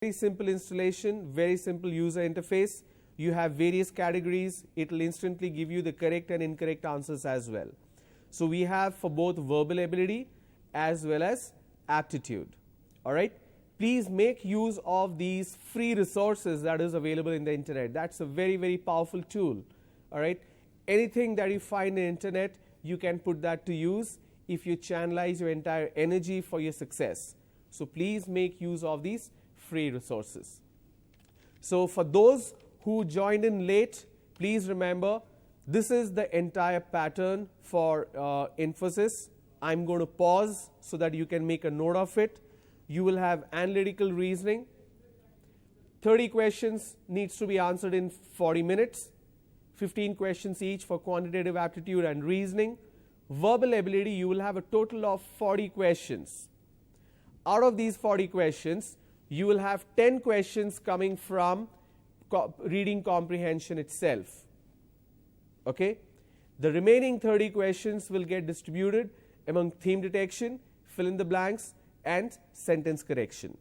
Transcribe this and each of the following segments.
Very simple installation, very simple user interface. You have various categories. It will instantly give you the correct and incorrect answers as well. So we have for both verbal ability as well as aptitude. All right. Please make use of these free resources that is available in the internet. That's a very, very powerful tool. All right. Anything that you find in the internet, you can put that to use if you channelize your entire energy for your success. So please make use of these free resources. So for those who joined in late, please remember this is the entire pattern for Infosys. I'm going to pause so that you can make a note of it. You will have analytical reasoning. 30 questions needs to be answered in 40 minutes. 15 questions each for quantitative aptitude and reasoning. Verbal ability, you will have a total of 40 questions. Out of these 40 questions, you will have 10 questions coming from reading comprehension itself. Okay? The remaining 30 questions will get distributed among theme detection, fill in the blanks, and sentence correction.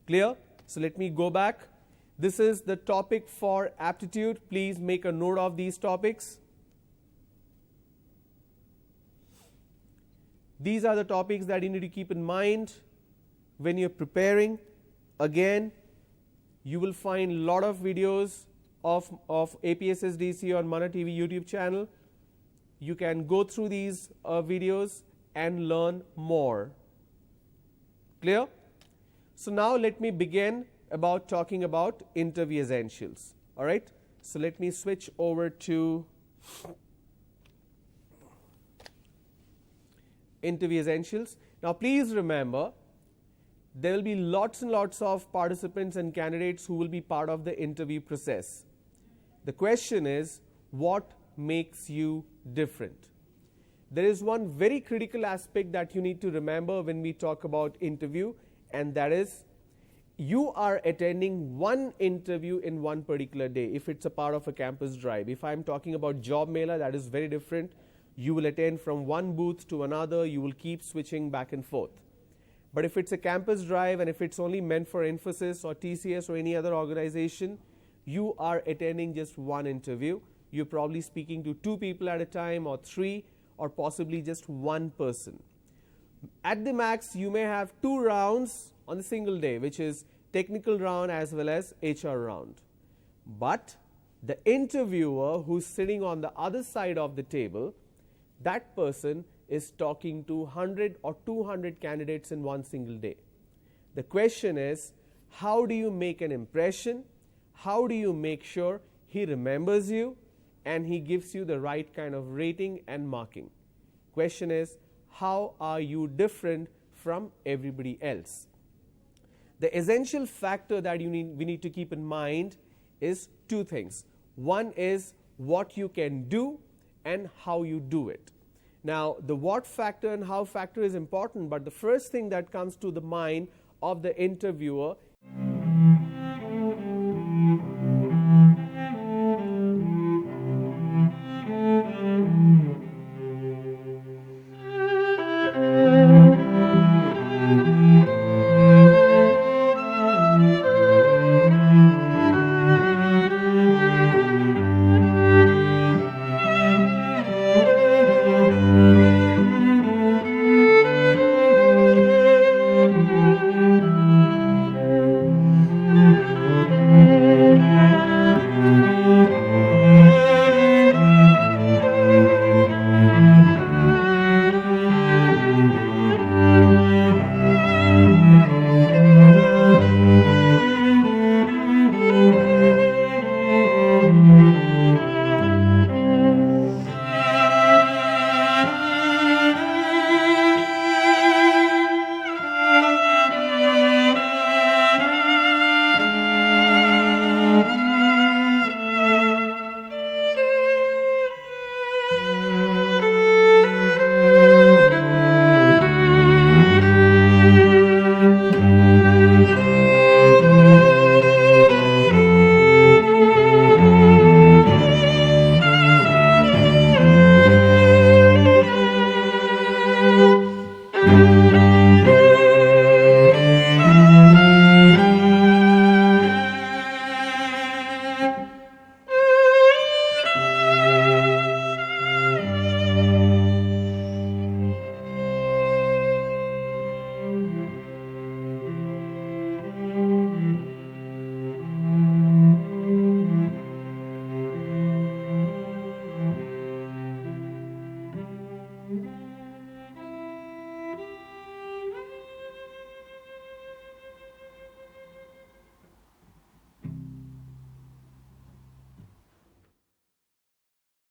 Clear? So let me go back. This is the topic for aptitude. Please make a note of these topics. These are the topics that you need to keep in mind when you're preparing. Again, you will find a lot of videos of APSSDC on MANA TV YouTube channel. You can go through these videos and learn more. Clear? So now let me begin about talking about interview essentials. All right. So let me switch over to interview essentials. Now please remember, there will be lots and lots of participants and candidates who will be part of the interview process. The question is, what makes you different? There is one very critical aspect that you need to remember when we talk about interview, and that is you are attending one interview in one particular day if it's a part of a campus drive. If I'm talking about job mailer, that is very different. You will attend from one booth to another. You will keep switching back and forth. But if it's a campus drive and if it's only meant for Infosys or TCS or any other organization, you are attending just one interview. You're probably speaking to 2 people at a time or 3 or possibly just one person. At the max, you may have 2 rounds on a single day, which is technical round as well as HR round. But the interviewer who's sitting on the other side of the table, that person is talking to 100 or 200 candidates in one single day. The question is, how do you make an impression? How do you make sure he remembers you and he gives you the right kind of rating and marking? Question is, how are you different from everybody else? The essential factor that we need to keep in mind is 2 things. One is what you can do and how you do it. Now, the what factor and how factor is important, but the first thing that comes to the mind of the interviewer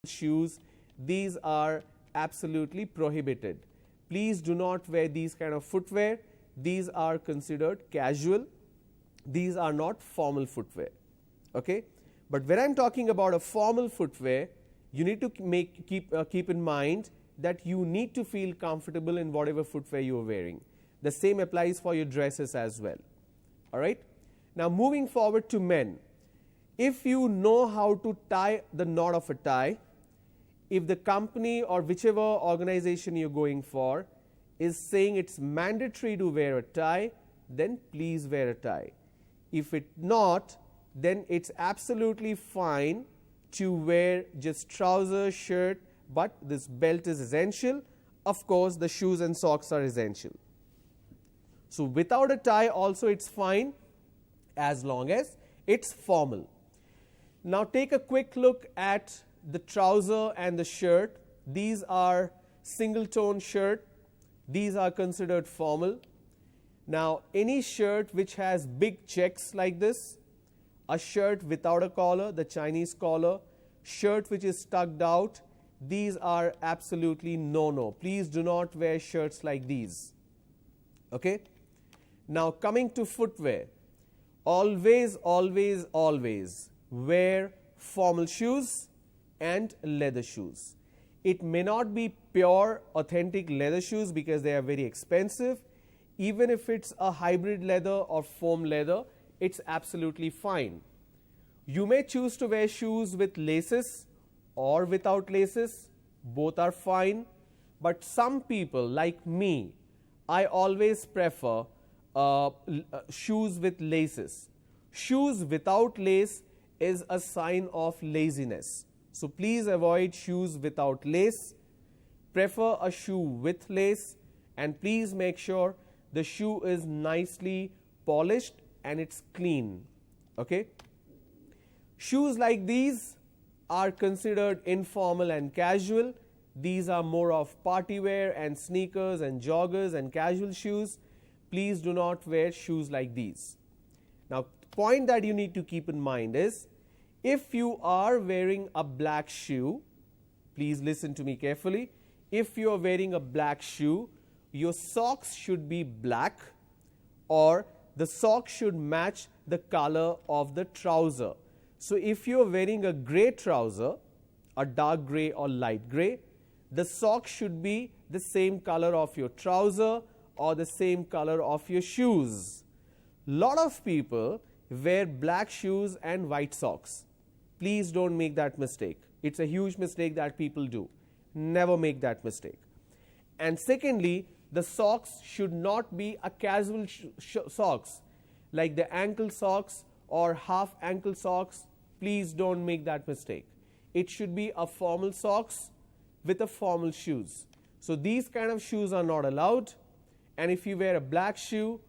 shoes, these are absolutely prohibited. Please do not wear these kind of footwear. These are considered casual. These are not formal footwear. Okay? But when I'm talking about a formal footwear, you need to keep in mind that you need to feel comfortable in whatever footwear you are wearing. The same applies for your dresses as well. All right? Now moving forward to men. If you know how to tie the knot of a tie, if the company or whichever organization you're going for is saying it's mandatory to wear a tie, then please wear a tie. If it's not, then it's absolutely fine to wear just trousers, shirt, but this belt is essential. Of course, the shoes and socks are essential. So without a tie also it's fine as long as it's formal. Now take a quick look at the trouser and the shirt. These are single tone shirt. These are considered formal. Now any shirt which has big checks like this, a shirt without a collar, the Chinese collar, shirt which is tucked out, these are absolutely no-no. Please do not wear shirts like these. Okay? Now coming to footwear, always, always, always wear formal shoes and leather shoes. It may not be pure authentic leather shoes because they are very expensive. Even if it's a hybrid leather or foam leather, it's absolutely fine. You may choose to wear shoes with laces or without laces. Both are fine. But some people like me, I always prefer shoes with laces. Shoes without lace is a sign of laziness. So please avoid shoes without lace. Prefer a shoe with lace, and please make sure the shoe is nicely polished and it's clean. Okay? Shoes like these are considered informal and casual. These are more of party wear and sneakers and joggers and casual shoes. Please do not wear shoes like these. Now, the point that you need to keep in mind is, if you are wearing a black shoe, please listen to me carefully. If you are wearing a black shoe, your socks should be black, or the socks should match the color of the trouser. So if you are wearing a grey trouser, a dark grey or light grey, the socks should be the same color of your trouser or the same color of your shoes. Lot of people wear black shoes and white socks. Please don't make that mistake. It's a huge mistake that people do. Never make that mistake. And secondly, the socks should not be a casual socks like the ankle socks or half ankle socks. Please don't make that mistake. It should be a formal socks with a formal shoes. So these kind of shoes are not allowed. And if you wear a black shoe,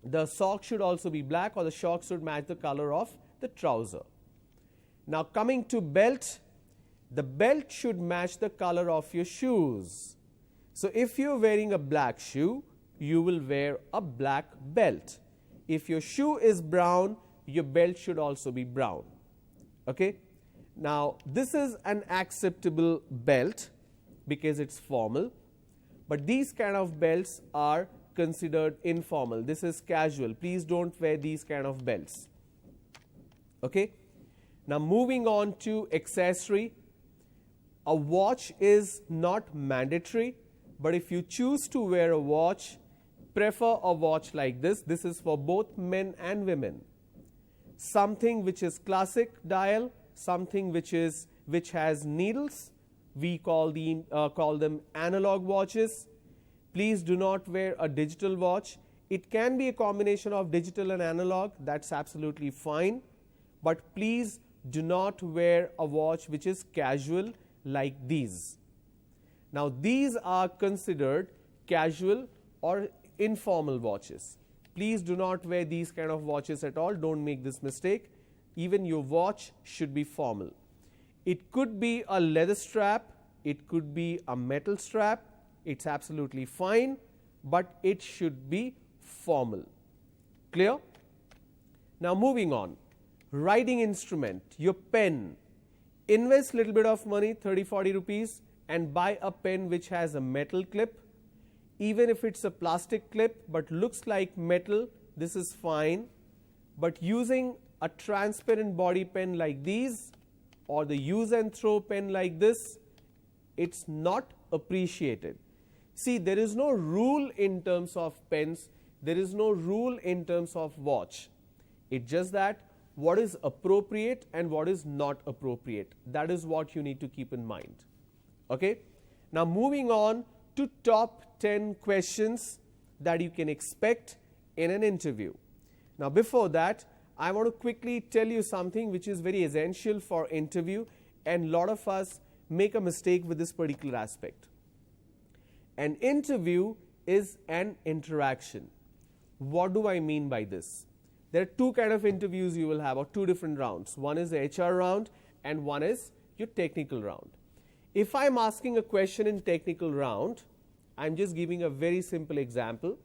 the sock should also be black, or the socks should match the color of the trouser. Now coming to belt, the belt should match the color of your shoes. So if you're wearing a black shoe, you will wear a black belt. If your shoe is brown, your belt should also be brown. Okay? Now this is an acceptable belt because it's formal, but these kind of belts are considered informal. This is casual. Please don't wear these kind of belts. Okay? Now moving on to accessory. A watch is not mandatory, but if you choose to wear a watch, prefer a watch like this. This is for both men and women. Something which is classic dial, something which has needles. We call them analog watches. Please do not wear a digital watch. It can be a combination of digital and analog. That's absolutely fine. But please do not wear a watch which is casual like these. Now these are considered casual or informal watches. Please do not wear these kind of watches at all. Don't make this mistake. Even your watch should be formal. It could be a leather strap. It could be a metal strap. It's absolutely fine, but it should be formal. Clear? Now moving on. Writing instrument, your pen. invest little bit of money, 30-40 rupees, and buy a pen which has a metal clip. Even if it's a plastic clip but looks like metal, this is fine. But using a transparent body pen like these or the use and throw pen like this, it's not appreciated. See, there is no rule in terms of pens, there is no rule in terms of watch. It's just that what is appropriate and what is not appropriate. That is what you need to keep in mind. Okay? Now moving on to top 10 questions that you can expect in an interview. Now before that, I want to quickly tell you something which is very essential for interview, and a lot of us make a mistake with this particular aspect. An interview is an interaction. What do I mean by this? There are two kind of interviews you will have, or two different rounds. One is the HR round and one is your technical round. If I'm asking a question in technical round, I'm just giving a very simple example.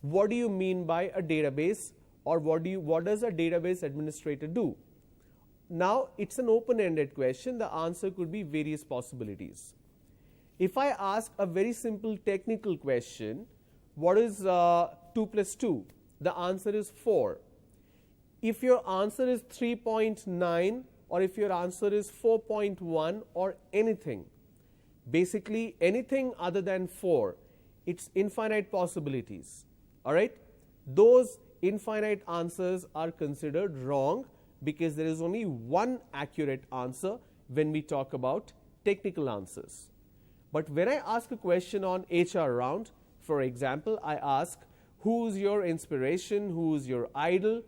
What do you mean by a database, or what does a database administrator do? Now it's an open-ended question. The answer could be various possibilities. If I ask a very simple technical question, what is 2 plus 2? The answer is 4. If your answer is 3.9 or if your answer is 4.1 or anything, basically anything other than 4, it's infinite possibilities. Alright? Those infinite answers are considered wrong because there is only one accurate answer when we talk about technical answers. But when I ask a question on HR round, for example, I ask, who's your inspiration, who's your idol?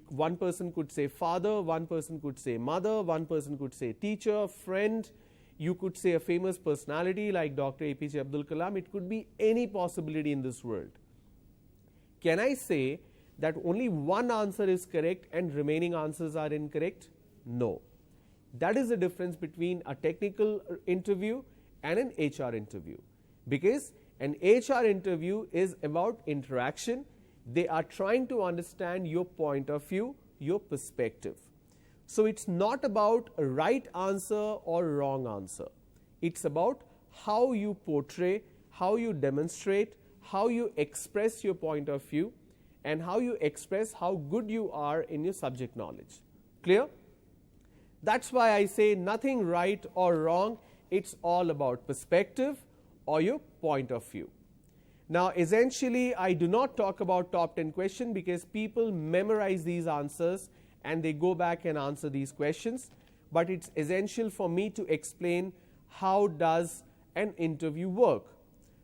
One person could say father, one person could say mother, one person could say teacher, friend. You could say a famous personality like Dr. APJ Abdul Kalam. It could be any possibility in this world. Can I say that only one answer is correct and remaining answers are incorrect? No. That is the difference between a technical interview and an HR interview. Because an HR interview is about interaction. They are trying to understand your point of view, your perspective. So it's not about a right answer or wrong answer. It's about how you portray, how you demonstrate, how you express your point of view, and how you express how good you are in your subject knowledge. Clear? That's why I say nothing right or wrong. It's all about perspective or your point of view. Now essentially I do not talk about top 10 questions because people memorize these answers and they go back and answer these questions, but it's essential for me to explain how does an interview work.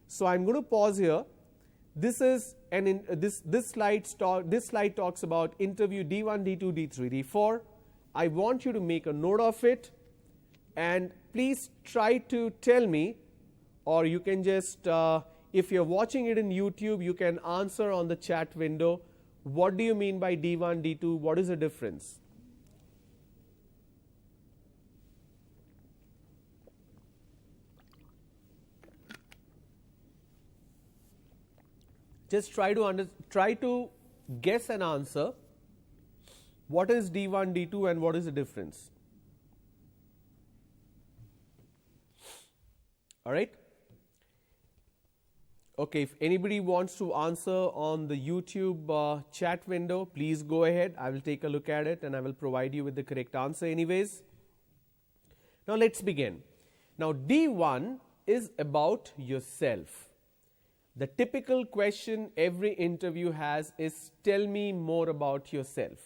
So I'm going to pause here. This is this slide talks about interview D1, D2, D3, D4. I want you to make a note of it, and please try to tell me, or you can just if you're watching it in YouTube, you can answer on the chat window. What do you mean by D1, D2? What is the difference? Just try to guess an answer. What is D1, D2 and what is the difference? Alright. Okay, if anybody wants to answer on the YouTube chat window, please go ahead. I will take a look at it and I will provide you with the correct answer anyways. Now let's begin. Now D1 is about yourself. The typical question every interview has is, tell me more about yourself.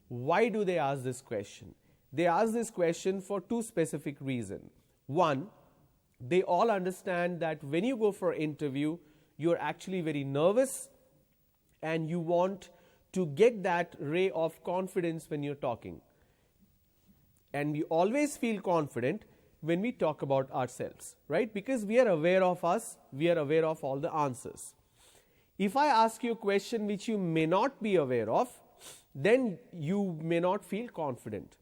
Why do they ask this question? They ask this question for two specific reasons. One, they all understand that when you go for interview, you're actually very nervous and you want to get that ray of confidence when you're talking. And we always feel confident when we talk about ourselves, right? Because we are aware of us, we are aware of all the answers. If I ask you a question which you may not be aware of, then you may not feel confident.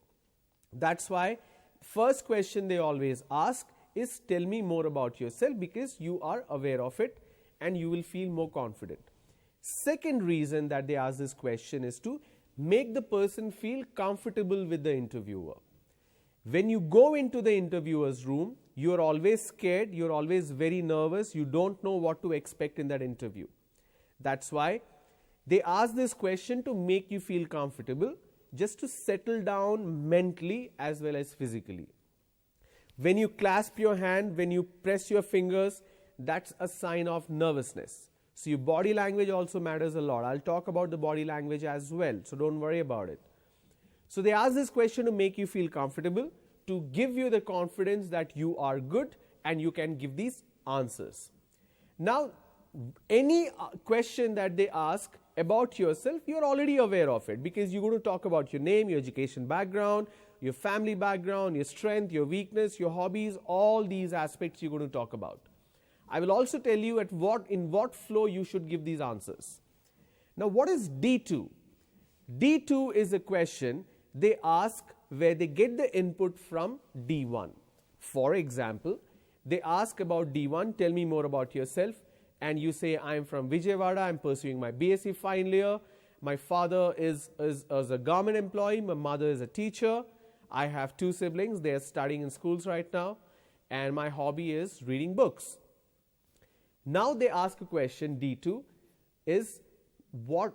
That's why first question they always ask is, tell me more about yourself, because you are aware of it and you will feel more confident. Second reason that they ask this question is to make the person feel comfortable with the interviewer. When you go into the interviewer's room, you are always scared, you are always very nervous, you don't know what to expect in that interview. That's why they ask this question to make you feel comfortable, just to settle down mentally as well as physically. When you clasp your hand, when you press your fingers, that's a sign of nervousness. So your body language also matters a lot. I'll talk about the body language as well, so don't worry about it. So they ask this question to make you feel comfortable, to give you the confidence that you are good and you can give these answers. Now, any question that they ask about yourself, you're already aware of it, because you're going to talk about your name, your education background, your family background, your strength, your weakness, your hobbies, all these aspects you're going to talk about. I will also tell you in what flow you should give these answers. Now, what is D2? D2 is a question they ask where they get the input from D1. For example, they ask about D1, tell me more about yourself, and you say, I am from Vijayawada, I am pursuing my BSc final year, my father is a government employee, my mother is a teacher, I have 2 siblings, they are studying in schools right now, and my hobby is reading books. Now they ask a question, D2, is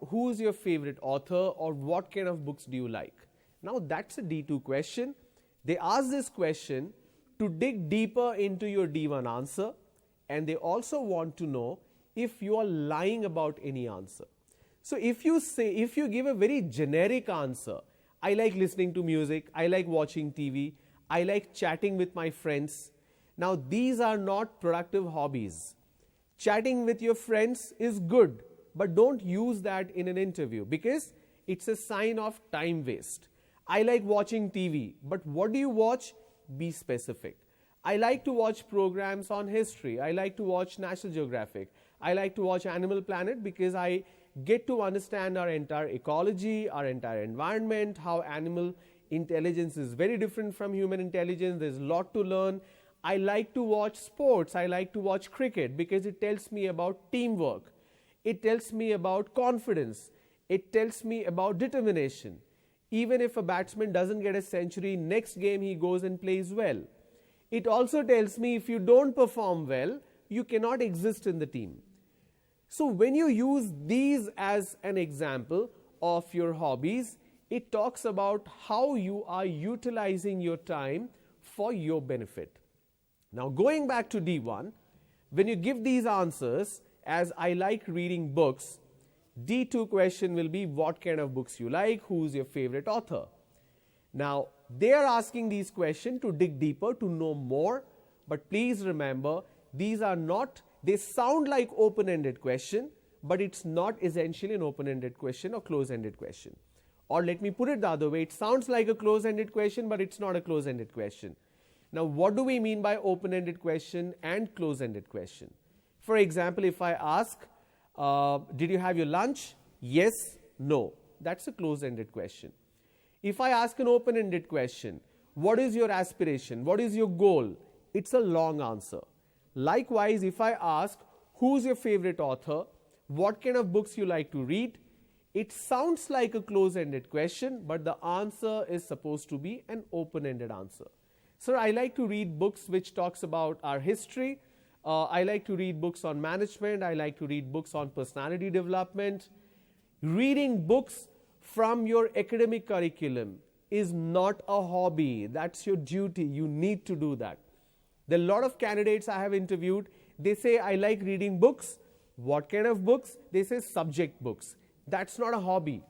who is your favorite author, or what kind of books do you like? Now that's a D2 question. They ask this question to dig deeper into your D1 answer, and they also want to know if you are lying about any answer. So if you give a very generic answer, I like listening to music, I like watching TV, I like chatting with my friends. Now these are not productive hobbies. Chatting with your friends is good, but don't use that in an interview, because it's a sign of time waste. I like watching TV, but what do you watch? Be specific. I like to watch programs on history. I like to watch National Geographic. I like to watch Animal Planet, because I get to understand our entire ecology, our entire environment, how animal intelligence is very different from human intelligence. There's a lot to learn. I like to watch sports. I like to watch cricket, because it tells me about teamwork. It tells me about confidence. It tells me about determination. Even if a batsman doesn't get a century, next game he goes and plays well. It also tells me if you don't perform well, you cannot exist in the team. So when you use these as an example of your hobbies, it talks about how you are utilizing your time for your benefit. Now going back to D1, when you give these answers, as I like reading books, D2 question will be what kind of books you like, who's your favorite author. Now they are asking these questions to dig deeper, to know more, but please remember, these are not, they sound like open-ended question, but it's not essentially an open-ended question or close-ended question. Or let me put it the other way, it sounds like a close-ended question, but it's not a close-ended question. Now what do we mean by open-ended question and close-ended question? For example, if I ask, did you have your lunch? Yes, no. That's a close-ended question. If I ask an open-ended question, what is your aspiration? What is your goal? It's a long answer. Likewise, if I ask, who's your favorite author? What kind of books you like to read? It sounds like a close-ended question, but the answer is supposed to be an open-ended answer. So I like to read books which talks about our history. I like to read books on management. I like to read books on personality development. Reading books from your academic curriculum is not a hobby. That's your duty. You need to do that. There are a lot of candidates I have interviewed. They say, I like reading books. What kind of books? They say subject books. That's not a hobby.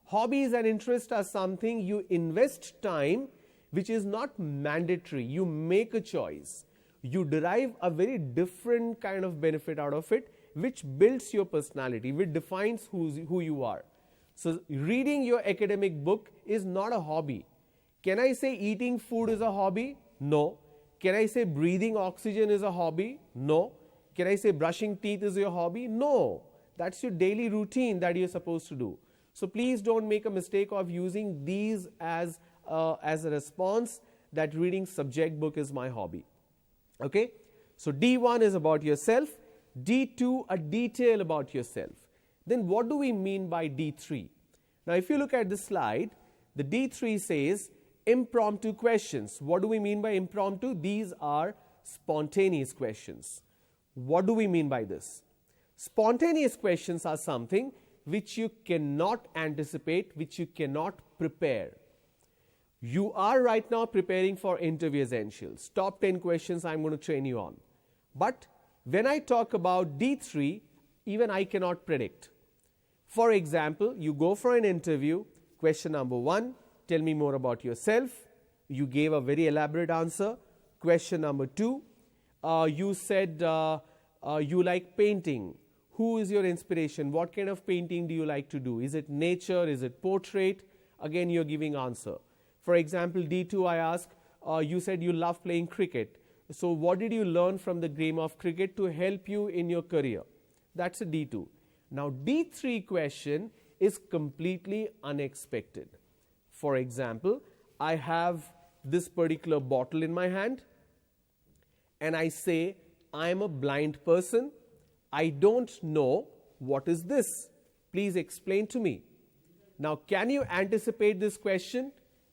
Hobbies and interests are something you invest time, which is not mandatory. You make a choice. You derive a very different kind of benefit out of it, which builds your personality, which defines who you are. So reading your academic book is not a hobby. Can I say eating food is a hobby? No. Can I say breathing oxygen is a hobby? No. Can I say brushing teeth is your hobby? No. That's your daily routine that you're supposed to do. So please don't make a mistake of using these as a response that reading subject book is my hobby. Okay? So D1 is about yourself. D2, a detail about yourself. Then what do we mean by D3? Now if you look at the slide, the D3 says impromptu questions. What do we mean by impromptu? These are spontaneous questions. What do we mean by this? Spontaneous questions are something which you cannot anticipate, which you cannot prepare. You are right now preparing for interview essentials. Top 10 questions I'm going to train you on. But when I talk about D3, even I cannot predict. For example, you go for an interview, question number 1, tell me more about yourself. You gave a very elaborate answer. Question number 2, you said you like painting. Who is your inspiration? What kind of painting do you like to do? Is it nature? Is it portrait? Again, you're giving answer. For example, D2, I ask, you said you love playing cricket. So what did you learn from the game of cricket to help you in your career? That's a D2. Now, D3 question is completely unexpected. For example, I have this particular bottle in my hand and I say, I am a blind person. I don't know what is this. Please explain to me. Now, can you anticipate this question?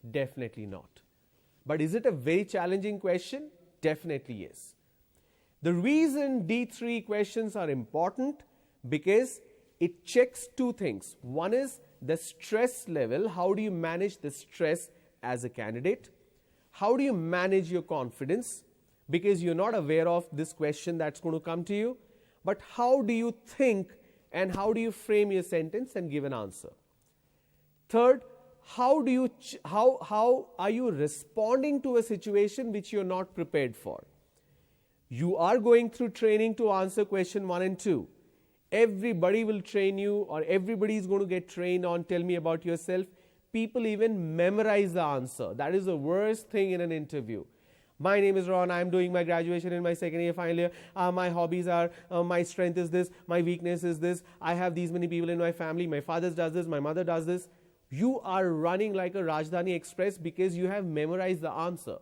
Definitely not. But is it a very challenging question? Definitely yes. The reason D3 questions are important because it checks two things. One is the stress level. How do you manage the stress as a candidate? How do you manage your confidence? Because you're not aware of this question that's going to come to you. But how do you think and how do you frame your sentence and give an answer? Third, how are you responding to a situation which you're not prepared for? You are going through training to answer question 1 and 2. Everybody will train you, or everybody is going to get trained on tell me about yourself. People even memorize the answer. That is the worst thing in an interview. My name is Ron, I am doing my graduation in my second year, final year. My hobbies are, my strength is this, my weakness is this. I have these many people in my family. My father does this, my mother does this. You are running like a Rajdhani Express because you have memorized the answer.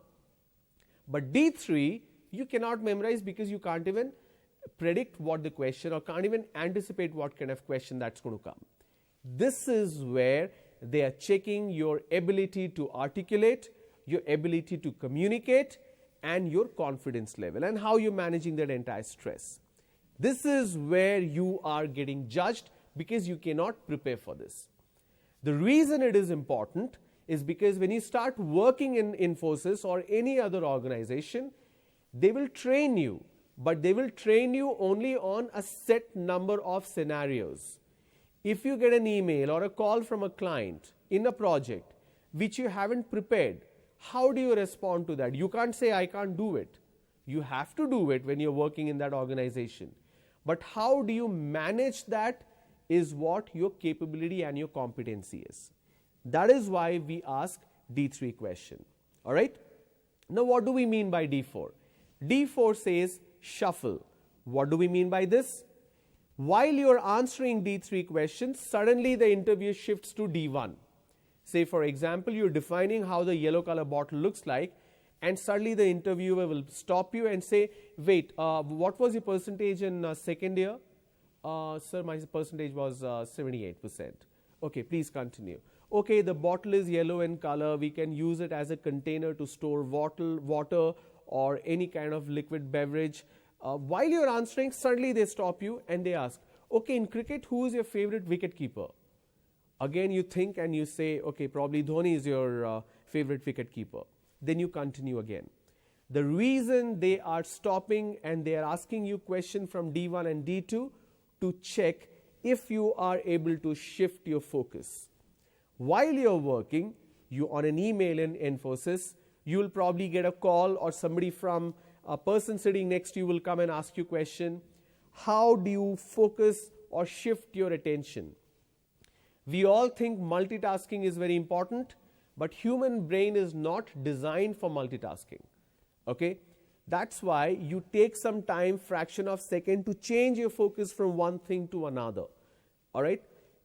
But D3, you cannot memorize because you can't even predict what the question or can't even anticipate what kind of question that's going to come. This is where they are checking your ability to articulate, your ability to communicate, and your confidence level and how you're managing that entire stress. This is where you are getting judged because you cannot prepare for this. The reason it is important is because when you start working in Infosys or any other organization, they will train you, but they will train you only on a set number of scenarios. If you get an email or a call from a client in a project which you haven't prepared, how do you respond to that? You can't say, I can't do it. You have to do it when you're working in that organization. But how do you manage that is what your capability and your competency is. That is why we ask D3 question. All right? Now, what do we mean by D4? D4 says shuffle. What do we mean by this? While you're answering D3 questions, suddenly the interview shifts to D1. Say, for example, you're defining how the yellow color bottle looks like, and suddenly the interviewer will stop you and say, wait, what was your percentage in second year? Sir, my percentage was 78%. Okay, please continue. Okay, the bottle is yellow in color. We can use it as a container to store water or any kind of liquid beverage. While you're answering, suddenly they stop you and they ask, okay, in cricket, who is your favorite wicketkeeper? Again, you think and you say, okay, probably Dhoni is your favorite wicketkeeper. Then you continue again. The reason they are stopping and they are asking you question from D1 and D2 to check if you are able to shift your focus. While you're working, you on an email in Infosys, you will probably get a call or somebody from a person sitting next to you will come and ask you a question. How do you focus or shift your attention? We all think multitasking is very important, but human brain is not designed for multitasking. Okay? That's why you take some time, fraction of second, to change your focus from one thing to another. All right?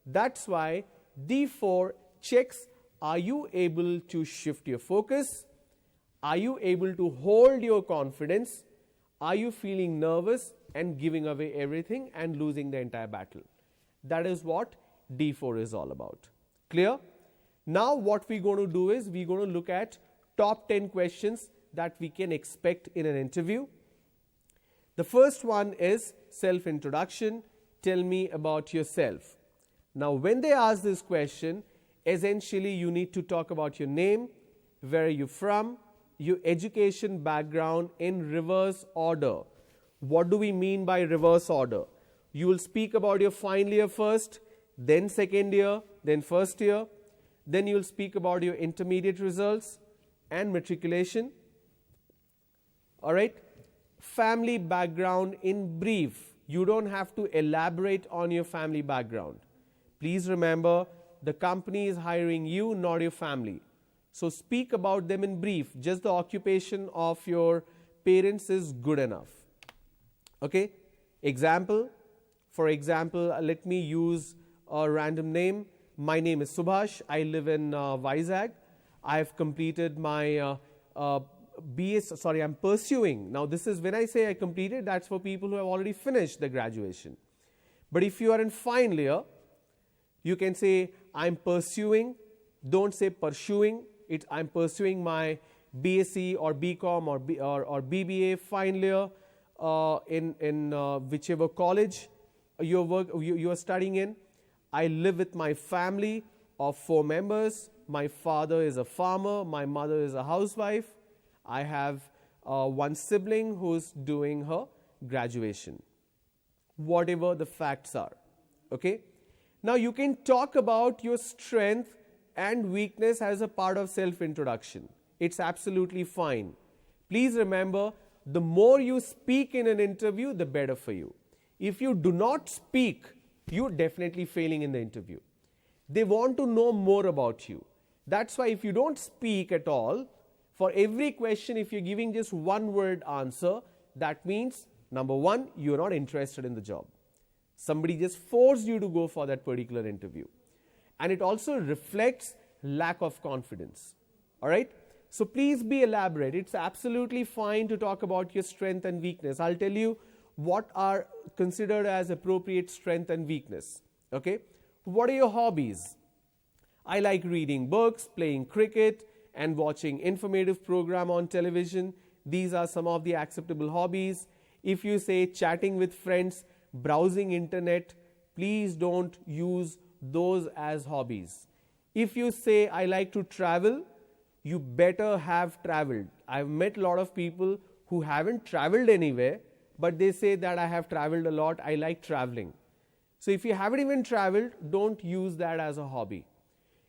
That's why D4 checks, are you able to shift your focus? Are you able to hold your confidence? Are you feeling nervous and giving away everything and losing the entire battle? That is what D4 is all about. Clear? Now what we're going to do is we're going to look at top 10 questions that we can expect in an interview. The first one is self-introduction. Tell me about yourself. Now when they ask this question, essentially you need to talk about your name, where are you from, your education background in reverse order. What do we mean by reverse order? You will speak about your final year first, then second year, then first year. Then you will speak about your intermediate results and matriculation. All right. Family background in brief. You don't have to elaborate on your family background. Please remember, the company is hiring you, not your family. So speak about them in brief. Just the occupation of your parents is good enough. Okay. Example. For example, let me use a random name. My name is Subhash. I live in Vizag. I have completed my I'm pursuing. Now this is when I say I completed, that's for people who have already finished the graduation. But if you are in final year, you can say I'm pursuing. Don't say pursuing. I'm pursuing my BSc or BCom or BBA final year in whichever college you are studying in. I live with my family of 4 members. My father is a farmer. My mother is a housewife. I have one sibling who's doing her graduation. Whatever the facts are. Okay. Now you can talk about your strength and weakness as a part of self-introduction. It's absolutely fine. Please remember, the more you speak in an interview, the better for you. If you do not speak, you're definitely failing in the interview. They want to know more about you. That's why if you don't speak at all, for every question, if you're giving just one word answer, that means, number one, you're not interested in the job. Somebody just forced you to go for that particular interview. And it also reflects lack of confidence. All right? So please be elaborate. It's absolutely fine to talk about your strength and weakness. I'll tell you what are considered as appropriate strength and weakness. Okay? What are your hobbies? I like reading books, playing cricket, and watching informative program on television. These are some of the acceptable hobbies. If you say chatting with friends, browsing internet, please don't use those as hobbies. If you say I like to travel, you better have traveled. I've met a lot of people who haven't traveled anywhere, but they say that I have traveled a lot, I like traveling. So if you haven't even traveled, don't use that as a hobby.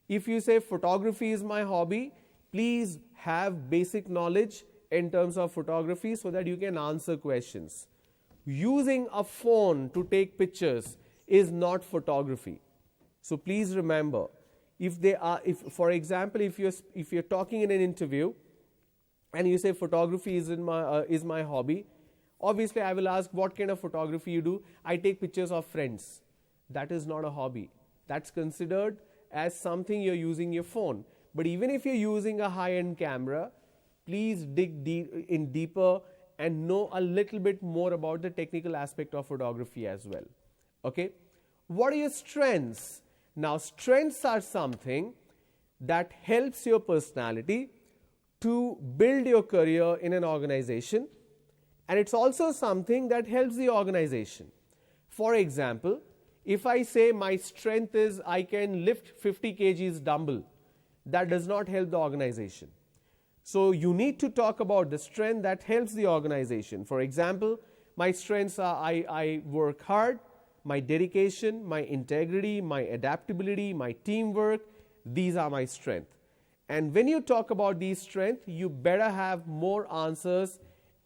If you say photography is my hobby, please have basic knowledge in terms of photography so that you can answer questions. Using a phone to take pictures is not photography. So please remember, for example, if you're talking in an interview and you say photography is my hobby, obviously I will ask what kind of photography you do. I take pictures of friends. That is not a hobby. That's considered as something you're using your phone. But even if you're using a high-end camera, please dig deeper and know a little bit more about the technical aspect of photography as well. Okay? What are your strengths? Now, strengths are something that helps your personality to build your career in an organization, and it's also something that helps the organization. For example, if I say my strength is I can lift 50 kgs dumbbell, that does not help the organization. So you need to talk about the strength that helps the organization. For example, my strengths are I work hard, my dedication, my integrity, my adaptability, my teamwork. These are my strengths. And when you talk about these strengths, you better have more answers,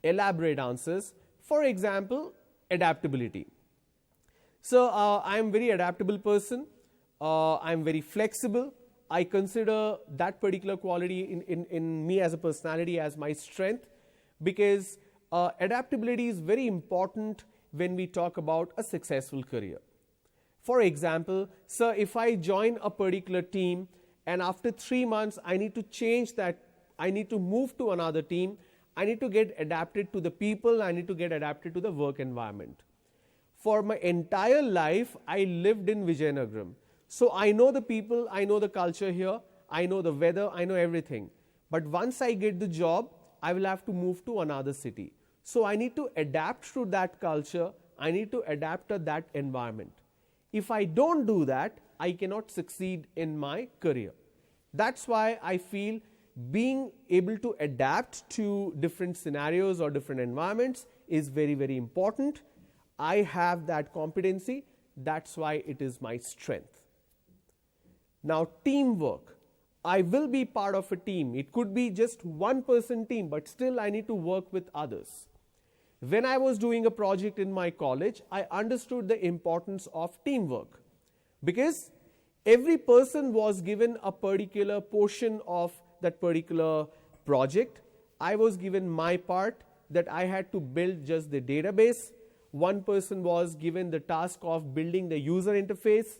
elaborate answers. For example, adaptability. So I'm a very adaptable person. I'm very flexible. I consider that particular quality in me as a personality as my strength, because adaptability is very important when we talk about a successful career. For example, sir, if I join a particular team and after 3 months I need to change that, I need to move to another team, I need to get adapted to the people, I need to get adapted to the work environment. For my entire life, I lived in Vijayanagaram. So I know the people, I know the culture here. I know the weather, I know everything. But once I get the job, I will have to move to another city. So I need to adapt to that culture, I need to adapt to that environment. If I don't do that, I cannot succeed in my career. That's why I feel being able to adapt to different scenarios or different environments is very, very important. I have that competency, that's why it is my strength. Now, teamwork. I will be part of a team. It could be just one person team, but still I need to work with others. When I was doing a project in my college, I understood the importance of teamwork because every person was given a particular portion of that particular project. I was given my part that I had to build just the database. One person was given the task of building the user interface.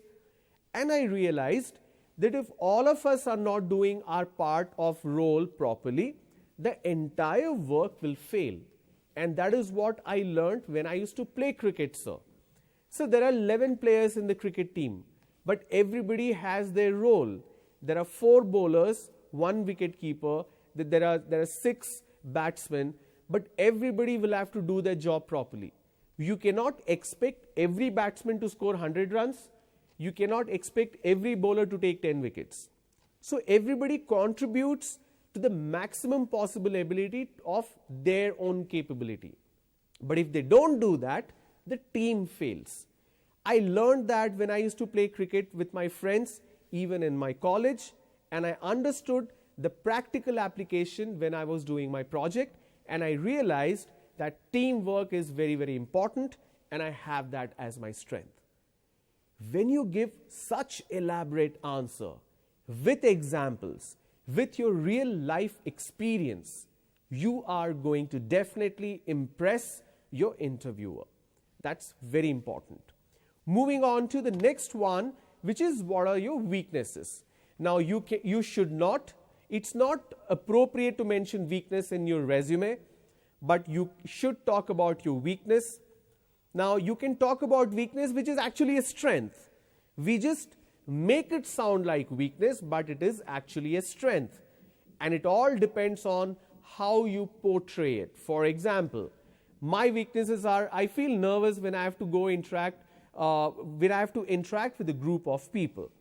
And I realized that if all of us are not doing our part of role properly, the entire work will fail. And that is what I learned when I used to play cricket, sir. So there are 11 players in the cricket team, but everybody has their role. There are 4 bowlers, 1 wicket keeper, there are 6 batsmen, but everybody will have to do their job properly. You cannot expect every batsman to score 100 runs. You cannot expect every bowler to take 10 wickets. So everybody contributes to the maximum possible ability of their own capability. But if they don't do that, the team fails. I learned that when I used to play cricket with my friends, even in my college, and I understood the practical application when I was doing my project, and I realized that teamwork is very, very important, and I have that as my strength. When you give such elaborate answer with examples, with your real life experience, you are going to definitely impress your interviewer. That's very important. Moving on to the next one, which is what are your weaknesses. Now you should not, it's not appropriate to mention weakness in your resume, but you should talk about your weakness. Now you can talk about weakness which is actually a strength. We just make it sound like weakness, but it is actually a strength. And it all depends on how you portray it. For example, my weaknesses are I feel nervous when I have to go interact with a group of people.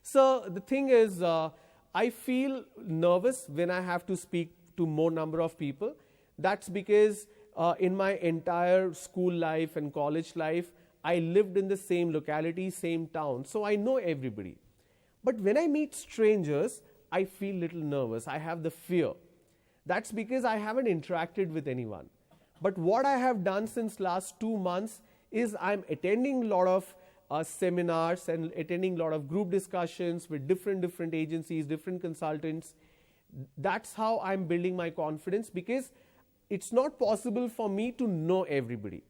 So the thing is, I feel nervous when I have to speak to more number of people. That's because in my entire school life and college life, I lived in the same locality, same town, so I know everybody. But when I meet strangers, I feel little nervous. I have the fear. That's because I haven't interacted with anyone. But what I have done since last 2 months is I'm attending a lot of seminars and attending a lot of group discussions with different agencies, different consultants. That's how I'm building my confidence, because it's not possible for me to know everybody.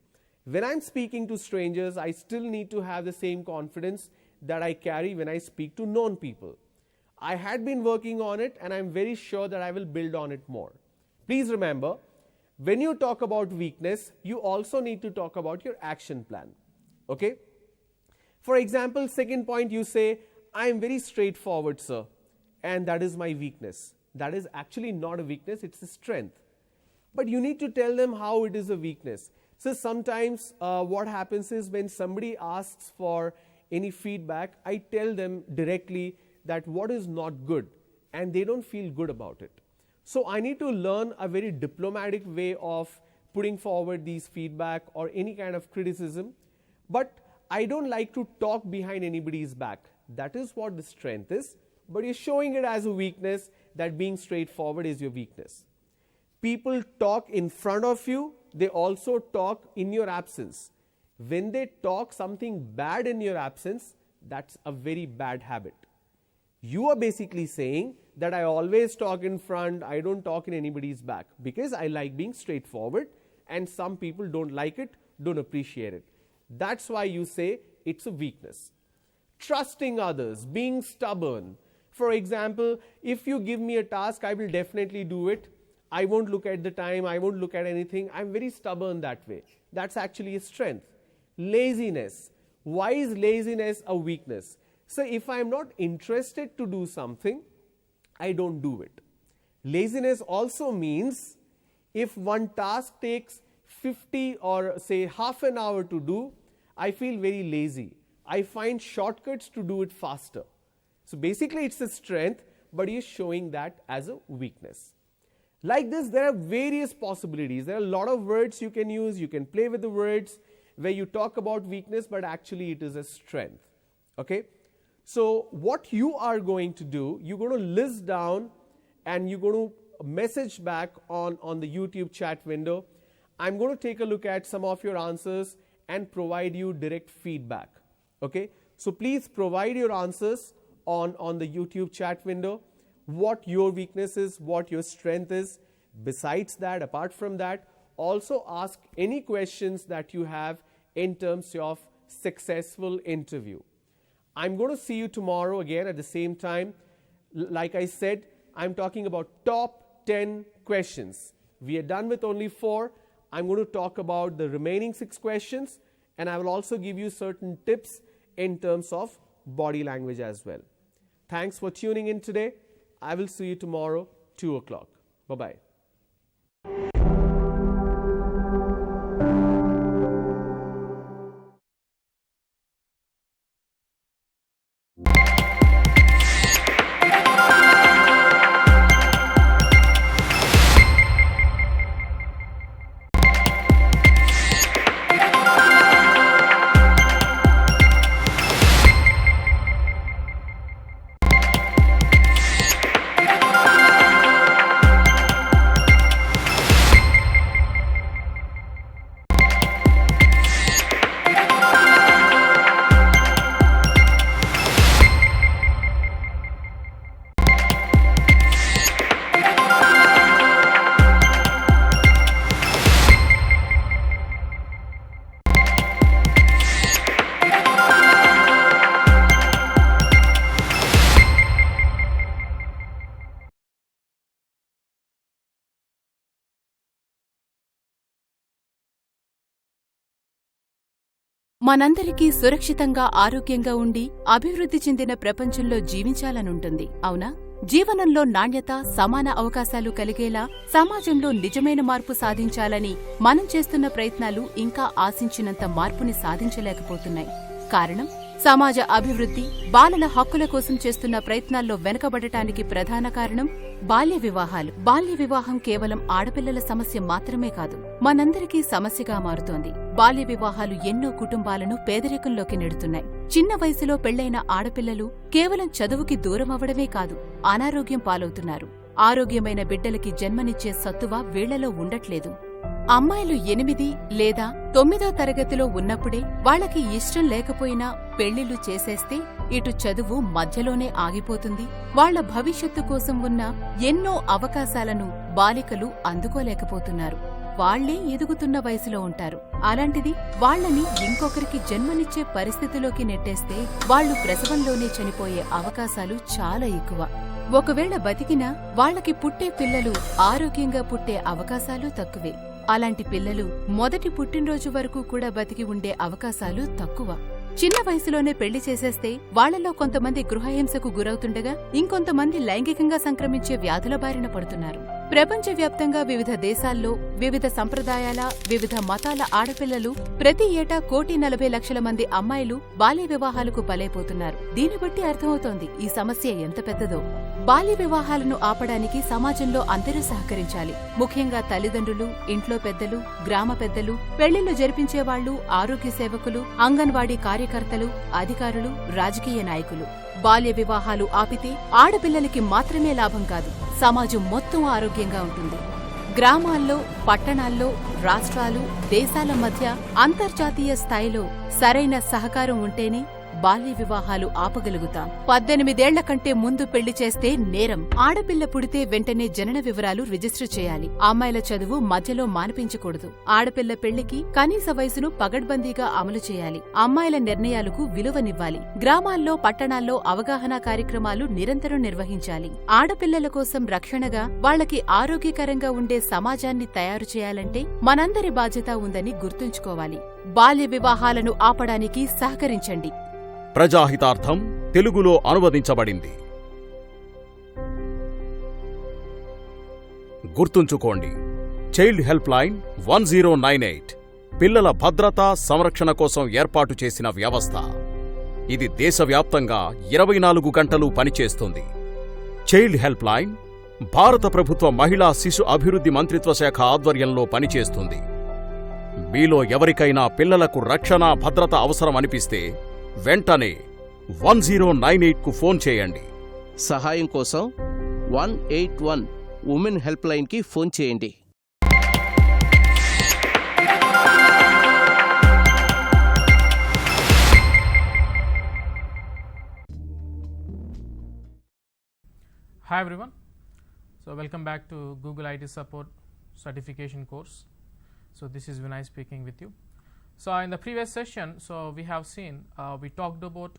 When I'm speaking to strangers, I still need to have the same confidence that I carry when I speak to known people. I had been working on it, and I'm very sure that I will build on it more. Please remember, when you talk about weakness, you also need to talk about your action plan. Okay? For example, second point, you say, I am very straightforward, sir, and that is my weakness. That is actually not a weakness, it's a strength. But you need to tell them how it is a weakness. So sometimes what happens is when somebody asks for any feedback, I tell them directly that what is not good, and they don't feel good about it. So I need to learn a very diplomatic way of putting forward these feedback or any kind of criticism, but I don't like to talk behind anybody's back. That is what the strength is, but you're showing it as a weakness, that being straightforward is your weakness. People talk in front of you, they also talk in your absence. When they talk something bad in your absence, that's a very bad habit. You are basically saying that I always talk in front, I don't talk in anybody's back, because I like being straightforward, and some people don't like it, don't appreciate it. That's why you say it's a weakness. Trusting others, being stubborn. For example, if you give me a task, I will definitely do it. I won't look at the time, I won't look at anything. I'm very stubborn that way. That's actually a strength. Laziness. Why is laziness a weakness? So if I am not interested to do something, I don't do it. Laziness also means if one task takes 50 or say half an hour to do, I feel very lazy. I find shortcuts to do it faster. So basically it's a strength, but he is showing that as a weakness. Like this, there are various possibilities. There are a lot of words you can use. You can play with the words where you talk about weakness, but actually it is a strength. Okay? So what you are going to do, you're going to list down and you're going to message back on the YouTube chat window. I'm going to take a look at some of your answers and provide you direct feedback. Okay? So please provide your answers on the YouTube chat window, what your weakness is, what your strength is. Besides that, apart from that, also ask any questions that you have in terms of successful interview. I'm going to see you tomorrow again at the same time. Like I said, I'm talking about top 10 questions. We are done with only 4. I'm going to talk about the remaining 6 questions, and I will also give you certain tips in terms of body language as well. Thanks for tuning in today. I will see you tomorrow, 2 o'clock. Bye-bye. మనందరికీ సురక్షితంగా ఆరోగ్యంగా ఉండి అభివృద్ధి చెందిన ప్రపంచంలో జీవించాలనుంటుంది, అవునా? జీవనంలో నాణ్యత, సమాన అవకాశాలు కలిగేలా సమాజంలో నిజమైన మార్పు సాధించాలని మనం చేస్తున్న ప్రయత్నాలు ఇంకా ఆశించినంత మార్పుని సాధించలేకపోతున్నాయి. కారణం సమాజ అభివృద్ధి, బాలల హక్కుల కోసం చేస్తున్న ప్రయత్నాల్లో వెనుకబడటానికి ప్రధాన కారణం బాల్య వివాహాలు. బాల్య వివాహం కేవలం ఆడపిల్లల సమస్య మాత్రమే కాదు, మనందరికీ సమస్యగా మారుతోంది. బాల్య వివాహాలు ఎన్నో కుటుంబాలను పేదరికంలోకి నెడుతున్నాయి. చిన్న వయసులో పెళ్లైన ఆడపిల్లలు కేవలం చదువుకి దూరమవ్వడమే కాదు, అనారోగ్యం పాలవుతున్నారు. ఆరోగ్యమైన బిడ్డలకి జన్మనిచ్చే సత్తువ వీళ్లలో ఉండట్లేదు. అమ్మాయిలు 8 లేదా 9వ తరగతిలో ఉన్నప్పుడే వాళ్లకి ఇష్టం లేకపోయినా పెళ్లిళ్లు చేసేస్తే ఇటు చదువు మధ్యలోనే ఆగిపోతుంది. వాళ్ల భవిష్యత్తు కోసం ఉన్న ఎన్నో అవకాశాలను బాలికలు అందుకోలేకపోతున్నారు. వాళ్లే ఎదుగుతున్న వయసులో ఉంటారు. అలాంటిది వాళ్లని ఇంకొకరికి జన్మనిచ్చే పరిస్థితిలోకి నెట్టేస్తే వాళ్లు ప్రసవంలోనే చనిపోయే అవకాశాలు చాలా ఎక్కువ. ఒకవేళ బతికినా వాళ్లకి పుట్టే పిల్లలు ఆరోగ్యంగా పుట్టే అవకాశాలు తక్కువే. అలాంటి పిల్లలు మొదటి పుట్టినరోజు వరకు కూడా బతికి ఉండే అవకాశాలు తక్కువ. చిన్న వయసులోనే పెళ్లి చేసేస్తే వాళ్లలో కొంతమంది గృహహింసకు గురవుతుండగా ఇంకొంతమంది లైంగికంగా సంక్రమించే వ్యాధుల బారిన పడుతున్నారు. ప్రపంచవ్యాప్తంగా వివిధ దేశాల్లో వివిధ సంప్రదాయాల, వివిధ మతాల ఆడపిల్లలు ప్రతి ఏటా 1,40,00,000 మంది అమ్మాయిలు బాల్య వివాహాలకు బలైపోతున్నారు. దీన్ని బట్టి అర్థమవుతోంది ఈ సమస్య ఎంత పెద్దదో. బాల్య వివాహాలను ఆపడానికి సమాజంలో అందరూ సహకరించాలి. ముఖ్యంగా తల్లిదండ్రులు, ఇంట్లో పెద్దలు, గ్రామ పెద్దలు, పెళ్లిళ్లు జరిపించేవాళ్లు, ఆరోగ్య సేవకులు, అంగన్వాడీ కార్యకర్తలు, అధికారులు, రాజకీయ నాయకులు. బాల్య వివాహాలు ఆపితే ఆడపిల్లలకి మాత్రమే లాభం కాదు, సమాజం మొత్తం ఆరోగ్యంగా ఉంటుంది. గ్రామాల్లో, పట్టణాల్లో, రాష్ట్రాలు, దేశాల మధ్య అంతర్జాతీయ స్థాయిలో సరైన సహకారం ఉంటేనే బాల్య వివాహాలు ఆపగలుగుతాం. 18 ఏళ్ల కంటే ముందు పెళ్లి చేస్తే నేరం. ఆడపిల్ల పుడితే వెంటనే జనన వివరాలు రిజిస్టర్ చేయాలి. అమ్మాయిల చదువు మధ్యలో మానిపించకూడదు. ఆడపిల్ల పెళ్లికి కనీస వయసును పగడ్బందీగా అమలు చేయాలి. అమ్మాయిల నిర్ణయాలకు విలువనివ్వాలి. గ్రామాల్లో, పట్టణాల్లో అవగాహన కార్యక్రమాలు నిరంతరం నిర్వహించాలి. ఆడపిల్లల కోసం రక్షణగా, వాళ్లకి ఆరోగ్యకరంగా ఉండే సమాజాన్ని తయారు చేయాలంటే మనందరి బాధ్యత ఉందని గుర్తుంచుకోవాలి. బాల్య వివాహాలను ఆపడానికి సహకరించండి. ప్రజాహితార్థం తెలుగులో అనువదించబడింది. గుర్తుంచుకోండి, చైల్డ్ హెల్ప్ లైన్ 1098 పిల్లల భద్రత సంరక్షణ కోసం ఏర్పాటు చేసిన వ్యవస్థ. ఇది దేశవ్యాప్తంగా 24 గంటలు పనిచేస్తుంది. చైల్డ్ హెల్ప్ లైన్ భారత ప్రభుత్వ మహిళా శిశు అభివృద్ధి మంత్రిత్వ శాఖ ఆధ్వర్యంలో పనిచేస్తుంది. మీలో ఎవరికైనా పిల్లలకు రక్షణ భద్రత అవసరం అనిపిస్తే వెంటనే 1098కు ఫోన్ చేయండి. సహాయం కోసం 181 ఉమెన్ హెల్ప్ లైన్కి ఫోన్ చేయండి. Hi everyone, so welcome back to Google IT Support certification course. So this is Vinay speaking with you. So in the previous session, so we have seen we talked about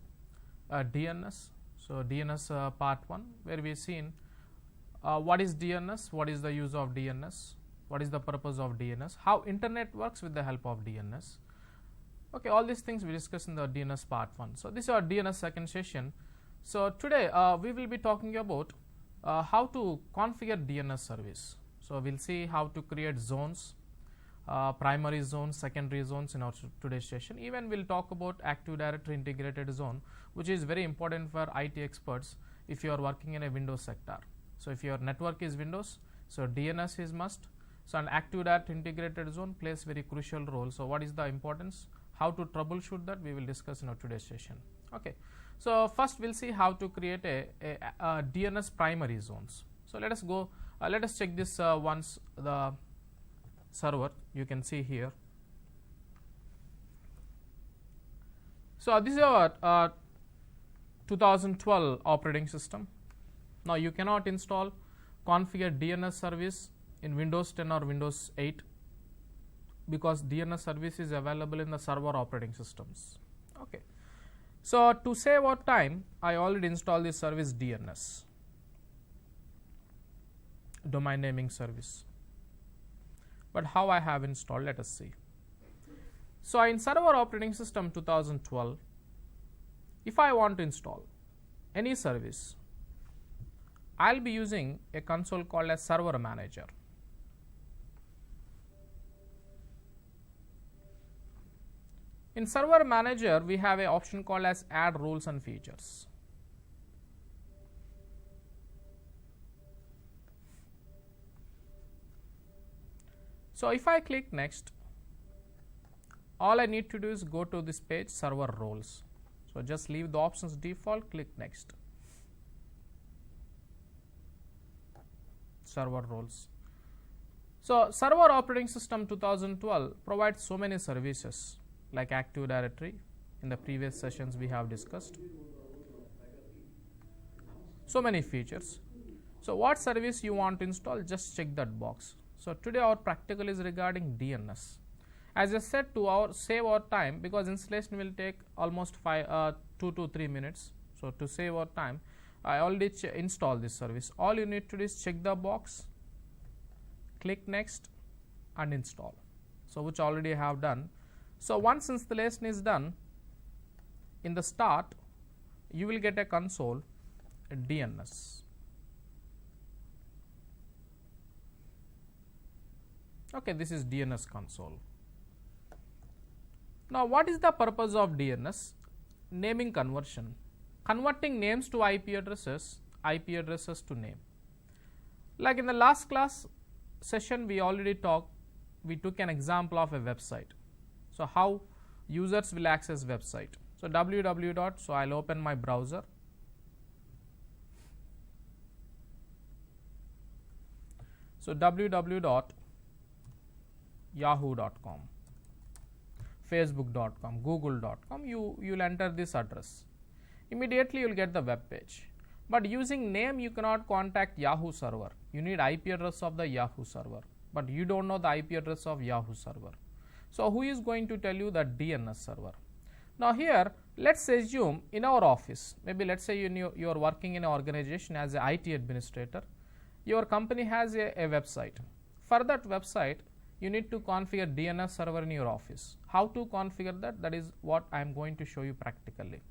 DNS. So DNS part 1, where we seen what is DNS, what is the use of DNS, what is the purpose of DNS, how internet works with the help of DNS. Okay, all these things we discussed in the DNS part 1. So this is our DNS second session. So today we will be talking about how to configure DNS service. So we'll see how to create zones, primary zones, secondary zones in our today's session. Even we'll talk about Active Directory integrated zone, which is very important for IT experts if you are working in a Windows sector. So if your network is Windows, so DNS is must. So an Active Directory integrated zone plays very crucial role. So what is the importance? How to troubleshoot that we will discuss in our today's session. Okay. So first we'll see how to create a DNS primary zones. So let us go, let us check this once the server, you can see here. So this is our 2012 operating system. Now you cannot install configure DNS service in Windows 10 or Windows 8 because DNS service is available in the server operating systems. Okay. So to save our time, I already installed this service DNS, domain naming service. But how I have installed, let us see. So in server operating system 2012, if I want to install any service, I'll be using a console called as server manager. In server manager, we have an option called as add rules and features. So if I click next, all I need to do is go to this page, server roles. So just leave the options default, click next. Server roles. So server operating system 2012 provides so many services like Active Directory. In the previous sessions we have discussed so many features. So what service you want to install, just check that box. So today our practical is regarding DNS. As I said, to save our time, because installation will take almost 2 to 3 minutes. So to save our time, I already install this service. All you need to do is check the box, click next and install. So which already I have done. So once installation is done, in the start you will get a console, a DNS. Okay, this is DNS console. Now what is the purpose of DNS? Naming conversion, converting names to IP addresses to name. Like in the last class session we already talked, we took an example of a website. So how users will access website. So www. So I'll open my browser. So www.yahoo.com, facebook.com, google.com, you'll enter this address. Immediately you'll get the web page. But using name you cannot contact Yahoo server. You need IP address of the Yahoo server. But you don't know the IP address of Yahoo server. So who is going to tell you the DNS server? Now here let's assume in our office, maybe let's say you are working in an organization as an IT administrator. Your company has a website. For that website you need to configure DNS server in your office. How to configure that? That is what I am going to show you practically.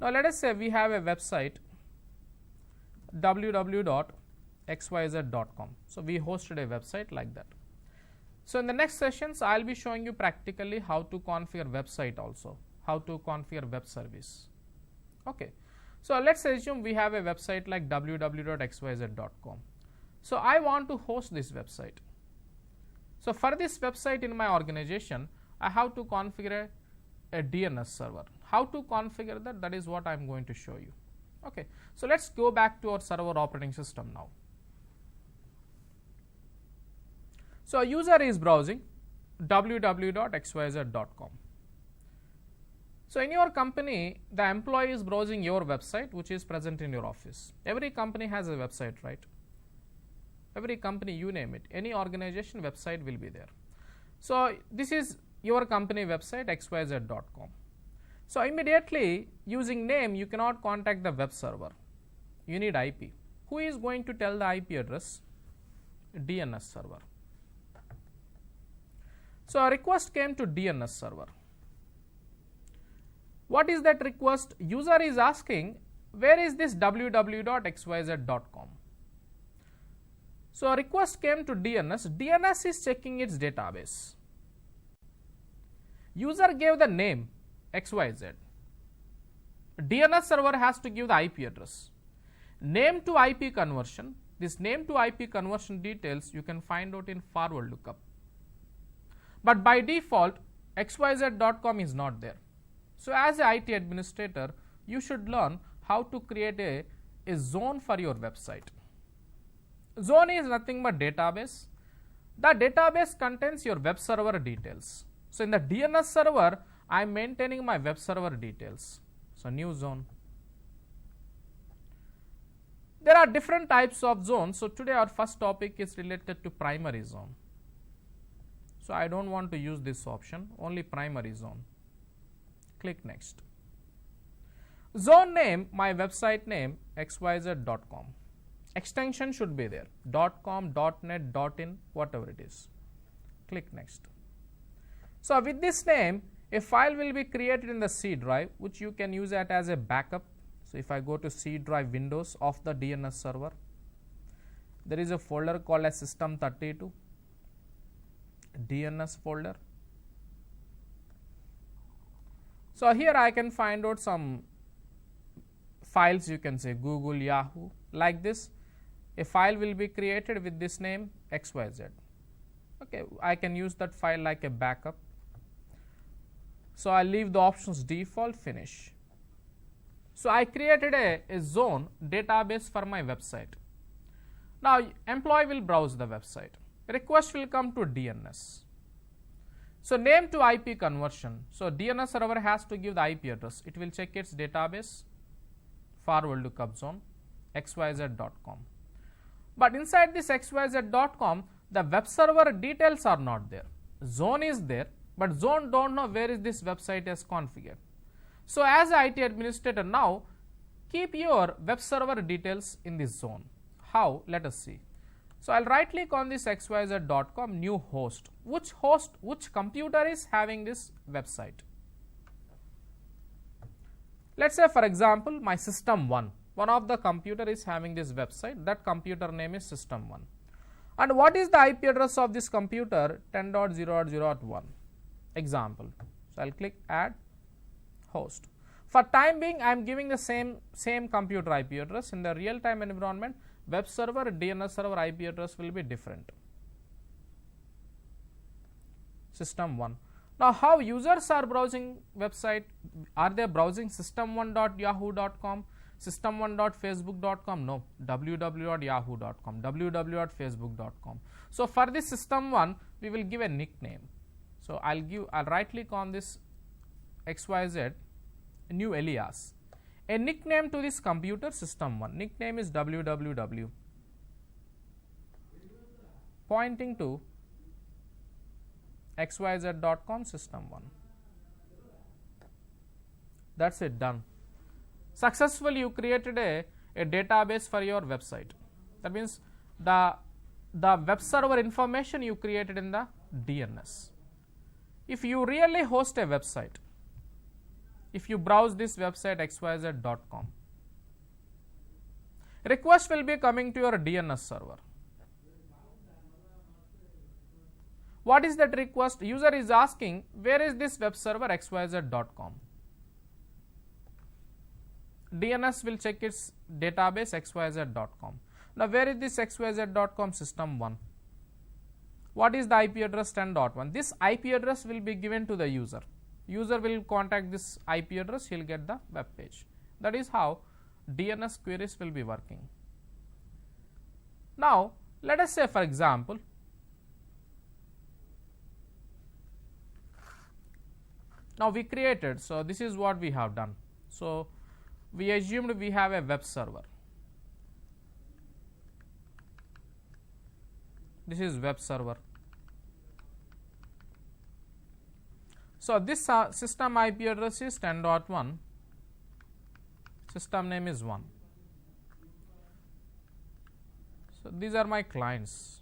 Now let us say we have a website www.xyz.com. So we hosted a website like that. So in the next sessions, I will be showing you practically how to configure website also, how to configure web service. Okay. So let's assume we have a website like www.xyz.com. So I want to host this website. So for this website in my organization, I have to configure a DNS server. How to configure that? That is what I am going to show you. Okay. So let's go back to our server operating system now. So a user is browsing www.xyz.com. So in your company, the employee is browsing your website, which is present in your office. Every company has a website, right? Every company, you name it, any organization website will be there. So this is your company website xyz.com. So immediately using name, you cannot contact the web server. You need IP. Who is going to tell the IP address? DNS server. So a request came to DNS server. What is that request? User is asking, where is this www.xyz.com? So a request came to DNS. DNS is checking its database. User gave the name XYZ. DNS server has to give the IP address. Name to IP conversion. This name to IP conversion details you can find out in forward lookup. But by default, xyz.com is not there. So as an IT administrator, you should learn how to create a zone for your website. Zone is nothing but database. The database contains your web server details. So in the DNS server, I am maintaining my web server details. So new zone. There are different types of zones. So today our first topic is related to primary zone. So I don't want to use this option, only primary zone. Click next. Zone name, my website name xyz.com. Extension should be there, .com, .net, .in, whatever it is. Click next. So with this name, a file will be created in the C drive, which you can use it as a backup. So if I go to C drive Windows of the DNS server, there is a folder called as system32, DNS folder. So here I can find out some files, you can say Google, Yahoo, like this. A file will be created with this name XYZ. Okay, I can use that file like a backup. So I leave the options default, finish. So I created a zone database for my website. Now employee will browse the website. Request will come to DNS. So name to IP conversion. So DNS server has to give the IP address. It will check its database, forward lookup zone, xyz.com. But inside this xyz.com, the web server details are not there. Zone is there, but zone don't know where is this website is configured. So as an IT administrator now, keep your web server details in this zone. How? Let us see. So I'll right click on this xyz.com, new host. Which computer is having this website? Let's say for example, my system 1. One of the computer is having this website. That computer name is system 1. And what is the IP address of this computer? 10.0.0.1. Example. So I'll click add host. For time being, I am giving the same computer IP address. In the real time environment, web server, DNS server IP address will be different. System 1. Now how users are browsing website? Are they browsing system1.yahoo.com, system1.facebook.com? No, www.yahoo.com, www.facebook.com. So for this system 1, we will give a nickname. So I'll right click on this XYZ, new alias. A nickname to this computer system 1. Nickname is www, pointing to xyz.com system 1. That's it, done. Successfully you created a database for your website. That means the web server information you created in the DNS. If you really host a website, if you browse this website xyz.com, request will be coming to your DNS server. What is that request? User is asking, where is this web server xyz.com? DNS will check its database xyz.com. Now, where is this xyz.com? System 1. What is the IP address? 10.1. This IP address will be given to the user. User will contact this IP address, he will get the web page. That is how DNS queries will be working. Now, let us say, for example, now we created, so this is what we have done. So, we assumed we have a web server. This is web server. So, this system IP address is 10.1, system name is 1. So, these are my clients.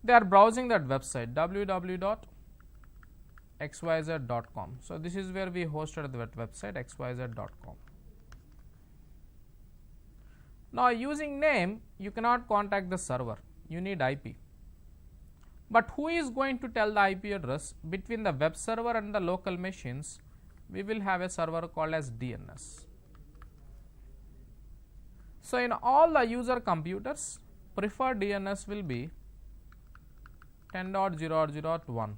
They are browsing that website www.xyz.com. So, this is where we hosted that website xyz.com. Now, using name, you cannot contact the server, you need IP. But who is going to tell the IP address between the web server and the local machines? We will have a server called as DNS. So, in all the user computers, preferred DNS will be 10.0.0.1,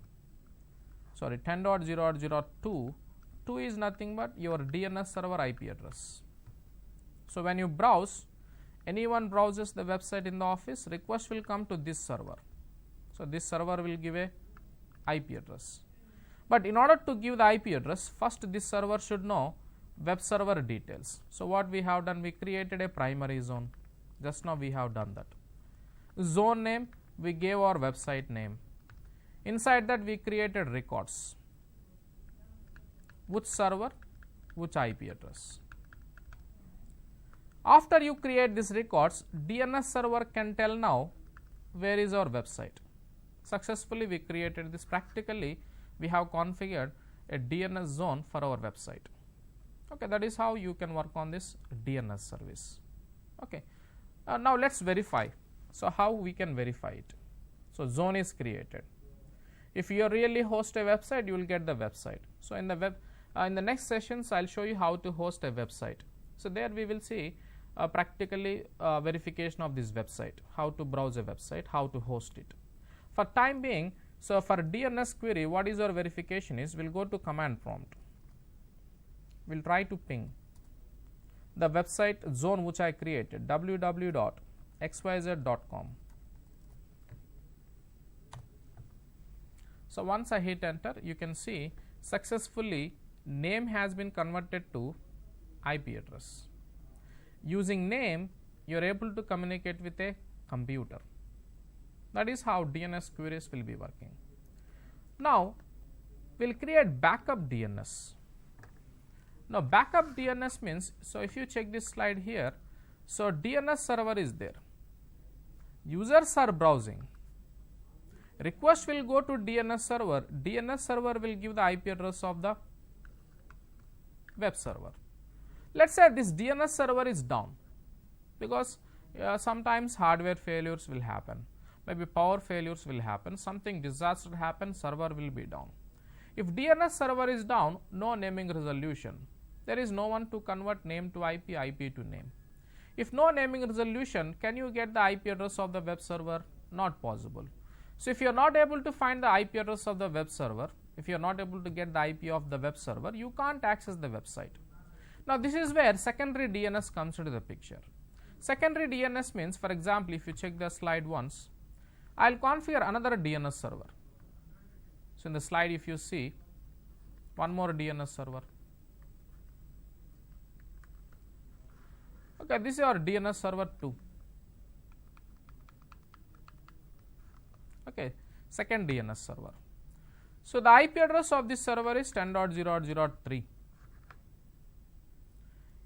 sorry 10.0.0.2, 2 is nothing but your DNS server IP address. So, when you browse, anyone browses the website in the office, request will come to this server. So, this server will give a IP address. But in order to give the IP address, first this server should know web server details. So, what we have done, we created a primary zone. Just now we have done that. Zone name, we gave our website name. Inside that we created records. Which server, which IP address. After you create these records, DNS server can tell now where is our website. Successfully we created this. Practically we have configured a DNS zone for our website. Okay, that is how you can work on this DNS service. Okay, now let's verify. So, how we can verify it? So, zone is created. If you really host a website, you will get the website. So, in the next sessions, I will show you how to host a website. So, there we will see practically verification of this website, how to browse a website, how to host it. For time being, so for DNS query, what is our verification is, we will go to command prompt. We will try to ping the website zone which I created, www.xyz.com. So, once I hit enter, you can see successfully name has been converted to IP address. Using name, you are able to communicate with a computer. That is how DNS queries will be working. Now, we will create backup DNS. Now, backup DNS means, so if you check this slide here, so DNS server is there. Users are browsing. Request will go to DNS server. DNS server will give the IP address of the web server. Let us say this DNS server is down because sometimes hardware failures will happen. Maybe power failures will happen, something disaster happens, server will be down. If DNS server is down, no naming resolution. There is no one to convert name to IP, IP to name. If no naming resolution, can you get the IP address of the web server? Not possible. So, if you are not able to find the IP address of the web server, if you are not able to get the IP of the web server, you can't access the website. Now, this is where secondary DNS comes into the picture. Secondary DNS means, for example, if you check the slide once, I will configure another DNS server. So, in the slide if you see one more DNS server. Okay, this is our DNS server 2. Okay, second DNS server. So, the IP address of this server is 10.0.0.3.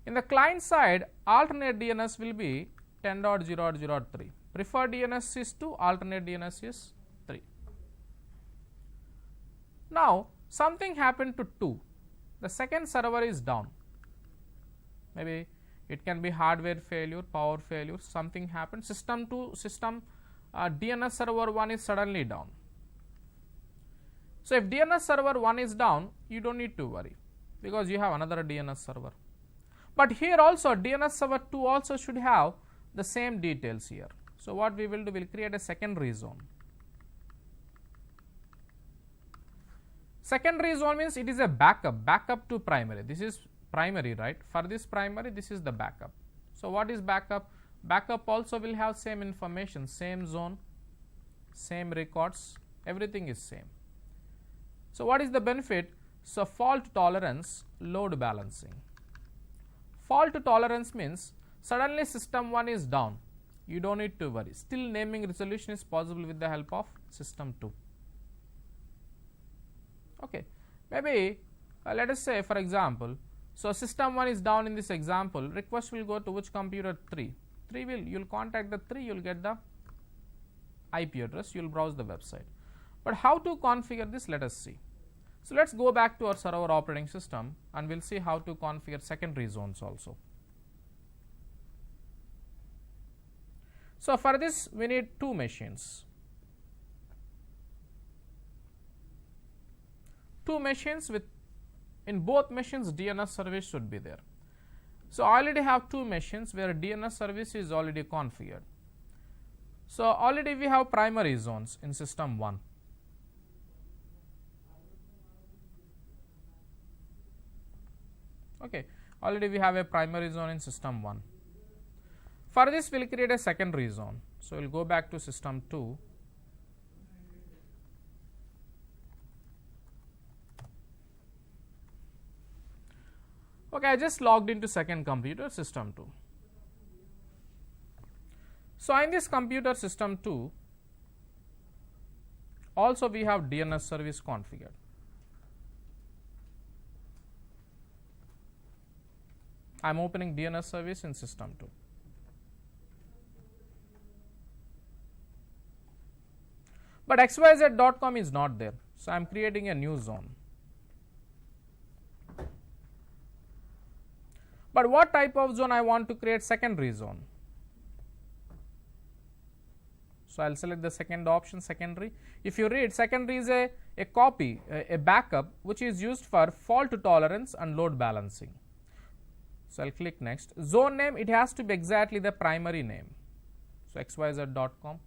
In the client side, alternate DNS will be 10.0.0.3. Preferred DNS is 2, alternate DNS is 3. Now, something happened to 2, the second server is down, maybe it can be hardware failure, power failure, something happened, system DNS server 1 is suddenly down. So, if DNS server 1 is down, you do not need to worry, because you have another DNS server. But here also DNS server 2 also should have the same details here. So, what we will do, we will create a secondary zone. Secondary zone means it is a backup to primary. This is primary, right? For this primary, this is the backup. So, what is backup? Backup also will have same information, same zone, same records, everything is same. So, what is the benefit? So, fault tolerance, load balancing. Fault tolerance means suddenly system 1 is down, you do not need to worry, still naming resolution is possible with the help of system 2. Okay. Maybe let us say for example, so system 1 is down in this example, request will go to which computer? 3. You will contact the 3, you will get the IP address, you will browse the website. But how to configure this? Let us see. So, let us go back to our server operating system and we will see how to configure secondary zones also. So, for this we need 2 machines. 2 machines with, in both machines DNS service should be there. So, I already have 2 machines where DNS service is already configured. So, already we have primary zones in system 1. Okay, already we have a primary zone in system 1. For this we will create a secondary zone. So, we will go back to system 2. Okay, I just logged into second computer, system 2. So, in this computer system 2 also we have DNS service configured. I am opening DNS service in system 2. But xyz.com is not there. So, I am creating a new zone. But what type of zone I want to create? Secondary zone. So, I will select the second option, secondary. If you read, secondary is a copy, a backup which is used for fault tolerance and load balancing. So, I will click next. Zone name, it has to be exactly the primary name. So, xyz.com.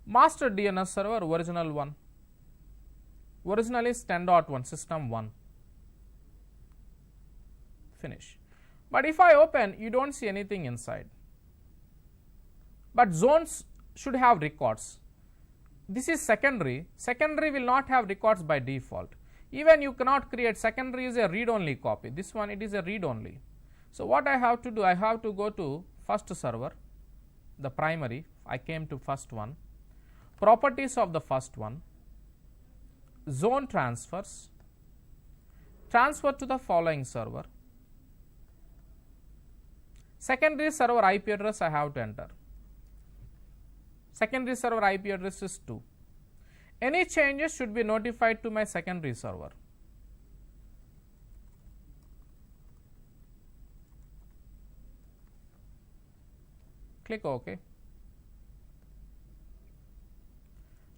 Master DNS server, original one. Original is 10.1, system 1. Finish. But if I open, you do not see anything inside. But zones should have records. This is secondary. Secondary will not have records by default. Even you cannot create, secondary is a read only copy. This one, it is a read only. So, what I have to do? I have to go to first server, the primary. I came to first one. Properties of the first one. Zone transfers. Transfer to the following server. Secondary server IP address I have to enter. Secondary server IP address is 2. Any changes should be notified to my secondary server. Click OK.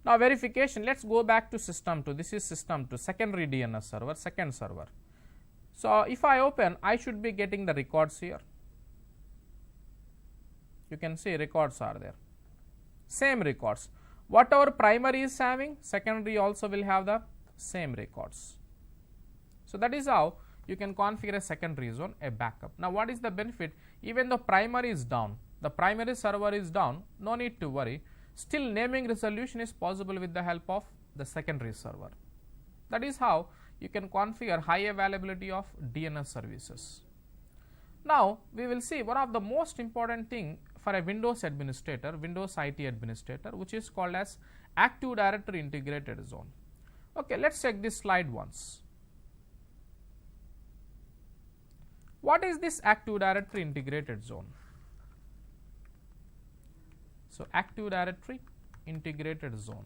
Now, verification, let us go back to system 2. This is system 2, secondary DNS server, second server. So, if I open, I should be getting the records here. You can see records are there. Same records. Whatever primary is having, secondary also will have the same records. So, that is how you can configure a secondary zone, a backup. Now, what is the benefit? Even though primary is down, the primary server is down, no need to worry. Still naming resolution is possible with the help of the secondary server. That is how you can configure high availability of DNS services. Now, we will see one of the most important thing for a Windows administrator, Windows IT administrator, which is called as Active Directory Integrated Zone. Okay, let us check this slide once. What is this Active Directory Integrated Zone? So, Active Directory Integrated Zone.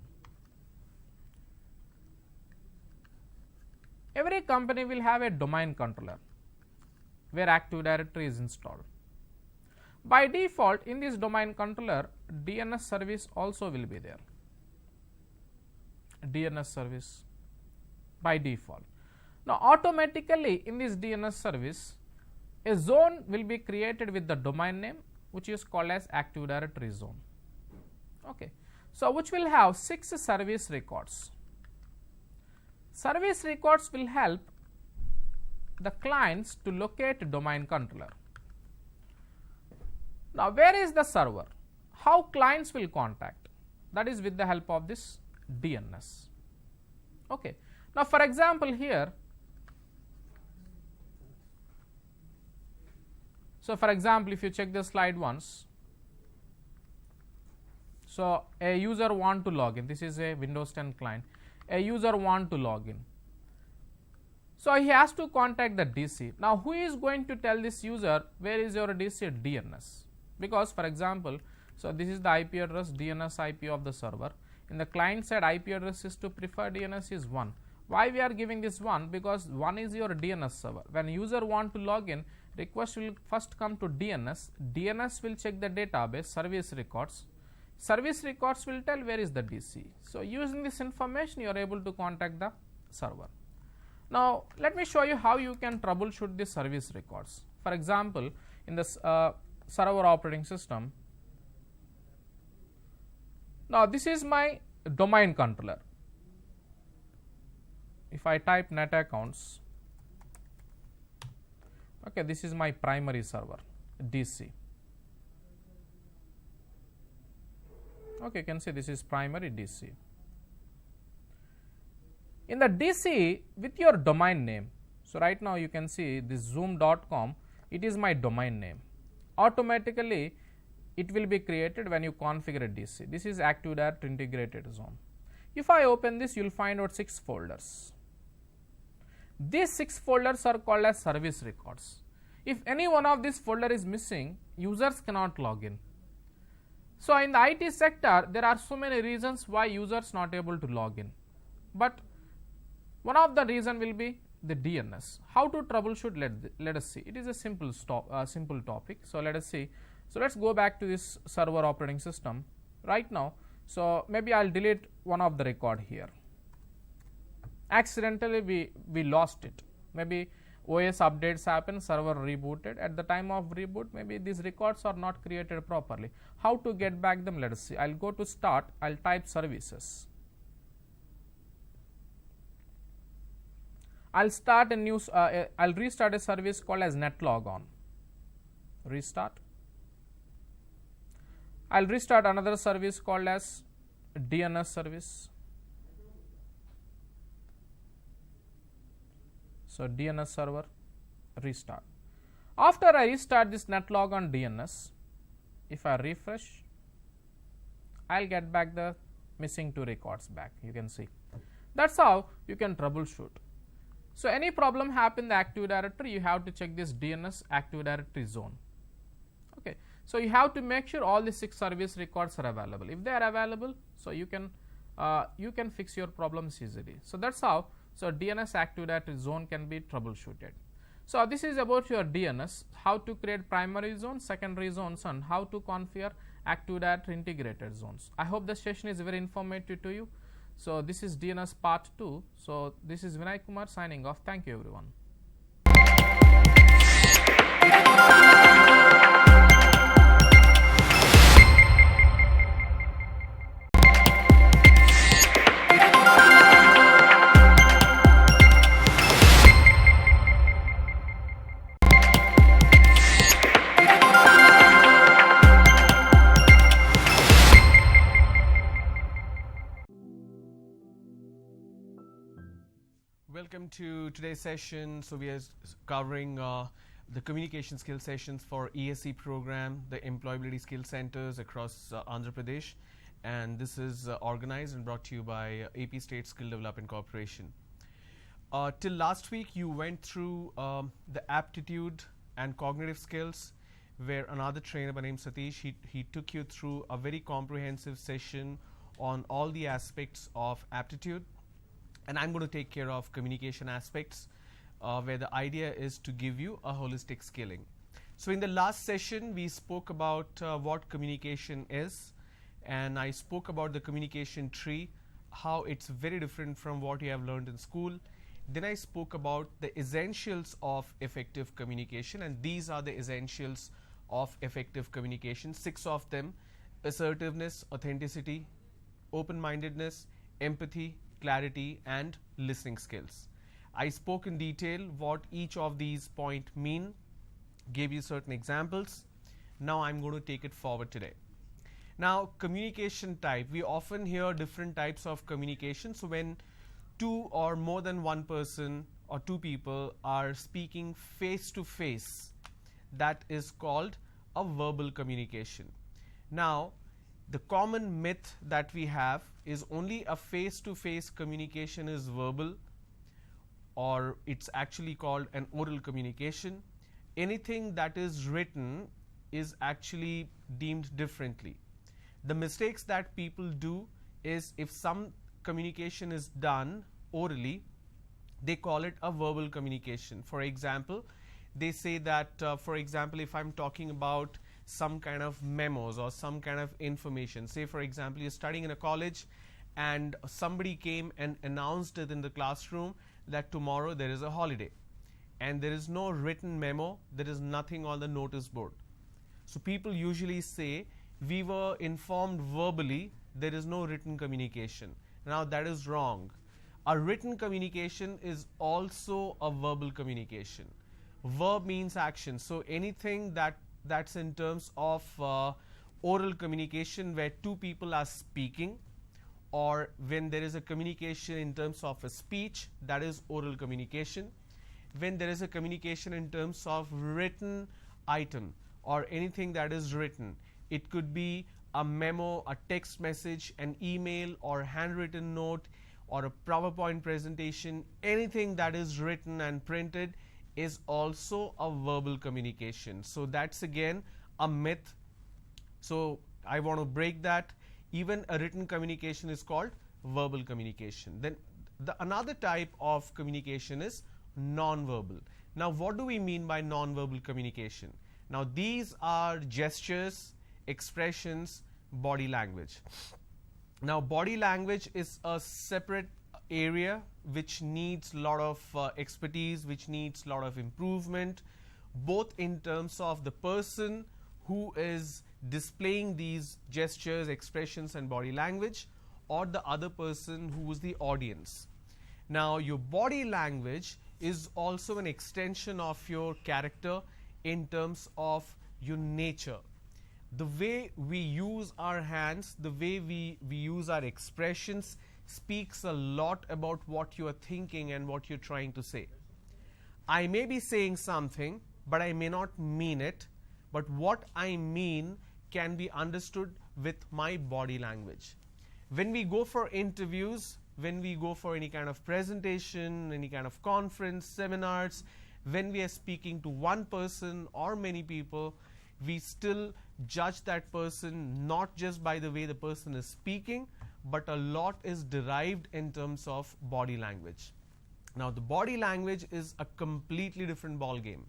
every company will have a domain controller where Active Directory is installed. By default, in this domain controller, DNS service also will be there. DNS service by default. Now, automatically in this DNS service, a zone will be created with the domain name, which is called as Active Directory zone. Okay. So, which will have 6 service records. Service records will help the clients to locate domain controller. Now, where is the server? How clients will contact? That is with the help of this DNS. Okay. Now, for example, here, so for example, if you check the slide once, so a user want to log in. This is a Windows 10 client. A user want to log in. So he has to contact the DC. Now, who is going to tell this user where is your DC? DNS. Because for example, so this is the IP address, DNS IP of the server. In the client side, IP address is to preferred DNS is 1. Why we are giving this 1? Because 1 is your DNS server. When user want to log in, request will first come to DNS. DNS will check the database, service records. Service records will tell where is the DC. So using this information, you are able to contact the server. Now, let me show you how you can troubleshoot the service records. For example, in the server operating system, now this is my domain controller. If I type net accounts, okay, this is my primary server, DC. Okay, you can see this is primary DC. In the DC with your domain name, so right now you can see this zoom.com, it is my domain name. Automatically it will be created when you configure a DC. This is Active Directory integrated zone. If I open this, you will find out 6 folders. These 6 folders are called as service records. If any one of these folder is missing, users cannot log in. So in the IT sector, there are so many reasons why users not able to log in. But one of the reason will be the DNS. How to troubleshoot? Let us see. It is a simple topic. So let us see. So let's go back to this server operating system right now. So maybe I'll delete one of the record here. Accidentally we lost it. Maybe OS updates happen, server rebooted. At the time of reboot, maybe these records are not created properly. How to get back them? Let us see. I'll go to start. I'll type services. I'll start a new. I'll restart a service called as netlogon. Restart. I'll restart another service called as DNS service. So DNS server, restart. After I restart this netlogon DNS, if I refresh, I'll get back the missing 2 records back. You can see. That's how you can troubleshoot. So any problem happen in the Active Directory, you have to check this DNS Active Directory zone. Okay. So you have to make sure all the 6 service records are available. If they are available, so you can fix your problems easily. So that's how. So DNS Active Directory zone can be troubleshooted. So this is about your DNS, how to create primary zones, secondary zones, and how to configure Active Directory integrated zones. I hope the session is very informative to you. So this is DNS part 2. So this is Vinay Kumar signing off. Thank you everyone. Welcome to today's session. So we are covering the communication skill sessions for ESC program, the employability skill centers across Andhra Pradesh, and this is organized and brought to you by AP State Skill Development Corporation. Till last week you went through the aptitude and cognitive skills, where another trainer by name Satish, he took you through a very comprehensive session on all the aspects of aptitude. and I'm going to take care of communication aspects, where the idea is to give you a holistic skilling. So in the last session, we spoke about what communication is, and I spoke about the communication tree, how it's very different from what you have learned in school. Then I spoke about the essentials of effective communication, and these are the essentials of effective communication, 6 of them: assertiveness, authenticity, open-mindedness, empathy, clarity, and listening skills. I spoke in detail what each of these points mean, gave you certain examples. Now I'm going to take it forward today. Now, communication type, we often hear different types of communication. So when 2 or more than 1 person or 2 people are speaking face to face, that is called a verbal communication. Now, the common myth that we have is only a face to face communication is verbal, or it's actually called an oral communication. Anything that is written is actually deemed differently. The mistakes that people do is, if some communication is done orally, they call it a verbal communication. For example, they say that, for example, if I'm talking about some kind of memos or some kind of information, say for example you're studying in a college and somebody came and announced it in the classroom that tomorrow there is a holiday, and there is no written memo, there is nothing on the notice board. So people usually say, we were informed verbally, there is no written communication. Now that is wrong. A written communication is also a verbal communication. Verb means action, so anything that's in terms of oral communication where 2 people are speaking, or when there is a communication in terms of a speech, that is oral communication. When there is a communication in terms of written item or anything that is written, it could be a memo, a text message, an email, or handwritten note, or a PowerPoint presentation. Anything that is written and printed is also a verbal communication. So that's again a myth. So I want to break that. Even a written communication is called verbal communication. Then another type of communication is non-verbal. Now what do we mean by non-verbal communication? Now these are gestures, expressions, body language. Now body language is a separate area which needs a lot of expertise, which needs a lot of improvement, both in terms of the person who is displaying these gestures, expressions and body language, or the other person who is the audience. Now your body language is also an extension of your character in terms of your nature. The way we use our hands, the way we use our expressions speaks a lot about what you are thinking and what you're trying to say. I may be saying something, but I may not mean it, but what I mean can be understood with my body language. When we go for interviews, when we go for any kind of presentation, any kind of conference, seminars, when we are speaking to one person or many people, we still judge that person not just by the way the person is speaking, but a lot is derived in terms of body language. Now the body language is a completely different ball game.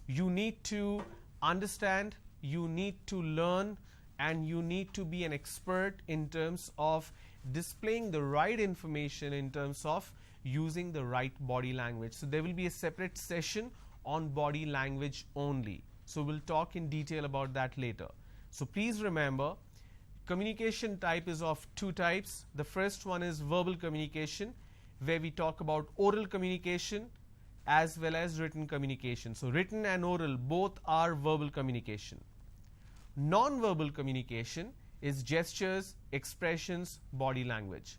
You need to understand, you need to learn, and you need to be an expert in terms of displaying the right information in terms of using the right body language. So there will be a separate session on body language only. So we'll talk in detail about that later. So please remember, communication type is of 2 types. The first one is verbal communication, where we talk about oral communication as well as written communication. So written and oral both are verbal communication. Non-verbal communication is gestures, expressions, body language.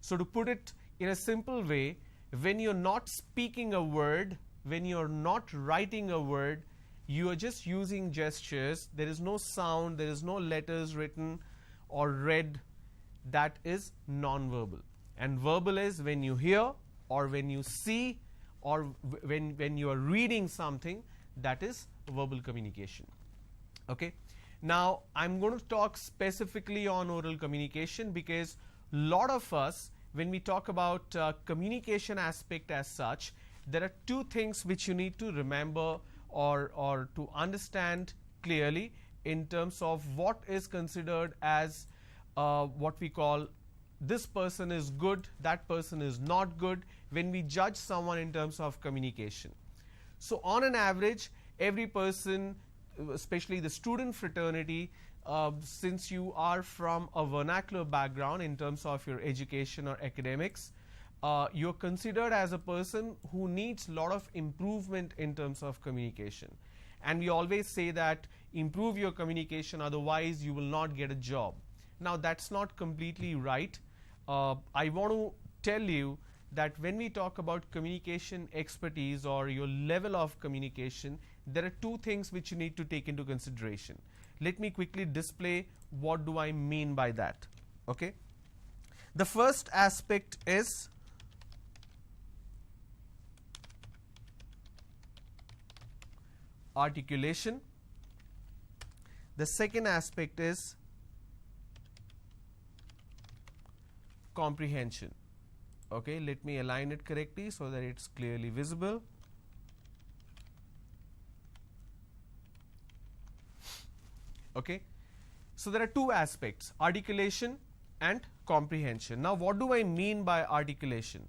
So to put it in a simple way, when you're not speaking a word, when you're not writing a word, you are just using gestures. There is no sound, there is no letters written or read. That is non-verbal. And verbal is when you hear or when you see or when you are reading something, that is verbal communication. Okay. Now I'm going to talk specifically on oral communication because a lot of us, when we talk about communication aspect as such, there are two things which you need to remember or to understand clearly in terms of what is considered as what we call this person is good, that person is not good, when we judge someone in terms of communication. So on an average, every person, especially the student fraternity, since you are from a vernacular background in terms of your education or academics, you're considered as a person who needs a lot of improvement in terms of communication. And we always say that improve your communication, otherwise you will not get a job. Now that's not completely right. I want to tell you that when we talk about communication expertise or your level of communication, there are two things which you need to take into consideration. Let me quickly display what do I mean by that. Okay. The first aspect is articulation. The second aspect is comprehension. Okay, let me align it correctly so that it's clearly visible. Okay, so there are two aspects, articulation and comprehension. Now what do I mean by articulation?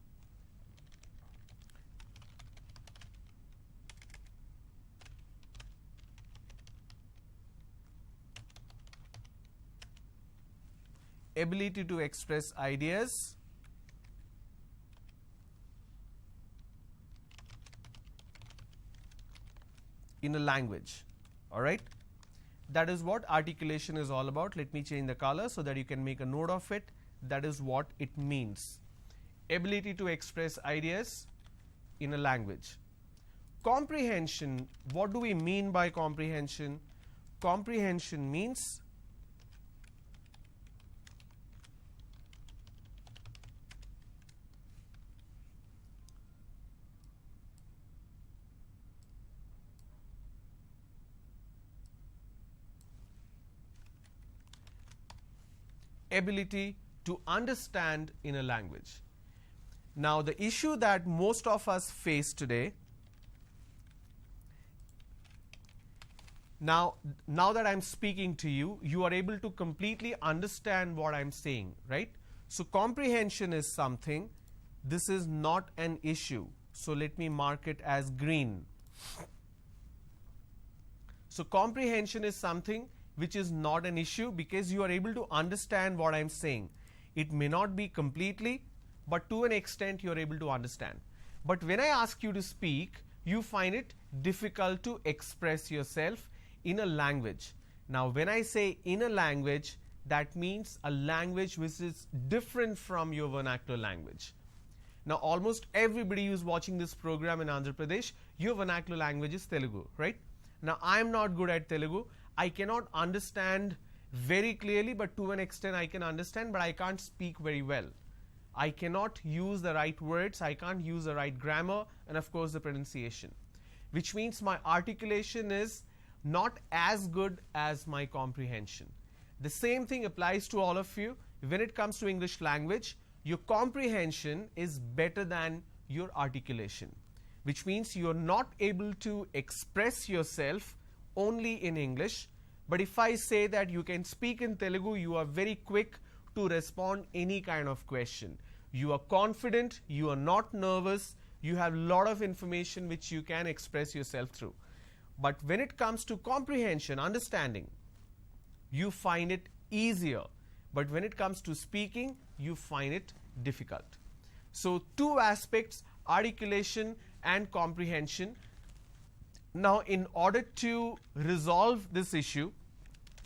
Ability to express ideas in a language. All right, that is what articulation is all about. Let me change the color so that you can make a note of it. That is what it means. Ability to express ideas in a language. Comprehension, what do we mean by comprehension? Comprehension means ability to understand in a language. Now the issue that most of us face today, now that I'm speaking to you, you are able to completely understand what I'm saying, right? So comprehension is something, this is not an issue. So let me mark it as green. So comprehension is something which is not an issue because you are able to understand what I'm saying. It may not be completely, but to an extent you are able to understand. But when I ask you to speak, you find it difficult to express yourself in a language. Now when I say in a language, that means a language which is different from your vernacular language. Now almost everybody who is watching this program in Andhra Pradesh, your vernacular language is Telugu, right? Now I am not good at Telugu. I cannot understand very clearly, but to an extent I can understand, but I can't speak very well. I cannot use the right words, I can't use the right grammar, and of course the pronunciation, which means my articulation is not as good as my comprehension. The same thing applies to all of you. When it comes to English language, your comprehension is better than your articulation, which means you are not able to express yourself only in English. But if I say that you can speak in Telugu, you are very quick to respond any kind of question. You are confident, you are not nervous, you have a lot of information which you can express yourself through. But when it comes to comprehension, understanding, you find it easier. But when it comes to speaking, you find it difficult. So two aspects, articulation and comprehension. Now in order to resolve this issue,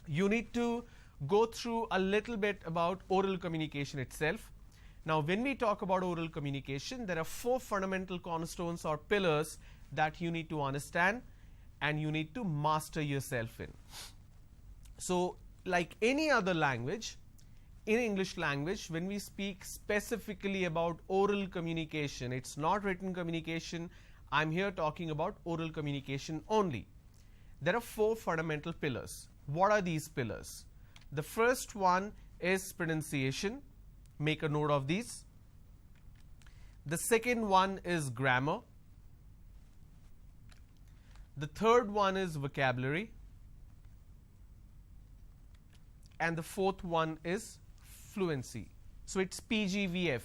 you need to go through a little bit about oral communication itself. Now when we talk about oral communication, there are four fundamental cornerstones or pillars that you need to understand and you need to master yourself in. So like any other language, in English language, when we speak specifically about oral communication, it's not written communication, I'm here talking about oral communication only. There are four fundamental pillars. What are these pillars? The first one is pronunciation. Make a note of these. The second one is grammar. The third one is vocabulary. And the fourth one is fluency. So it's PGVF: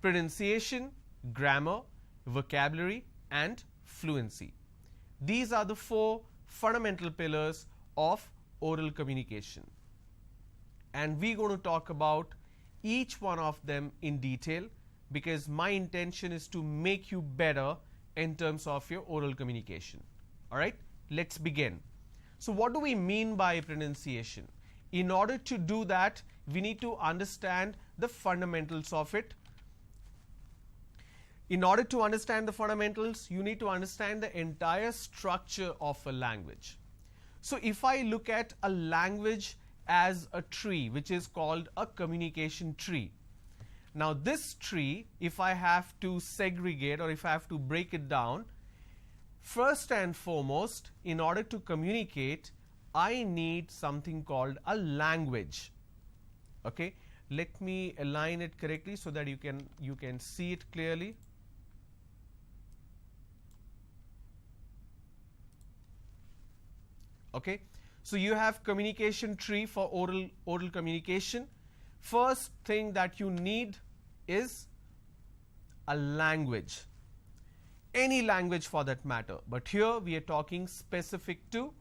pronunciation, grammar, vocabulary, and fluency. These are the four fundamental pillars of oral communication. And we're going to talk about each one of them in detail, because my intention is to make you better in terms of your oral communication. All right, let's begin. So what do we mean by pronunciation? In order to do that, we need to understand the fundamentals of it. In order to understand the fundamentals, you need to understand the entire structure of a language. So if I look at a language as a tree, which is called a communication tree. Now this tree, if I have to segregate or if I have to break it down, first and foremost, in order to communicate, I need something called a language. Okay, let me align it correctly so that you can see it clearly. Okay, so you have communication tree for oral communication. First thing that you need is a language, any language for that matter, but here we are talking specific to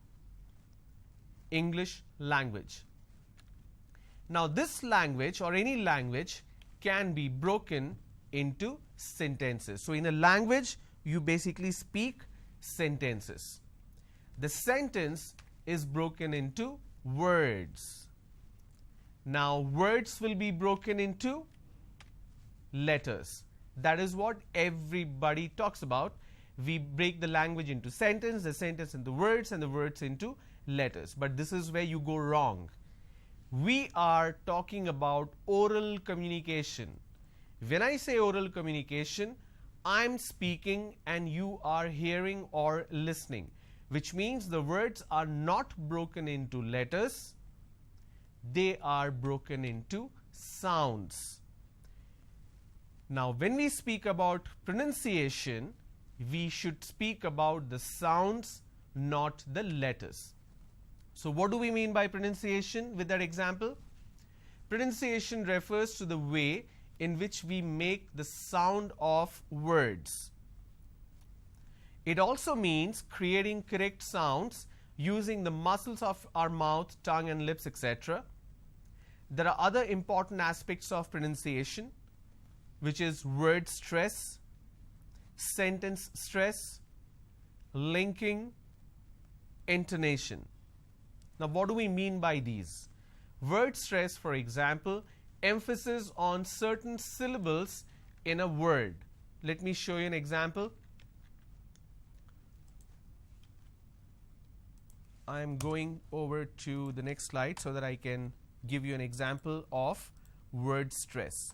English language. Now this language or any language can be broken into sentences. So in a language you basically speak sentences. The sentence is broken into words. Now words will be broken into letters. That is what everybody talks about. We break the language into sentence, the sentence into words, and the words into letters. But this is where you go wrong. We are talking about oral communication. When I say oral communication, I'm speaking and you are hearing or listening, which means the words are not broken into letters, they are broken into sounds. Now when we speak about pronunciation, we should speak about the sounds, not the letters. So what do we mean by pronunciation with that example? Pronunciation refers to the way in which we make the sound of words. It also means creating correct sounds using the muscles of our mouth, tongue and lips, etc. There are other important aspects of pronunciation, which is word stress, sentence stress, linking, intonation. Now what do we mean by these? Word stress, for example, emphasis on certain syllables in a word. Let me show you an example. I'm going over to the next slide so that I can give you an example of word stress.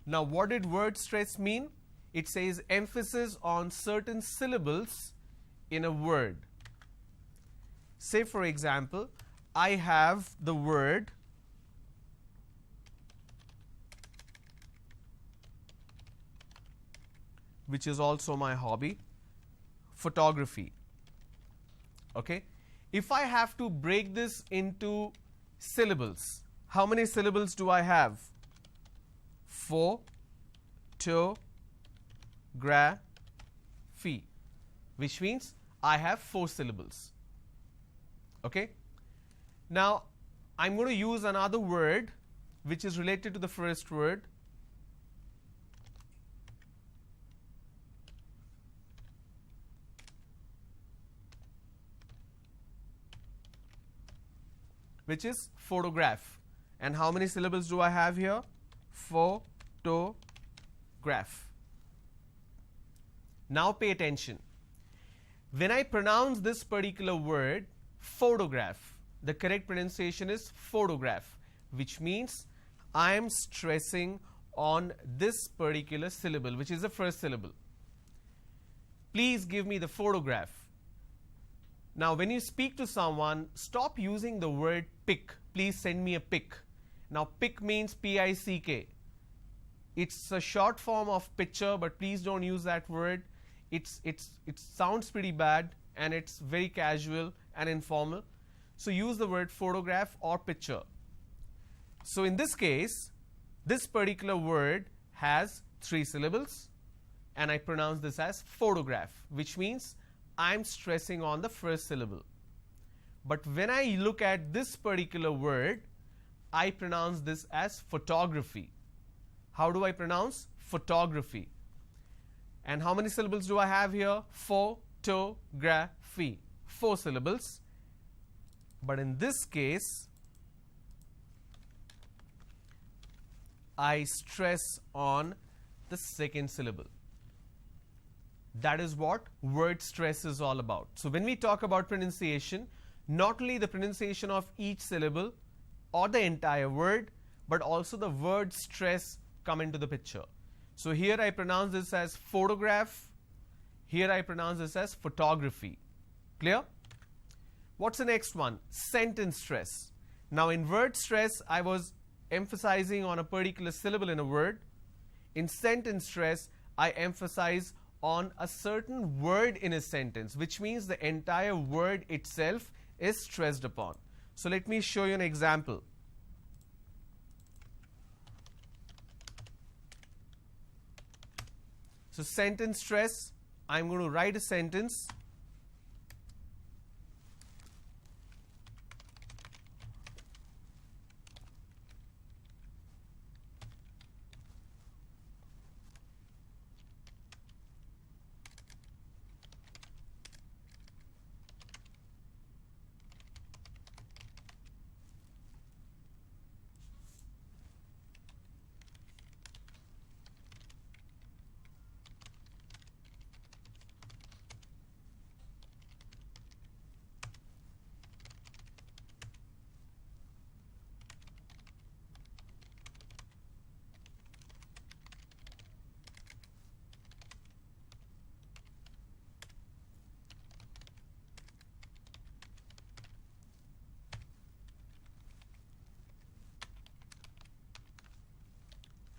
Now what did word stress mean? It says emphasis on certain syllables in a word. Say for example, I have the word which is also my hobby, photography. Okay, if I have to break this into syllables, how many syllables do I have? 4, 2, graphy, which means I have 4 syllables. Okay, now I'm going to use another word which is related to the first word, which is photograph. And how many syllables do I have here? Photograph. Now pay attention. When I pronounce this particular word, photograph, the correct pronunciation is photograph, which means I am stressing on this particular syllable, which is the first syllable. Please give me the photograph. Now when you speak to someone, stop using the word pic. please send me a pic. Now pic means P-I-C-K. It's a short form of picture, but please don't use that word. It sounds pretty bad and it's very casual and informal. So use the word photograph or picture. So in this case, this particular word has 3 syllables and I pronounce this as photograph, which means I'm stressing on the first syllable. But when I look at this particular word, I pronounce this as photography. How do I pronounce? Photography. And how many syllables do I have here? Photography. 4 syllables. But in this case, I stress on the second syllable. That is what word stress is all about. So when we talk about pronunciation, not only the pronunciation of each syllable or the entire word, but also the word stress come into the picture. So here I pronounce this as photograph. Here I pronounce this as photography. Clear? What's the next one? Sentence stress. Now in word stress, I was emphasizing on a particular syllable in a word. In sentence stress, I emphasize on a certain word in a sentence, which means the entire word itself is stressed upon. So let me show you an example. So sentence stress, I'm going to write a sentence.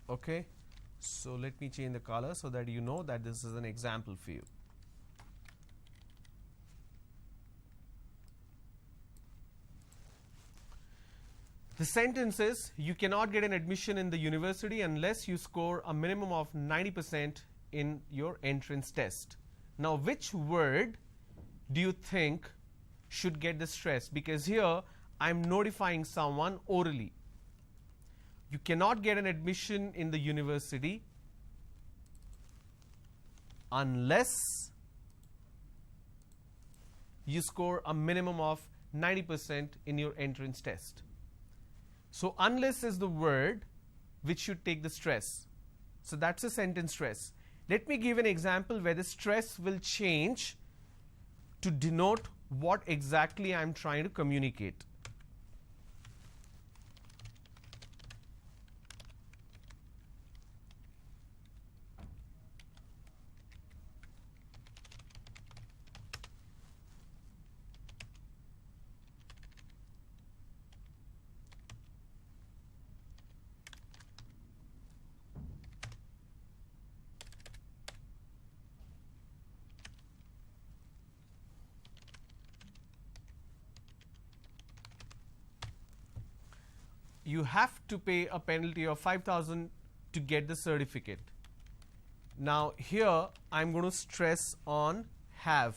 Okay, so let me change the color so that you know that this is an example for you. The sentence is, you cannot get an admission in the university unless you score a minimum of 90% in your entrance test. Now which word do you think should get the stress? Because here I'm notifying someone orally. You cannot get an admission in the university unless you score a minimum of 90% in your entrance test. So unless is the word which should take the stress. So that's a sentence stress. Let me give an example where the stress will change to denote what exactly I'm trying to communicate. You have to pay a penalty of 5,000 to get the certificate. Now here I'm going to stress on have.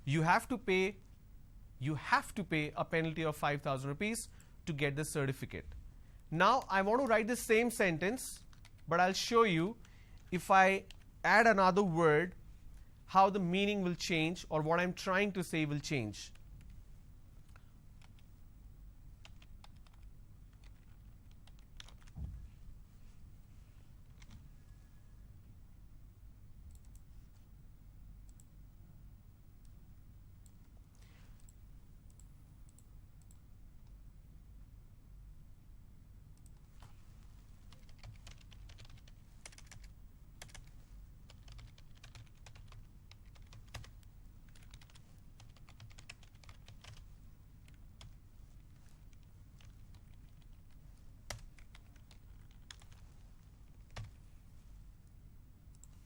You have to pay a penalty of 5,000 rupees to get the certificate. Now I want to write the same sentence, but I'll show you if I add another word how the meaning will change or what I'm trying to say will change.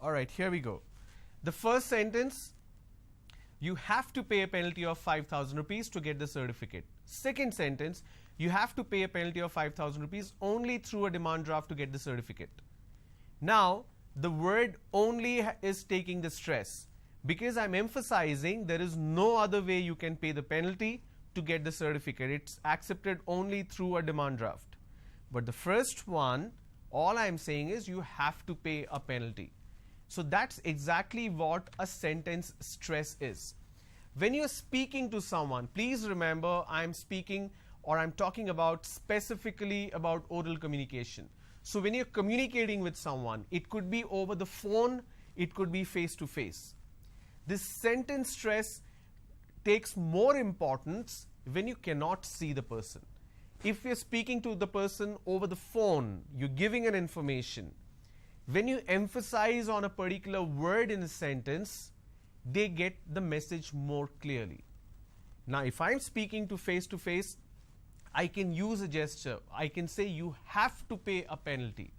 All right, here we go. The first sentence, you have to pay a penalty of 5,000 rupees to get the certificate. Second sentence, you have to pay a penalty of 5,000 rupees only through a demand draft to get the certificate. Now, the word only is taking the stress because I'm emphasizing there is no other way you can pay the penalty to get the certificate. It's accepted only through a demand draft. But the first one, all I'm saying is you have to pay a penalty. So that's exactly what a sentence stress is. When you're speaking to someone, please remember I'm speaking or I'm talking about specifically about oral communication. So when you're communicating with someone, it could be over the phone, it could be face to face. This sentence stress takes more importance when you cannot see the person. If you're speaking to the person over the phone, you're giving an information. When you emphasize on a particular word in a sentence, they get the message more clearly. Now, if I'm speaking to face, I can use a gesture. I can say you have to pay a penalty.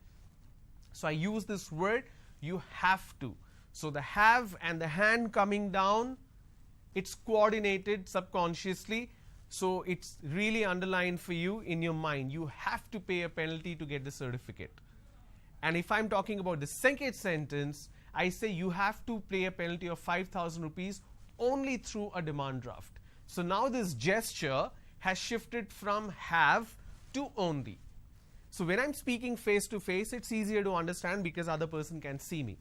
So I use this word, you have to. So the have and the hand coming down, it's coordinated subconsciously. So it's really underlined for you in your mind. You have to pay a penalty to get the certificate. And if I'm talking about the second sentence, I say you have to pay a penalty of 5,000 rupees only through a demand draft. So now this gesture has shifted from have to only. So when I'm speaking face to face, it's easier to understand because other person can see me.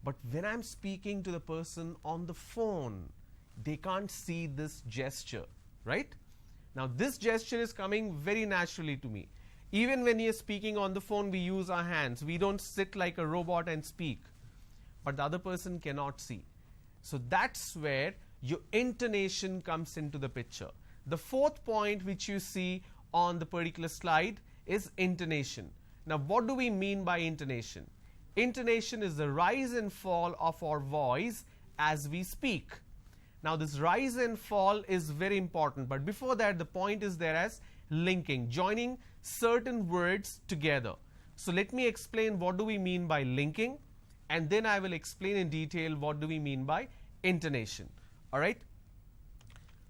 But when I'm speaking to the person on the phone, they can't see this gesture, right? Now this gesture is coming very naturally to me. Even when you're speaking on the phone, we use our hands. We don't sit like a robot and speak. But the other person cannot see. So that's where your intonation comes into the picture. The fourth point which you see on the particular slide is intonation. Now what do we mean by intonation? Intonation is the rise and fall of our voice as we speak. Now this rise and fall is very important. But before that, the point is there as linking, joining certain words together. So let me explain what do we mean by linking, and then I will explain in detail what do we mean by intonation. All right.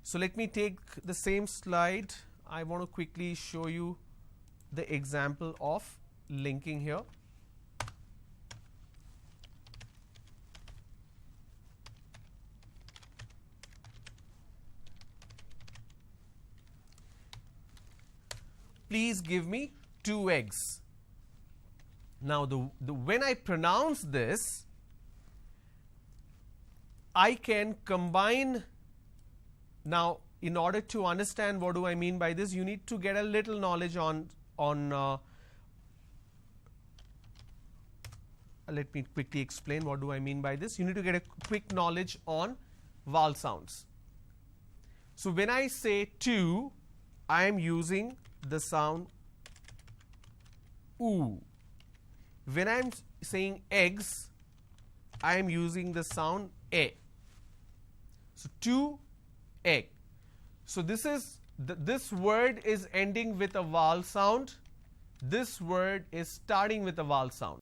So let me take the same slide. I want to quickly show you the example of linking here. Please give me 2 eggs. Now when I pronounce this, I can combine. Now in order to understand what do I mean by this, you need to get a little knowledge on let me quickly explain what do I mean by this. You need to get a quick knowledge on vowel sounds. So when I say two, I am using the sound oo. When I am saying eggs, I am using the sound a. So 2 egg. So this is this word is ending with a vowel sound. This word is starting with a vowel sound.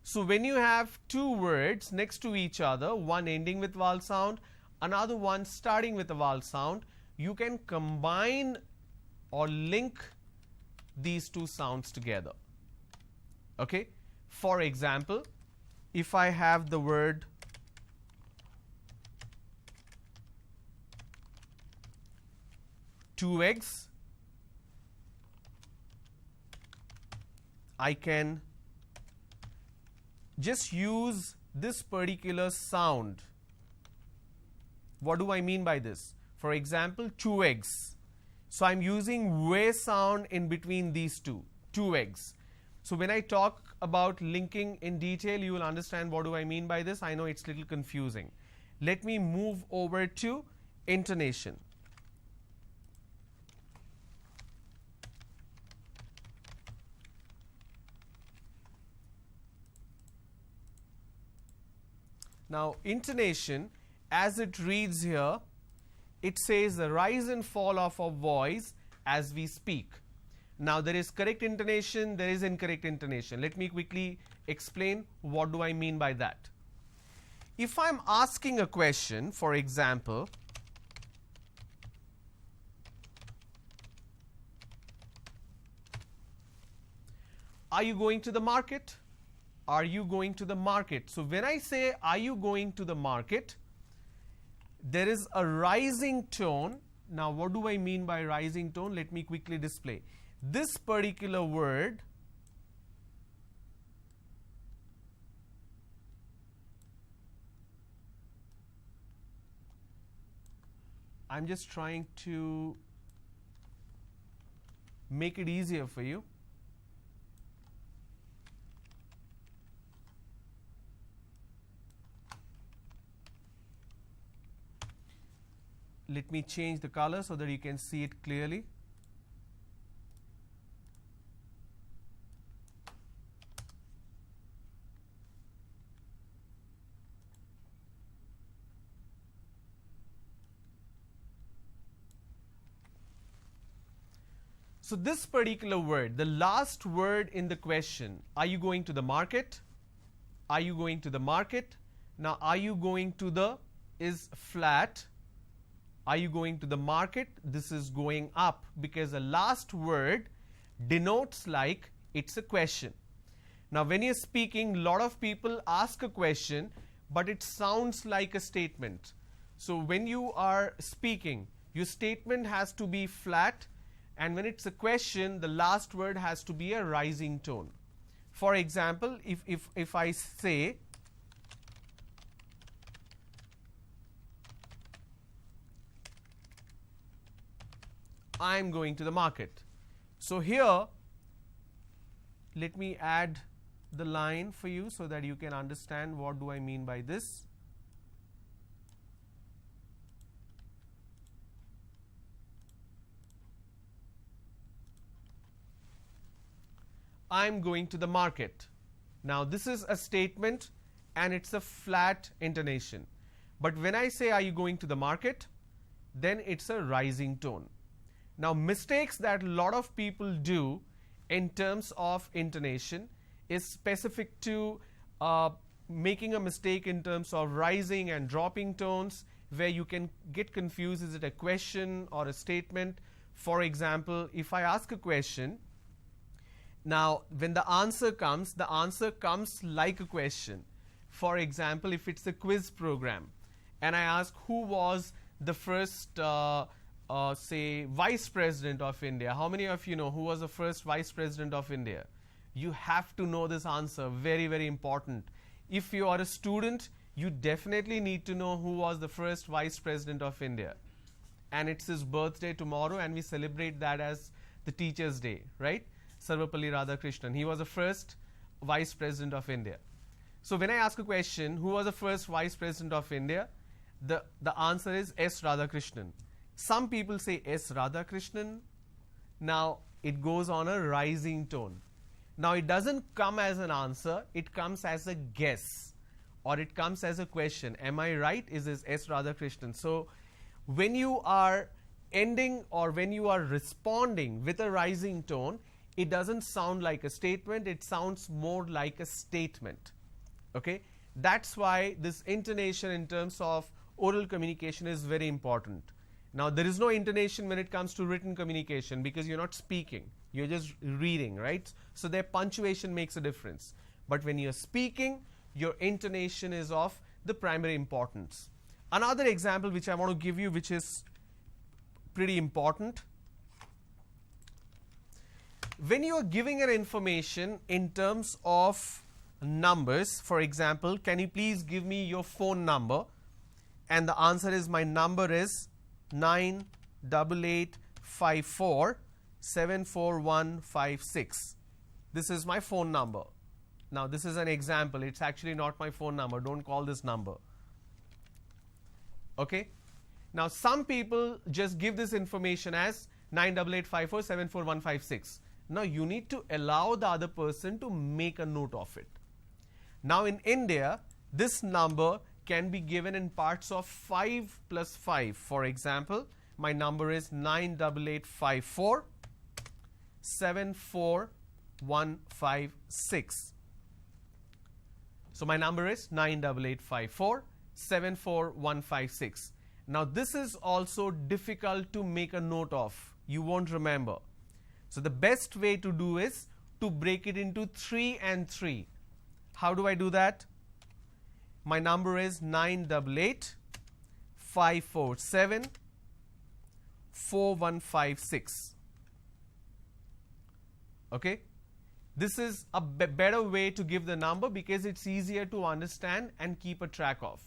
So when you have 2 words next to each other, one ending with vowel sound, another one starting with a vowel sound, you can combine or link these 2 sounds together. Okay? For example, if I have the word two eggs, I can just use this particular sound. What do I mean by this? For example, 2 eggs. So I'm using way sound in between these 2 eggs. So when I talk about linking in detail, you will understand what do I mean by this. I know it's a little confusing. Let me move over to intonation. Now intonation, as it reads here, it says the rise and fall of a voice as we speak. Now there is correct intonation, there is incorrect intonation. Let me quickly explain what do I mean by that. If I'm asking a question, for example, are you going to the market? Are you going to the market? So when I say, are you going to the market, there is a rising tone. Now, what do I mean by rising tone? Let me quickly display. This particular word I'm just trying to make it easier for you. Let me change the color so that you can see it clearly. So this particular word, the last word in the question, are you going to the market? Are you going to the market? Now, are you going to the is flat. Are you going to the market? This is going up because the last word denotes like it's a question. Now, when you're speaking, a lot of people ask a question, but it sounds like a statement. So when you are speaking, your statement has to be flat, and when it's a question, the last word has to be a rising tone. For example, if I say, I'm going to the market. So here, let me add the line for you so that you can understand what do I mean by this. I'm going to the market. Now, this is a statement and it's a flat intonation. But when I say, are you going to the market? Then it's a rising tone. Now, mistakes that a lot of people do in terms of intonation is specific to making a mistake in terms of rising and dropping tones, where you can get confused. Is it a question or a statement? For example, if I ask a question, now when the answer comes like a question. For example, if it's a quiz program and I ask who was the first say Vice President of India, how many of you know who was the first Vice President of India? You have to know this answer, very, very important. If you are a student, you definitely need to know who was the first Vice President of India. And it's his birthday tomorrow, and we celebrate that as the Teacher's Day, right? Sarvapalli Radhakrishnan. He was the first Vice President of India. So when I ask a question, who was the first Vice President of India? The answer is S. Radhakrishnan. Some people say S. Radhakrishnan. Now, it goes on a rising tone. Now, it doesn't come as an answer. It comes as a guess, or it comes as a question. Am I right? Is this S. Radhakrishnan? So, when you are ending or when you are responding with a rising tone, it doesn't sound like a statement. It sounds more like a statement. Okay? That's why this intonation in terms of oral communication is very important. Now, there is no intonation when it comes to written communication because you're not speaking. You're just reading, right? So, their punctuation makes a difference. But when you're speaking, your intonation is of the primary importance. Another example which I want to give you, which is pretty important. When you are giving an information in terms of numbers, for example, can you please give me your phone number? And the answer is, my number is 98854-74156. This is my phone number. Now, this is an example. It's actually not my phone number. Don't call this number. Okay? Now, some people just give this information as 98854-74156. Now, you need to allow the other person to make a note of it. Now, in India, this number can be given in parts of 5 plus 5. For example, my number is 98854-74156. So my number is 98854 74156. Now this is also difficult to make a note of. You won't remember. So the best way to do is to break it into 3 and 3. How do I do that? My number is 988 547 4156. Okay? This is a better way to give the number because it's easier to understand and keep a track of.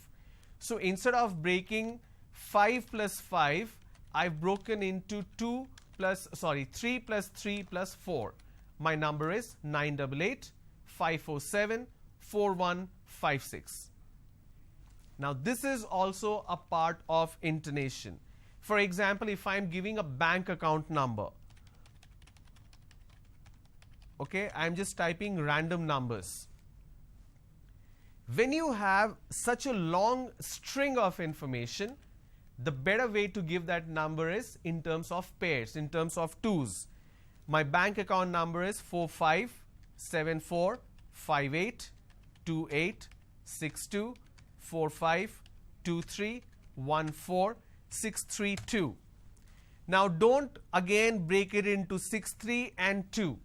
So instead of breaking 5 plus 5, I've broken into 3 plus 3 plus 4. My number is 988 547 4156. Now this is also a part of intonation. For example, if I'm giving a bank account number, okay, I'm just typing random numbers. When you have such a long string of information, the better way to give that number is in terms of pairs, in terms of twos. My bank account number is 45745828624523146332. Now don't again break it into 6, 3 and 2.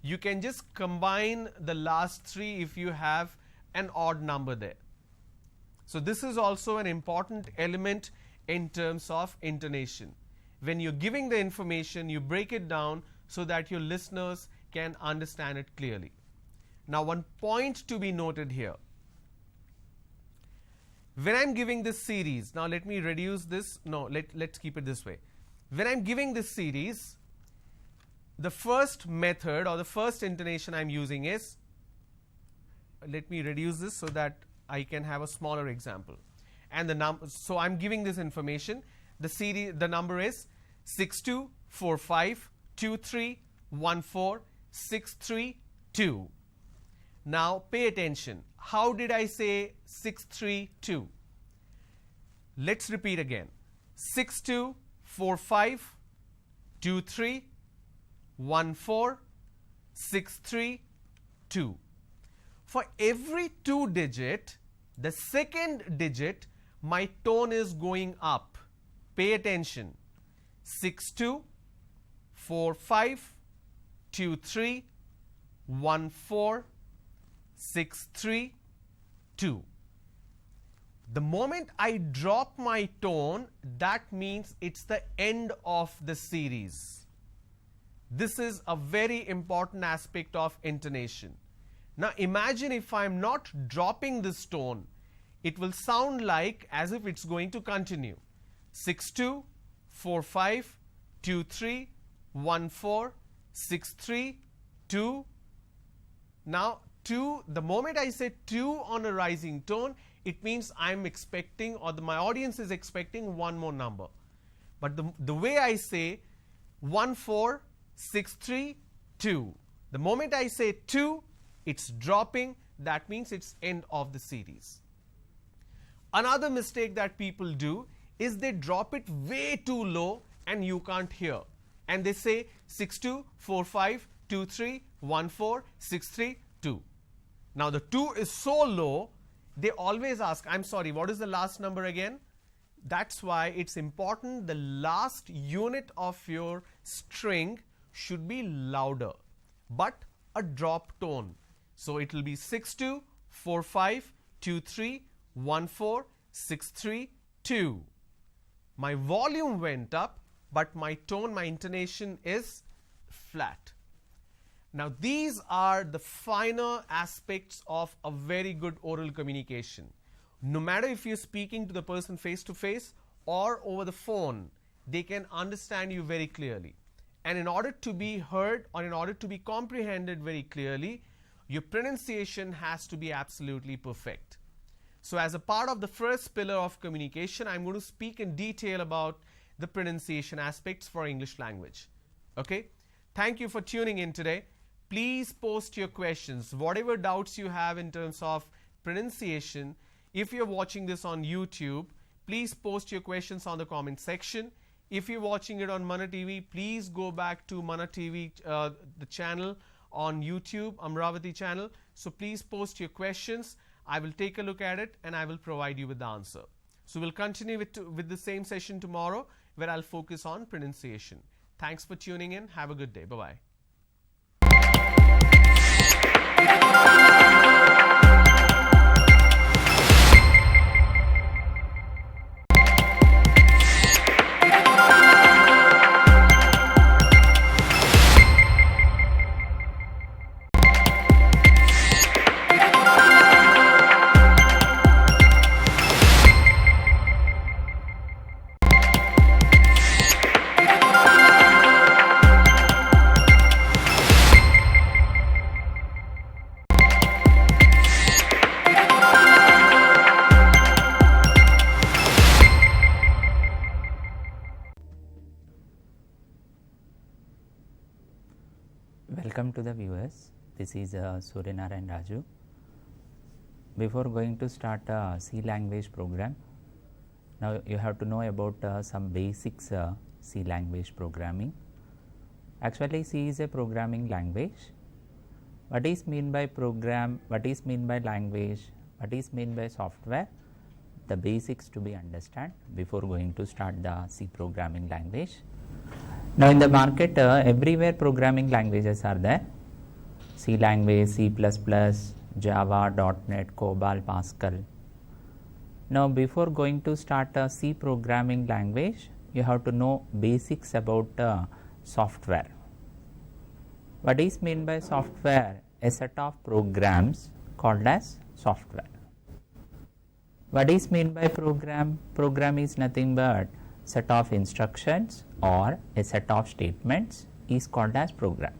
You can just combine the last 3 if you have an odd number there. So this is also an important element in terms of intonation. When you're giving the information, you break it down so that your listeners can understand it clearly. Now one point to be noted here. When I'm giving this series, now let me reduce this, let's keep it this way. When I'm giving this series, the first method or the first intonation I'm using is, let me reduce this so that I can have a smaller example. And so I'm giving this information. The number is 624523146332. Now pay attention. How did I say 632? Let's repeat again. 624523146332. For every 2 digit, the second digit, my tone is going up. Pay attention. 624523146332. The moment I drop my tone, that means it's the end of the series. This is a very important aspect of intonation. Now imagine if I'm not dropping this tone, it will sound like as if it's going to continue. 624523146332. Now 2, the moment I say 2 on a rising tone, it means I'm expecting, or my audience is expecting one more number. But the way I say 14632, the moment I say 2, it's dropping, that means it's end of the series. Another mistake that people do is they drop it way too low and you can't hear. And they say 624523146332. Now the 2 is so low, they always ask, I'm sorry, what is the last number again? That's why it's important the last unit of your string should be louder, but a drop tone. So it will be 624523146332. My volume went up, but my tone, my intonation is flat. Now these are the finer aspects of a very good oral communication. No matter if you're speaking to the person face to face or over the phone, they can understand you very clearly. And in order to be heard or in order to be comprehended very clearly, your pronunciation has to be absolutely perfect. So as a part of the first pillar of communication, I'm going to speak in detail about the pronunciation aspects for English language. Okay? Thank you for tuning in today. Please post your questions, whatever doubts you have in terms of pronunciation. If you're watching this on YouTube, please post your questions on the comment section. If you're watching it on MANA TV, please go back to MANA TV, the channel on YouTube, Amravati channel. So please post your questions. I will take a look at it and I will provide you with the answer. So we'll continue with the same session tomorrow, where I'll focus on pronunciation. Thanks for tuning in. Have a good day. Bye-bye. Welcome to the viewers. This is Suryanarayan Raju. Before going to start a C language program, now you have to know about some basics C language programming. Actually, C is a programming language. What is mean by program? What is mean by language? What is mean by software? The basics to be understand before going to start the C programming language. Now in the market, everywhere programming languages are there. C language, C++, Java, .NET, COBOL, Pascal. Now before going to start a C programming language, you have to know basics about software. What is meant by software? A set of programs called as software. What is meant by program? Program is nothing but set of instructions or a set of statements is called as program.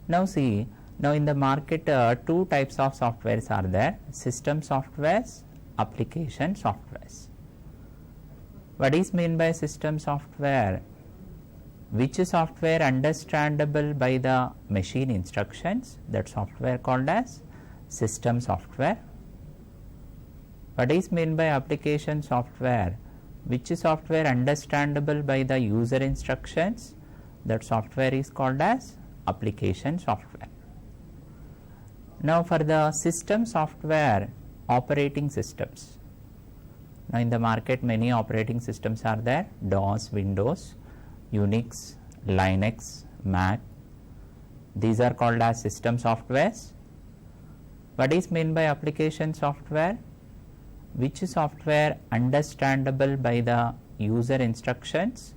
Now see, now in the market two types of softwares are there: system softwares, application softwares. What is meant by system software? Which software understandable by the machine instructions, that software called as system software. What is meant by application software? Which software understandable by the user instructions, that software is called as application software. Now for the system software, operating systems. Now in the market many operating systems are there: DOS, Windows, Unix, Linux, Mac. These are called as system softwares. What is meant by application software? Which software understandable by the user instructions,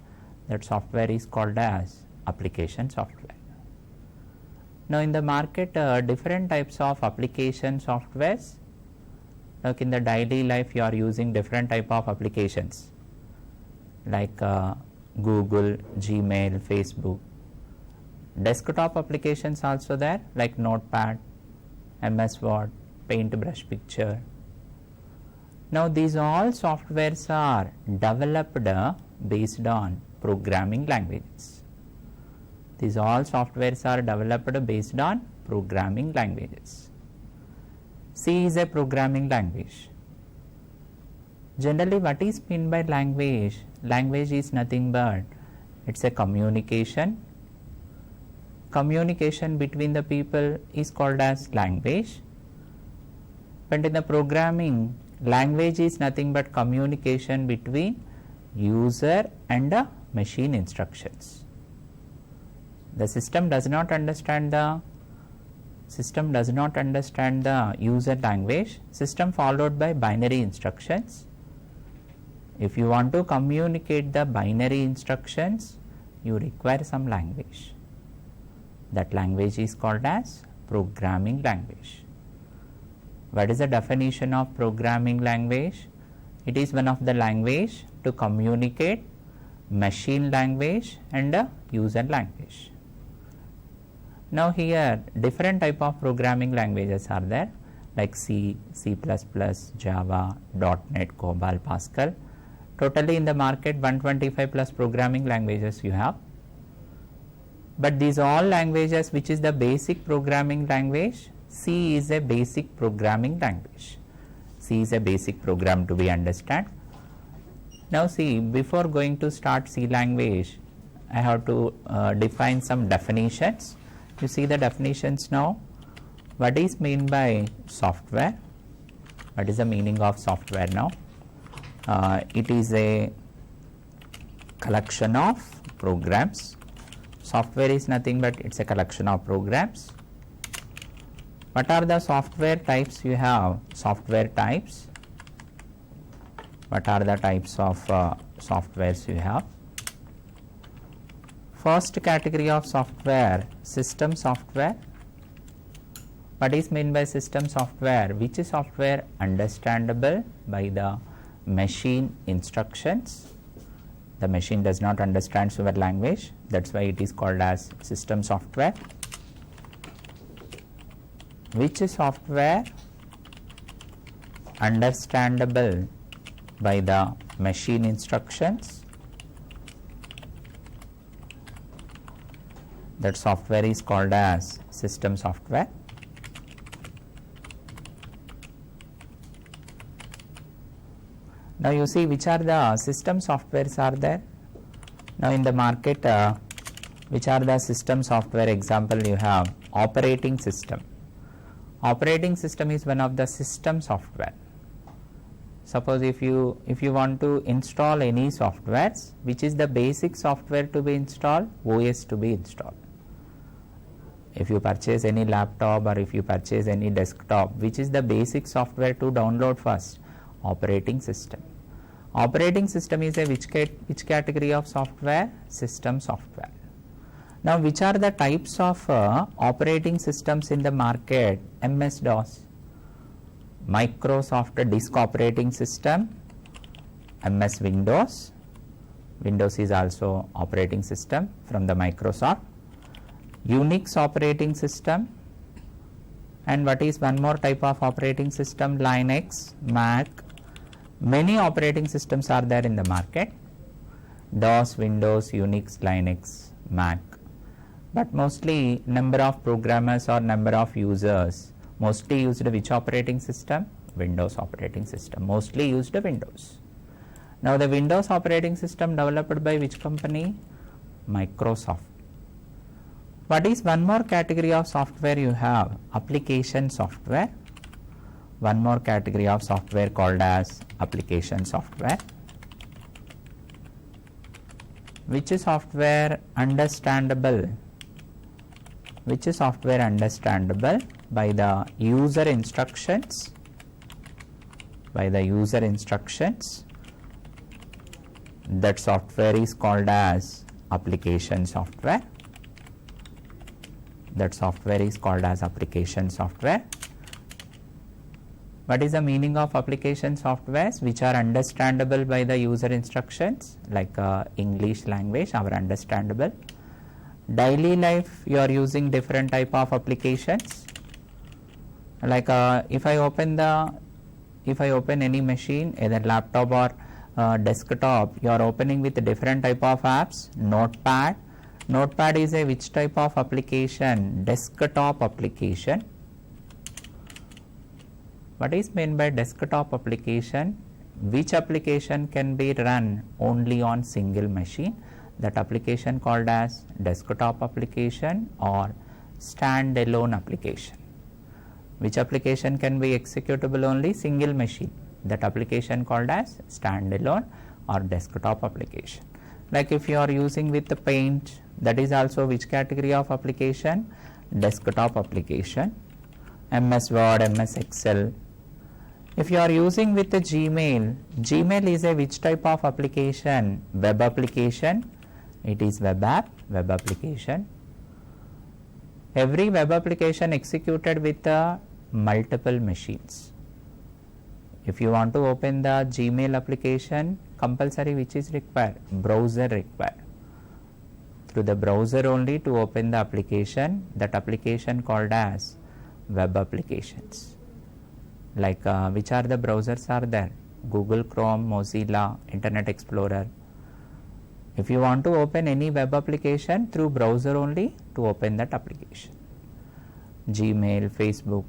that software is called as application software. Now in the market different types of application softwares. Like in the daily life you are using different type of applications like Google, Gmail, Facebook. Desktop applications also there like Notepad, MS Word, Paintbrush Picture. Now these all softwares are developed based on programming languages. These all softwares are developed based on programming languages. C is a programming language. Generally what is meant by language? Language is nothing but it's a communication. Communication between the people is called as language. But in the programming, language is nothing but communication between user and the machine instructions. The system does not understand the user language. System followed by binary instructions. If you want to communicate the binary instructions, you require some language. That language is called as programming language. What is the definition of programming language? It is one of the language to communicate machine language and user language. Now here different type of programming languages are there like C, C++, Java, .NET, COBOL, Pascal. Totally in the market 125 plus programming languages you have. But these all languages, which is the basic programming language? C is a basic programming language. C is a basic program to be understand. Now see, before going to start C language, I have to define some definitions. You see the definitions now. What is meant by software? What is the meaning of software now? It is a collection of programs. Software is nothing but it's a collection of programs. What are the software types you have? Software types. What are the types of softwares you have? First category of software, system software. What is meant by system software? Which is software understandable by the machine instructions. The machine does not understand your language, that's why it is called as system software. Which is software understandable by the machine instructions? That software is called as system software. Now you see which are the system softwares are there. Now in the market, which are the system software? Example, you have operating system. Operating system is one of the system software. Suppose if you want to install any softwares, which is the basic software to be installed? OS to be installed. If you purchase any laptop or if you purchase any desktop, which is the basic software to download first? Operating system. Operating system is a which category of software? System software. Now which are the types of operating systems in the market? MS-DOS, Microsoft Disk Operating System, MS Windows. Windows is also operating system from the Microsoft. Unix operating system. And what is one more type of operating system? Linux, Mac. Many operating systems are there in the market. DOS, Windows, Unix, Linux, Mac. But mostly number of programmers or number of users mostly used which operating system? Windows operating system. Mostly used Windows. Now the Windows operating system developed by which company? Microsoft. What is one more category of software you have? Application software. One more category of software called as application software. Which is software understandable? Which is software understandable by the user instructions? By the user instructions. That software is called as application software. That software is called as application software. What is the meaning of application softwares? Which are understandable by the user instructions, like English language, our understandable. Daily life, you are using different type of applications. Like if I open any machine, either laptop or desktop, you are opening with different type of apps. Notepad. Notepad is a which type of application? Desktop application. What is meant by desktop application? Which application can be run only on single machine? That application called as desktop application or standalone application. Which application can be executable only single machine? That application called as standalone or desktop application. Like if you are using with the Paint, that is also which category of application? Desktop application. MS Word, MS Excel. If you are using with the Gmail, Gmail is a which type of application? Web application. It is web app, web application. Every web application executed with multiple machines. If you want to open the Gmail application, compulsory which is required? Browser required. Through the browser only to open the application, that application called as web applications. Like which are the browsers are there? Google Chrome, Mozilla, Internet Explorer. If you want to open any web application, through browser only to open that application. Gmail, Facebook.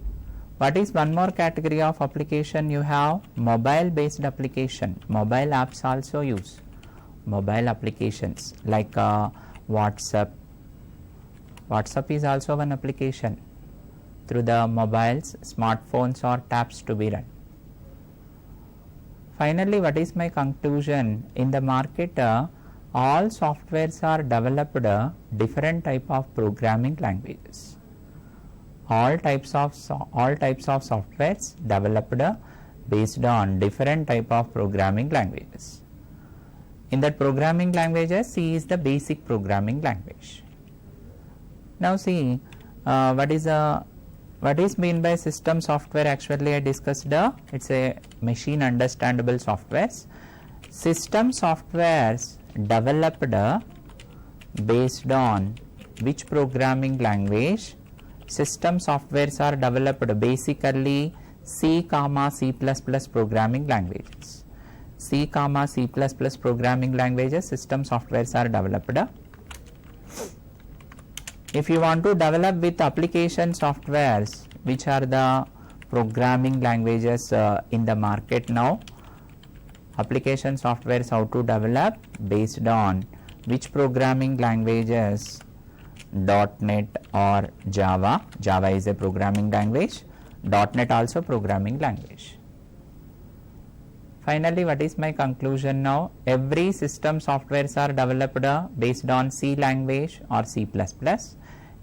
What is one more category of application you have? Mobile based application. Mobile apps also use. Mobile applications like WhatsApp, WhatsApp is also one application through the mobiles, smartphones or tabs to be run. Finally, what is my conclusion? In the market, all softwares are developed different type of programming languages. All types of softwares developed based on different type of programming languages. In that programming languages, C is the basic programming language. Now see, what is mean by system software? Actually, I discussed it's a machine understandable softwares. System softwares developed based on which programming language? System softwares are developed basically C, C++ programming languages. C, C++ programming languages, system softwares are developed. If you want to develop with application softwares, which are the programming languages in the market now, application softwares how to develop based on which programming languages? .NET or Java. Java is a programming language. .NET also programming language. Finally, what is my conclusion now? Every system softwares are developed based on C language or C++.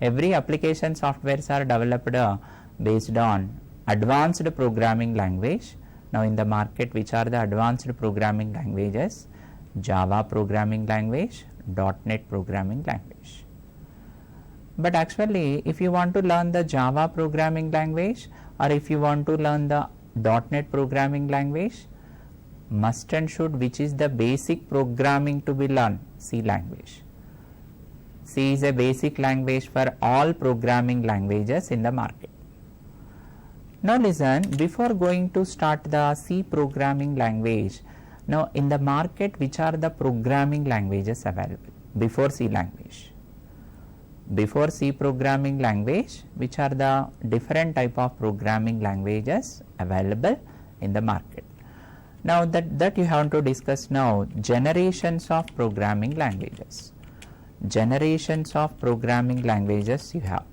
Every application softwares are developed based on advanced programming language. Now in the market, which are the advanced programming languages? Java programming language, .NET programming language. But actually, if you want to learn the Java programming language or if you want to learn the .NET programming language, must and should, which is the basic programming to be learned? C language. C is a basic language for all programming languages in the market. Now listen, before going to start the C programming language, now in the market, which are the programming languages available before C language? Before C programming language, which are the different type of programming languages available in the market? Now that you have to discuss now, generations of programming languages. Generations of programming languages you have.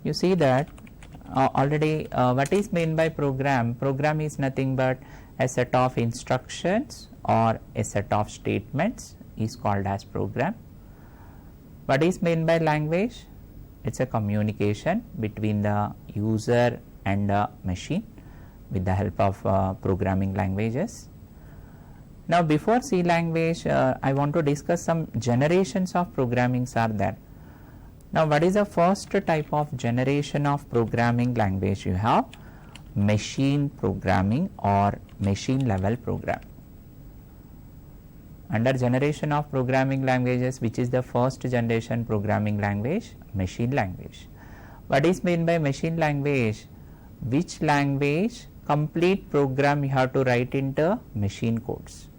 You see that already what is meant by program? Program is nothing but a set of instructions or a set of statements is called as program. What is meant by language? It's a communication between the user and the machine with the help of programming languages. Now before C language, I want to discuss some generations of programmings are there. Now what is the first type of generation of programming language you have? Machine programming or machine level programming. Under generation of programming languages, which is the first generation programming language? Machine language. What is meant by machine language? Which language complete program you have to write into machine codes?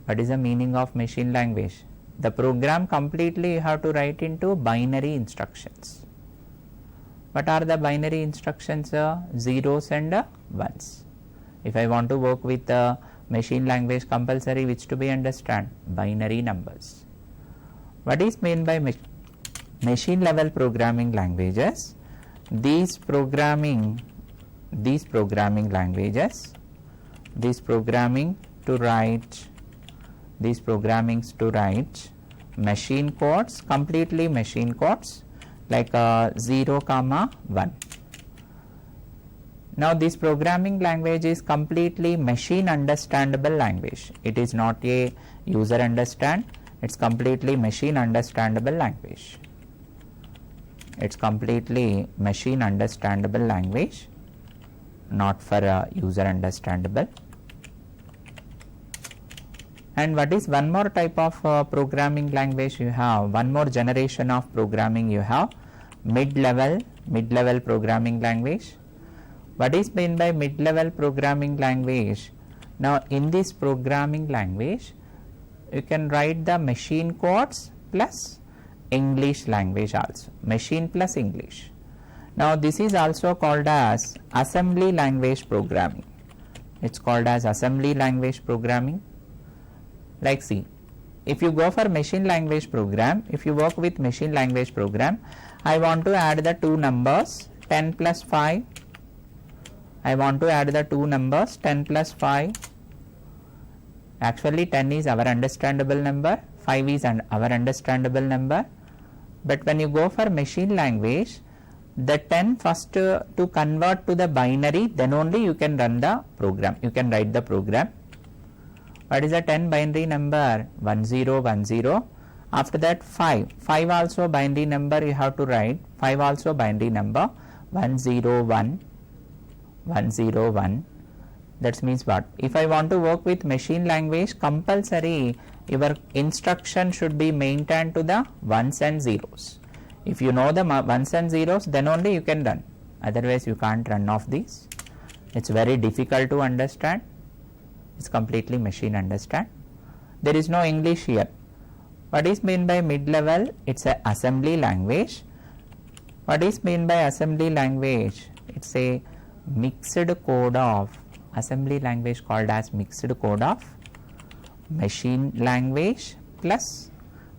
What is the meaning of machine language? The program completely you have to write into binary instructions. What are the binary instructions? Zeros and ones. If I want to work with machine language, compulsory which to be understand? Binary numbers. What is meant by machine level programming languages? These programming languages, these programming to write machine codes, completely machine codes like 0, 1. Now this programming language is completely machine understandable language. It is not a user understand, it's completely machine understandable language. It's completely machine understandable language, not for user understandable. And what is one more type of programming language you have? One more generation of programming you have? Mid-level programming language. What is meant by mid-level programming language? Now in this programming language, you can write the machine codes plus English language also. Machine plus English. Now this is also called as assembly language programming. It's called as assembly language programming. Like C. if you go for machine language program, if you work with machine language program, I want to add the two numbers 10 plus 5. I want to add the two numbers 10 plus 5. Actually 10 is our understandable number, 5 is our understandable number. But when you go for machine language, the 10 first to convert to the binary, then only you can run the program, you can write the program. What is the 10 binary number? 1010. After that 5 also binary number you have to write, 5 also binary number 101. That means what? If I want to work with machine language, compulsory your instruction should be maintained to the ones and zeros. If you know the ones and zeros, then only you can run, otherwise you can't run off these. It's very difficult to understand, it's completely machine understand. There is no English here. What is meant by mid-level? It's a assembly language. What is meant by assembly language? It's a mixed code of assembly language, called as mixed code of machine language plus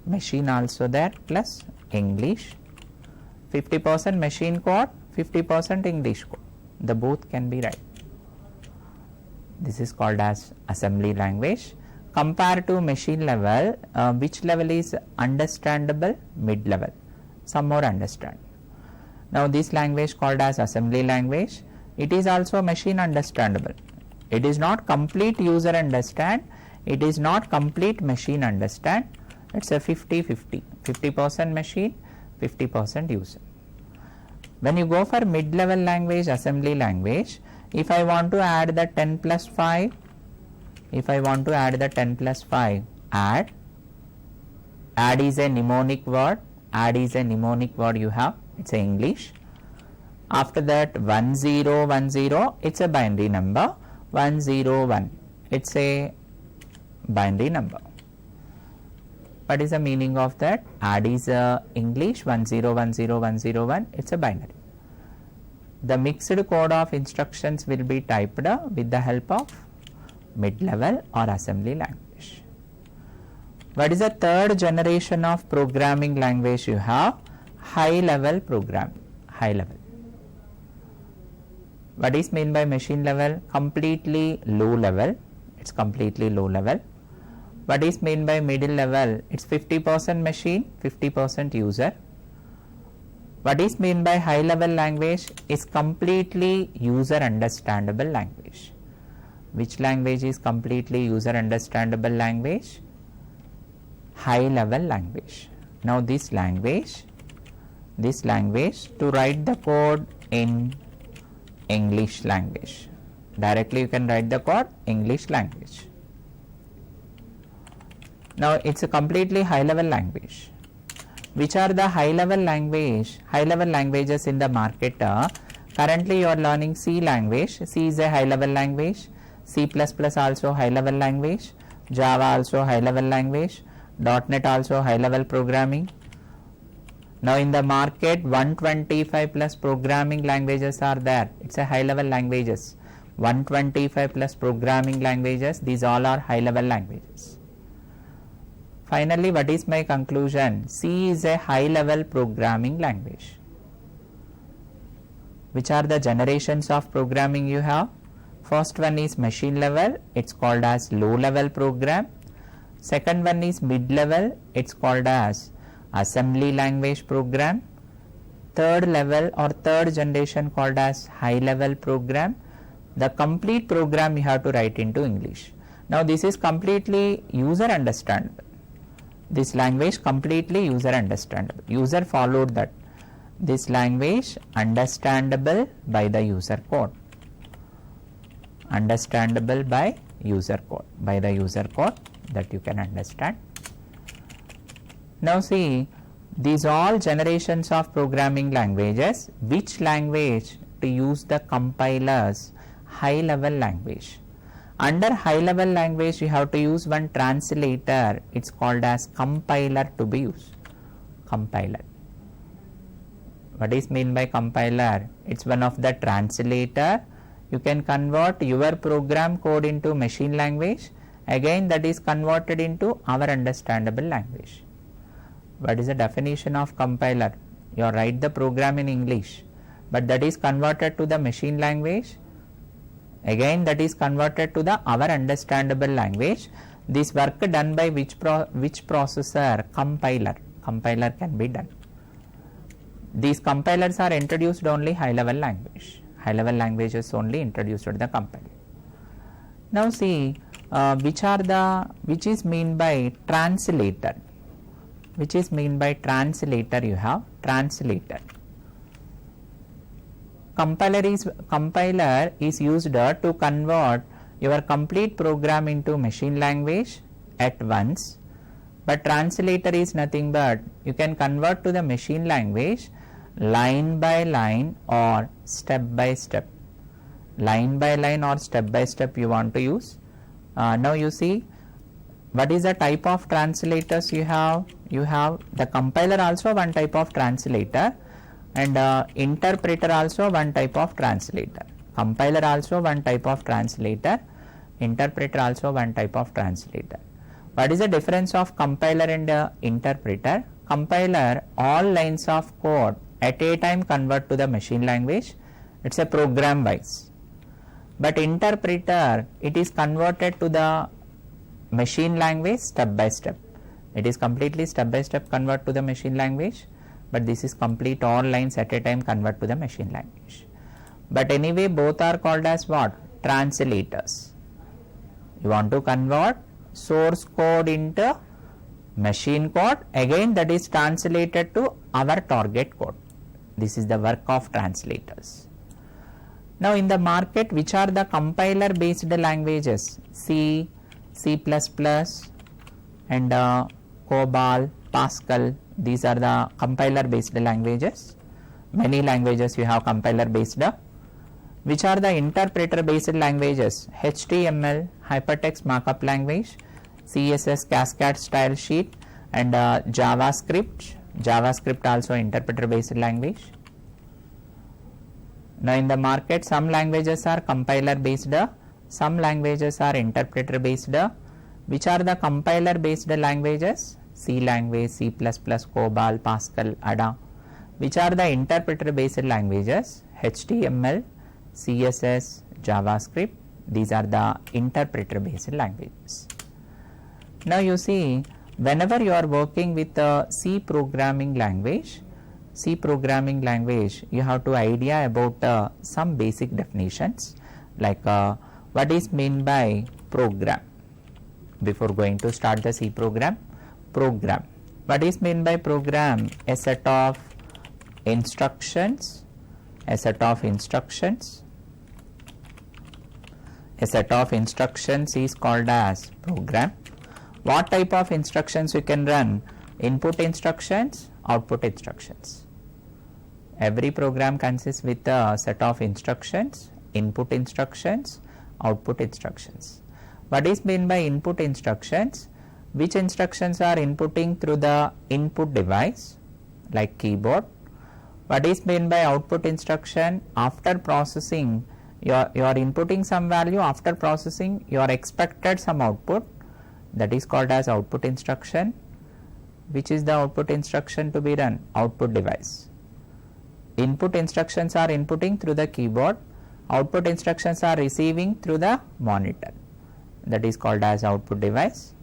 machine also there plus English. 50% machine code, 50% English code, the both can be right. This is called as assembly language. Compared to machine level, which level is understandable? Mid level, some more understand. Now this language called as assembly language, it is also machine understandable. It is not complete user understand, it is not complete machine understand. It's a 50-50, 50% machine, 50% user. When you go for mid-level language, assembly language, if I want to add the 10 plus 5, if I want to add the 10 plus 5, add is a mnemonic word, you have, it's a English. After that 1010, it's a binary number, 101, it's a binary number. What is the meaning of that? Add is English, 1010101, it's a binary. The mixed code of instructions will be typed with the help of mid-level or assembly language. What is the third generation of programming language you have? High-level programming, high level. What is meant by machine level? Completely low level, it's completely low level. What is meant by middle level? It's 50% machine, 50% user. What is meant by high level language? Is completely user understandable language. Which language is completely user understandable language? High level language. Now this language to write the code in English language. Directly you can write the code English language. Now it's a completely high level language. Which are the high level language? High level languages in the market. Currently you are learning C language. C is a high level language. C++ also high level language. Java also high level language. .NET also high level programming. Now in the market 125 plus programming languages are there. It's a high level languages. 125 plus programming languages. These all are high level languages. Finally, what is my conclusion? C is a high level programming language. Which are the generations of programming you have? First one is machine level, it's called as low level program. Second one is mid level, it's called as assembly language program. Third level or third generation called as high level program. The complete program you have to write into English. Now this is completely user understandable. This language completely user understandable. User followed that. This language understandable by the user code. Understandable by user code. By the user code that you can understand. Now see, these all generations of programming languages, which language to use the compilers? High level language. Under high level language you have to use one translator, it's called as compiler to be used. Compiler. What is meant by compiler? It's one of the translator. You can convert your program code into machine language again that is converted into our understandable language. What is the definition of compiler? You write the program in English, but that is converted to the machine language, again that is converted to the our understandable language. This work done by which processor? Compiler. Compiler can be done. These compilers are introduced only high level language. High level languages only introduced to the compiler. Now see which is mean by translator. Which is mean by translator? You have translator. Compiler is used to convert your complete program into machine language at once, but translator is nothing but you can convert to the machine language line by line or step by step. Line by line or step by step you want to use. Now you see what is the type of translators you have. You have the compiler also one type of translator, and interpreter also one type of translator. Compiler also one type of translator, interpreter also one type of translator. What is the difference of compiler and interpreter? Compiler, all lines of code at a time convert to the machine language. It's a program wise. But interpreter, it is converted to the machine language step by step. It is completely step by step convert to the machine language, but this is complete all lines at a time convert to the machine language. But anyway, both are called as what? Translators. You want to convert source code into machine code, again that is translated to our target code. This is the work of translators. Now in the market, which are the compiler based languages? C, C++, and COBOL, Pascal. These are the compiler based languages. Many languages you have compiler based. Which are the interpreter based languages? HTML, hypertext markup language, CSS, cascade style sheet, and JavaScript. JavaScript also interpreter based language. Now in the market, some languages are compiler based, some languages are interpreter based. Which are the compiler based languages? C language, C++, COBOL, Pascal, Ada. Which are the interpreter based languages? HTML, CSS, JavaScript. These are the interpreter based languages. Now you see, whenever you are working with a C programming language, you have to idea about some basic definitions, like what is mean by program. Before going to start the C program, what is mean by program? A set of instructions, is called as program. What type of instructions you can run? Input instructions, output instructions. Every program consists with a set of instructions, input instructions, output instructions. What is meant by input instructions? Which instructions are inputting through the input device like keyboard? What is meant by output instruction? After processing, you are inputting some value, after processing you are expected some output, that is called as output instruction. Which is the output instruction to be run? Output device. Input instructions are inputting through the keyboard, output instructions are receiving through the monitor, that is called as output device.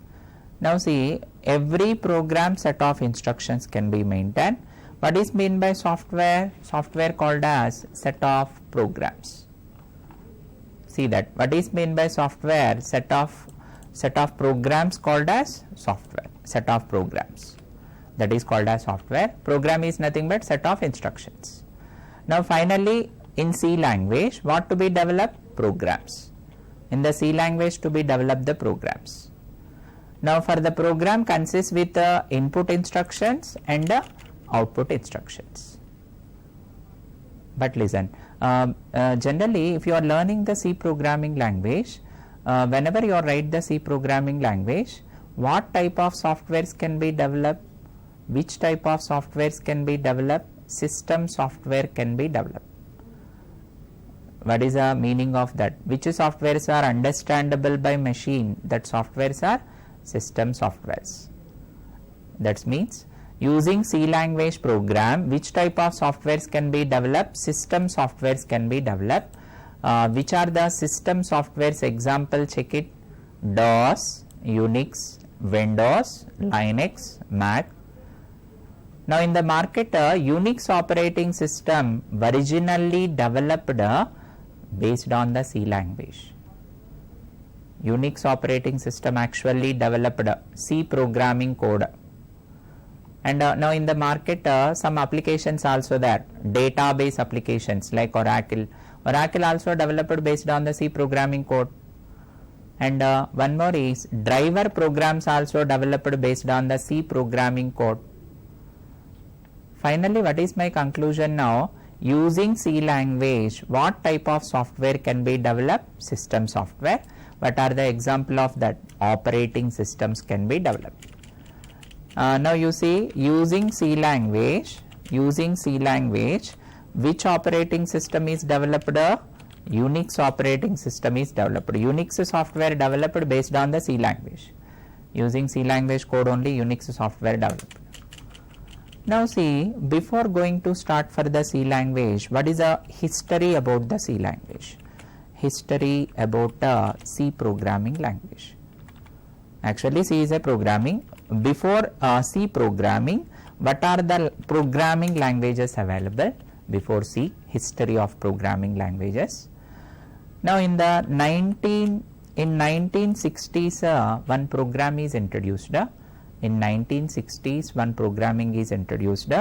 Now see, every program set of instructions can be maintained. What is meant by software? Software called as set of programs. See that, what is meant by software? Set of programs called as software, set of programs, that is called as software. Program is nothing but set of instructions. Now finally, in C language, what to be developed? Programs. In the C language to be developed the programs. Now for the program consists with input instructions and output instructions. But listen, generally if you are learning the C programming language, whenever you write the C programming language, what type of softwares can be developed? Which type of softwares can be developed? System software can be developed. What is the meaning of that? Which softwares are understandable by machine? That softwares are system softwares. That means using C language program, which type of softwares can be developed? System softwares can be developed. Which are the system softwares? Example, check it. DOS, Unix, Windows, Linux, Mac. Now in the market, Unix operating system originally developed based on the C language. Unix operating system actually developed C programming code. And now in the market, some applications also there, database applications like Oracle. Oracle also developed based on the C programming code. And one more is driver programs also developed based on the C programming code. Finally, what is my conclusion now? Using C language, what type of software can be developed? System software. What are the example of that? Operating systems can be developed. Now you see, using C language, which operating system is developed? Unix operating system is developed. Unix software developed based on the C language. Using C language code only Unix software developed. Now see, before going to start for the C language, what is the history about the C language? History about C programming language. Actually C is a programming. Before C programming, what are the programming languages available? Before C, history of programming languages. Now in the 1960s, one program is introduced. In 1960s, one programming is introduced.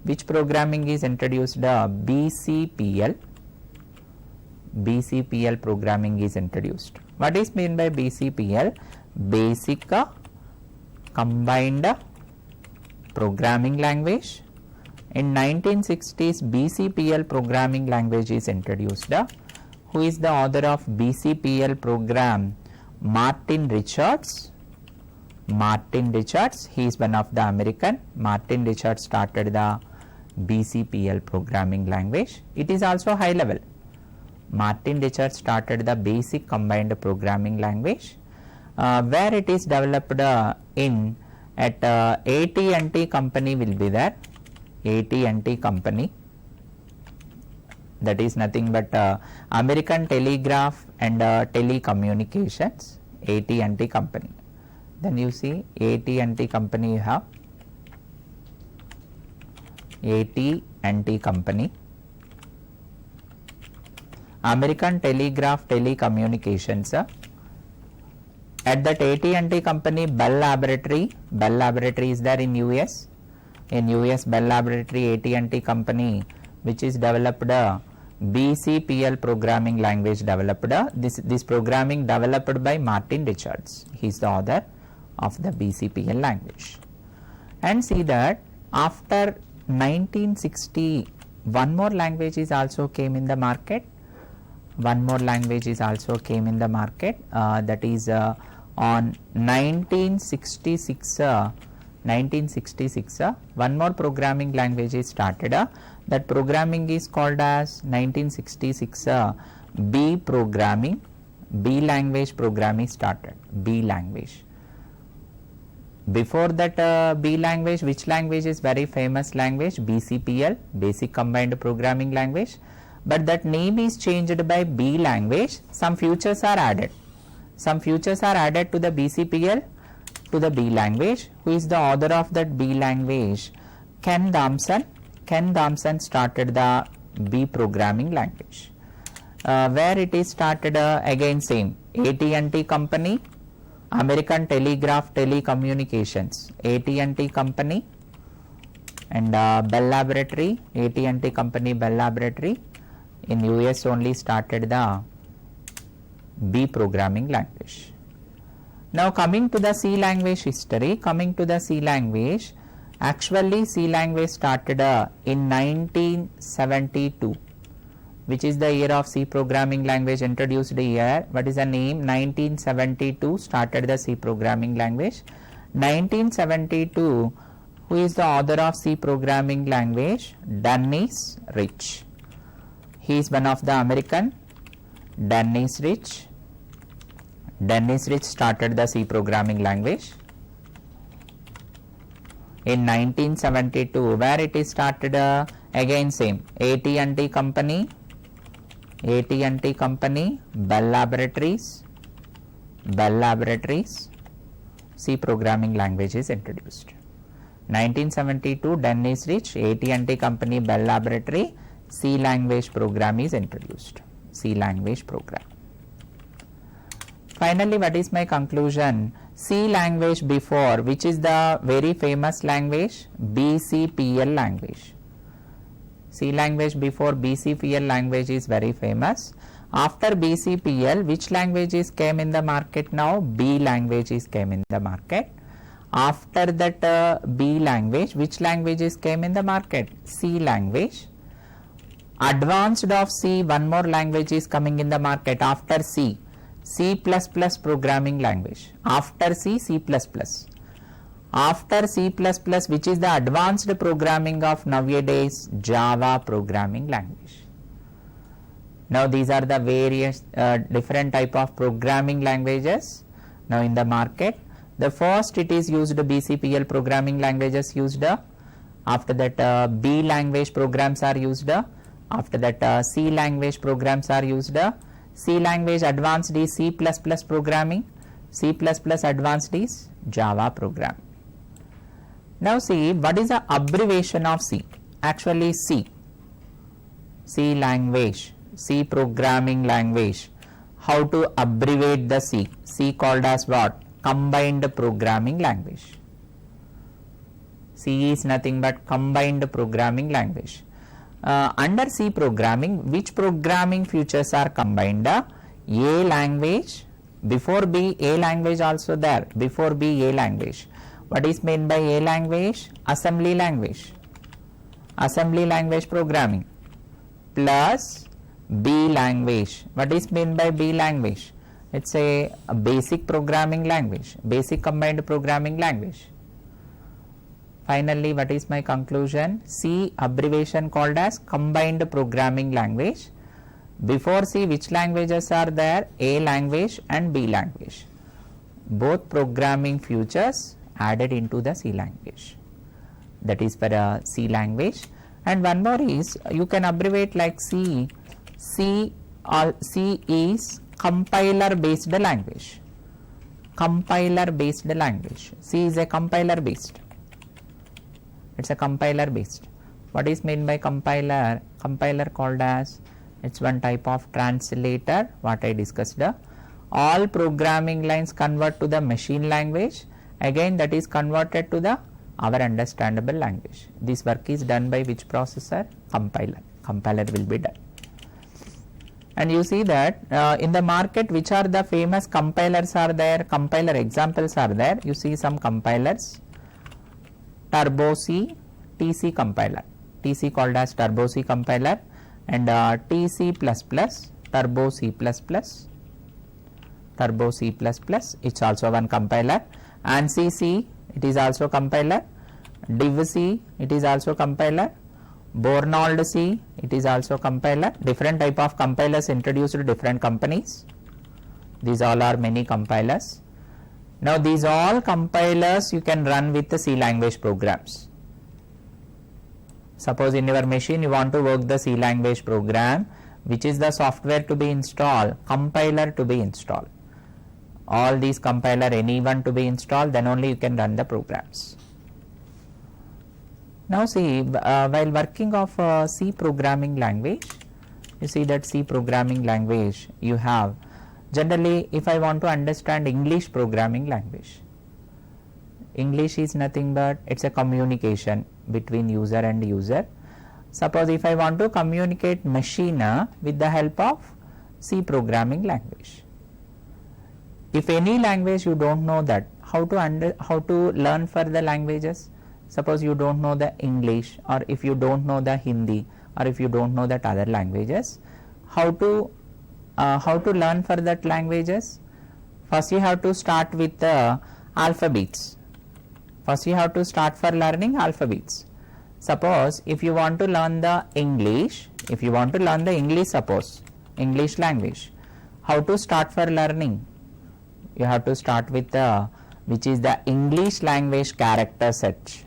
Which programming is introduced? BCPL. BCPL programming is introduced. What is meant by BCPL? Basic Combined Programming Language. In 1960s, BCPL programming language is introduced. Who is the author of BCPL program? Martin Richards. Martin Richards, he is one of the American. Martin Richards started the BCPL programming language. It is also high level. Martin Richards started the basic combined programming language, where it is developed in at AT&T company will be there. AT&T company, that is nothing but American Telegraph and Telecommunications, AT&T company. Then you see AT&T company, you have AT&T company, American Telegraph Telecommunications. At that AT&T company, Bell Laboratory is there in US. In US, Bell Laboratory, AT&T company, which is developed BCPL programming language developed. This programming developed by Martin Richards. He is the author of the BCPL language. And see that after 1960, one more language is also came in the market. One more language is also came in the market. That is on 1966. 1966, one more programming language is started. That programming is called as 1966 B programming. B language programming started. B language. Before that B language, which language is very famous language? BCPL, Basic Combined Programming Language. But that name is changed by B language. Some features are added. Some features are added to the BCPL, to the B language. Who is the author of that B language? Ken Thompson. Ken Thompson started the B programming language. Where it is started, again same, AT&T company, American Telegraph Telecommunications, AT&T company, and Bell Laboratory, AT&T company, Bell Laboratory. In US only started the B programming language. Now coming to the C language history, actually C language started in 1972, which is the year of C programming language introduced here. What is the name? 1972 started the C programming language. 1972, who is the author of C programming language? Dennis Rich. He is one of the American. Dennis Rich. Dennis Rich started the C programming language. In 1972, where it is started, again same, AT&T company, Bell Laboratories, C programming language is introduced. 1972, Dennis Rich, AT&T company, Bell Laboratory, C language program is introduced. C language program. Finally, what is my conclusion? C language before, which is the very famous language? BCPL language. C language before BCPL language is very famous. After BCPL, which languages came in the market now? B languages came in the market. After that B language, which languages came in the market? C language. Advanced of C, one more language is coming in the market after C. C++ programming language. After C, C++. After C++, which is the advanced programming of nowadays, Java programming language. Now these are the various different type of programming languages now in the market. The first, it is used BCPL programming languages used. After that B language programs are used. After that C language programs are used. C language advanced is C++ programming. C++ advanced is Java programming. Now see, what is the abbreviation of C? Actually C language, C programming language. How to abbreviate the C? C called as what? Combined programming language. C is nothing but combined programming language. Under C programming, which programming features are combined? A language, before B, A language also there, before B, A language. What is meant by A language? Assembly language programming, plus B language. What is meant by B language? It's a basic programming language, basic combined programming language. Finally, what is my conclusion? C abbreviation called as combined programming language. Before C, which languages are there? A language and B language. Both programming features added into the C language. That is for a C language. And one more is, you can abbreviate like C. C is compiler based language. Compiler based language. C is a compiler based. It's a compiler based. What is meant by compiler? Compiler called as, it's one type of translator, what I discussed. All programming lines convert to the machine language. Again, that is converted to the our understandable language. This work is done by which processor? Compiler. Compiler will be done. And you see that in the market, which are the famous compilers are there? Compiler examples are there. You see some compilers. Turbo C, TC compiler. TC called as Turbo C compiler, and TC++, Turbo C++, Turbo C++, it's also one compiler. ANSI C, it is also compiler. Div C, it is also compiler. Bornold C, it is also compiler. Different type of compilers introduced to different companies. These all are many compilers. Now these all compilers you can run with the C language programs. Suppose in your machine you want to work the C language program, which is the software to be installed? Compiler to be installed. All these compiler, any one to be installed, then only you can run the programs. Now see, while working of C programming language, you see that C programming language you have. Generally, if I want to understand English programming language, English is nothing but it's a communication between user and user. Suppose if I want to communicate machine with the help of C programming language. If any language you don't know that, how to learn further languages? Suppose you don't know the English, or if you don't know the Hindi, or if you don't know that other languages, how to learn for that languages? First you have to start with the alphabets. First you have to start for learning alphabets. Suppose if you want to learn the English, suppose English language, how to start for learning? You have to start with the, which is the English language character set.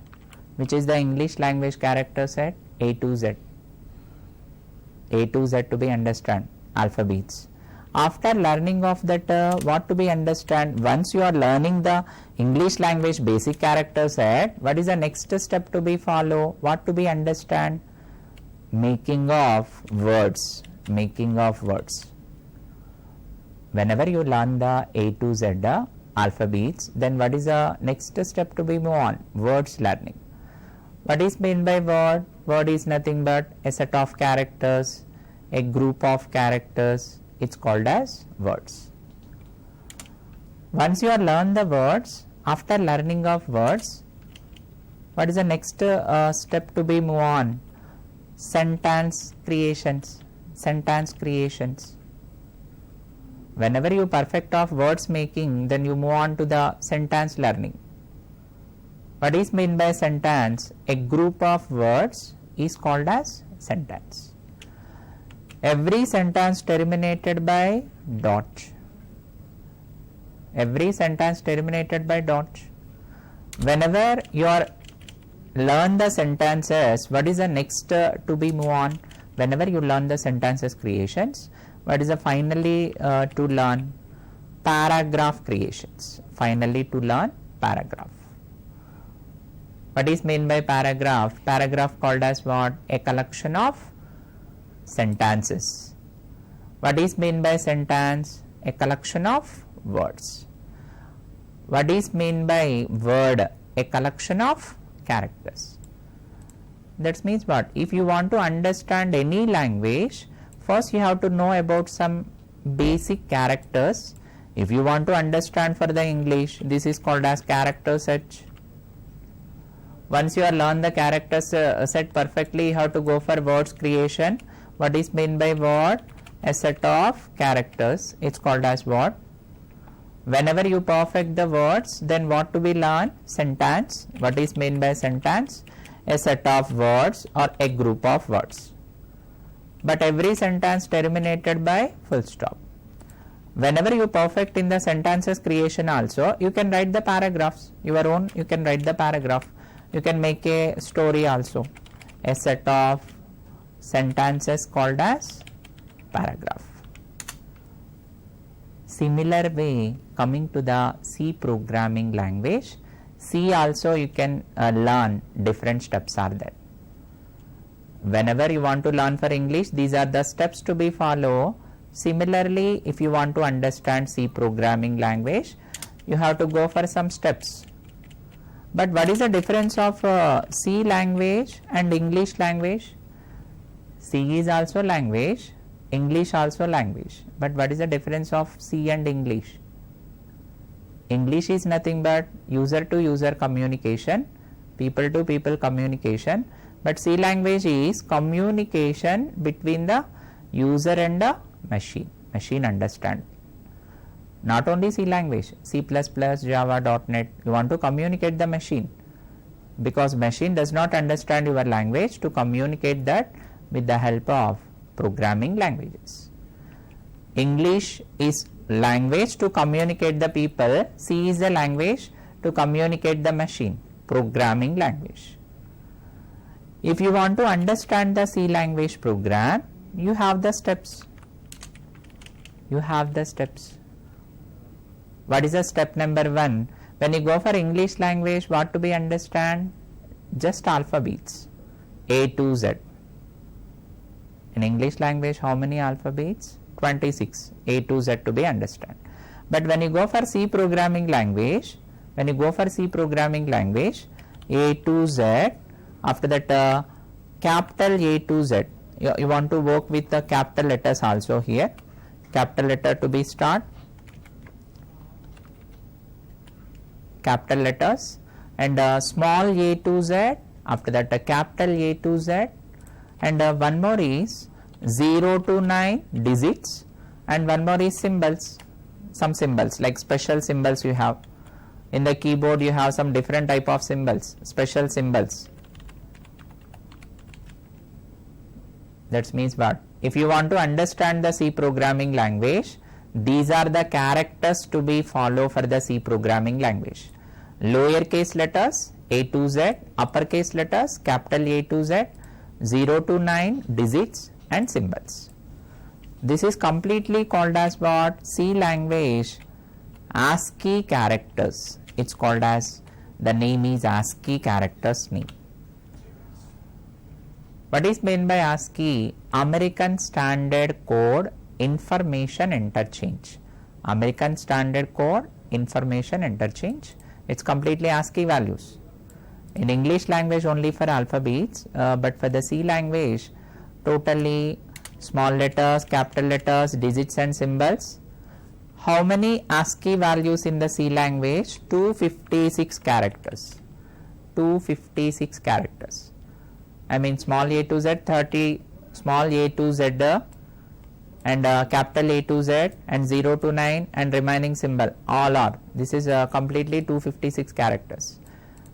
Which is the English language character set? A to Z. A to Z to be understand, alphabets. After learning of that, what to be understand? Once you are learning the English language basic character set, what is the next step to be follow? What to be understand? Making of words. Making of words. Whenever you learn the A to Z alphabets, then what is the next step to be move on? Words learning. What is meant by word? Word is nothing but a set of characters, a group of characters. It's called as words. Once you are learn the words, after learning of words, what is the next step to be move on? Sentence creations. Sentence creations. Whenever you perfect of words making, then you move on to the sentence learning. What is meant by sentence? A group of words is called as sentence. Every sentence terminated by dot. Every sentence terminated by dot. Whenever you are learn the sentences, what is the next to be move on? Whenever you learn the sentences creations, what is the finally to learn? Paragraph creations. Finally to learn paragraph. What is meant by paragraph? Paragraph called as what? A collection of sentences. What is meant by sentence? A collection of words. What is meant by word? A collection of characters. That means what? If you want to understand any language, first you have to know about some basic characters. If you want to understand for the English, this is called as character set. Once you are learn the character set perfectly, you have to go for words creation. What is meant by word? A set of characters. It's called as word. Whenever you perfect the words, then what to be learn? Sentence. What is meant by sentence? A set of words or a group of words. But every sentence terminated by full stop. Whenever you perfect in the sentences creation also, you can write the paragraphs. Your own, you can write the paragraph. You can make a story also. A set of sentences called as paragraph. Similar way, coming to the C programming language, C also you can learn different steps are there. Whenever you want to learn for English, these are the steps to be followed. Similarly, if you want to understand C programming language, you have to go for some steps. But what is the difference of C language and English language? C is also language, English also language. But what is the difference of C and English? English is nothing but user to user communication, people to people communication. But C language is communication between the user and the machine, machine understand. Not only C language, C++, Java, .NET, you want to communicate the machine, because machine does not understand your language, to communicate that with the help of programming languages. English is language to communicate the people, C is the language to communicate the machine, programming language. If you want to understand the C language program, you have the steps. You have the steps. What is the step number 1? When you go for English language, what to be understand? Just alphabets, A to Z. In English language, how many alphabets? 26, A to Z to be understand. But when you go for C programming language, A to Z, after that capital A to Z, you want to work with the capital letters also here. Capital letter to be start, capital letters, and small a to z, after that capital A to Z, and one more is 0 to 9 digits, and one more is symbols, some symbols like special symbols you have. In the keyboard you have some different type of symbols, special symbols. That means what? If you want to understand the C programming language, These are the characters to be followed for the C programming language. Lowercase letters A to Z, uppercase letters capital A to Z, 0 to 9 digits and symbols. This is completely called as what? C language ASCII characters. It's called as, the name is ASCII characters name. What is meant by ASCII? American Standard Code Information Interchange. American Standard Code Information Interchange. It's completely ASCII values. In English language only for alphabets, but for the C language totally small letters, capital letters, digits and symbols. How many ASCII values in the C language? 256 characters. 256 characters. I mean small a to z 30, small a to z and capital A to Z and 0 to 9 and remaining symbol all are. This is completely 256 characters.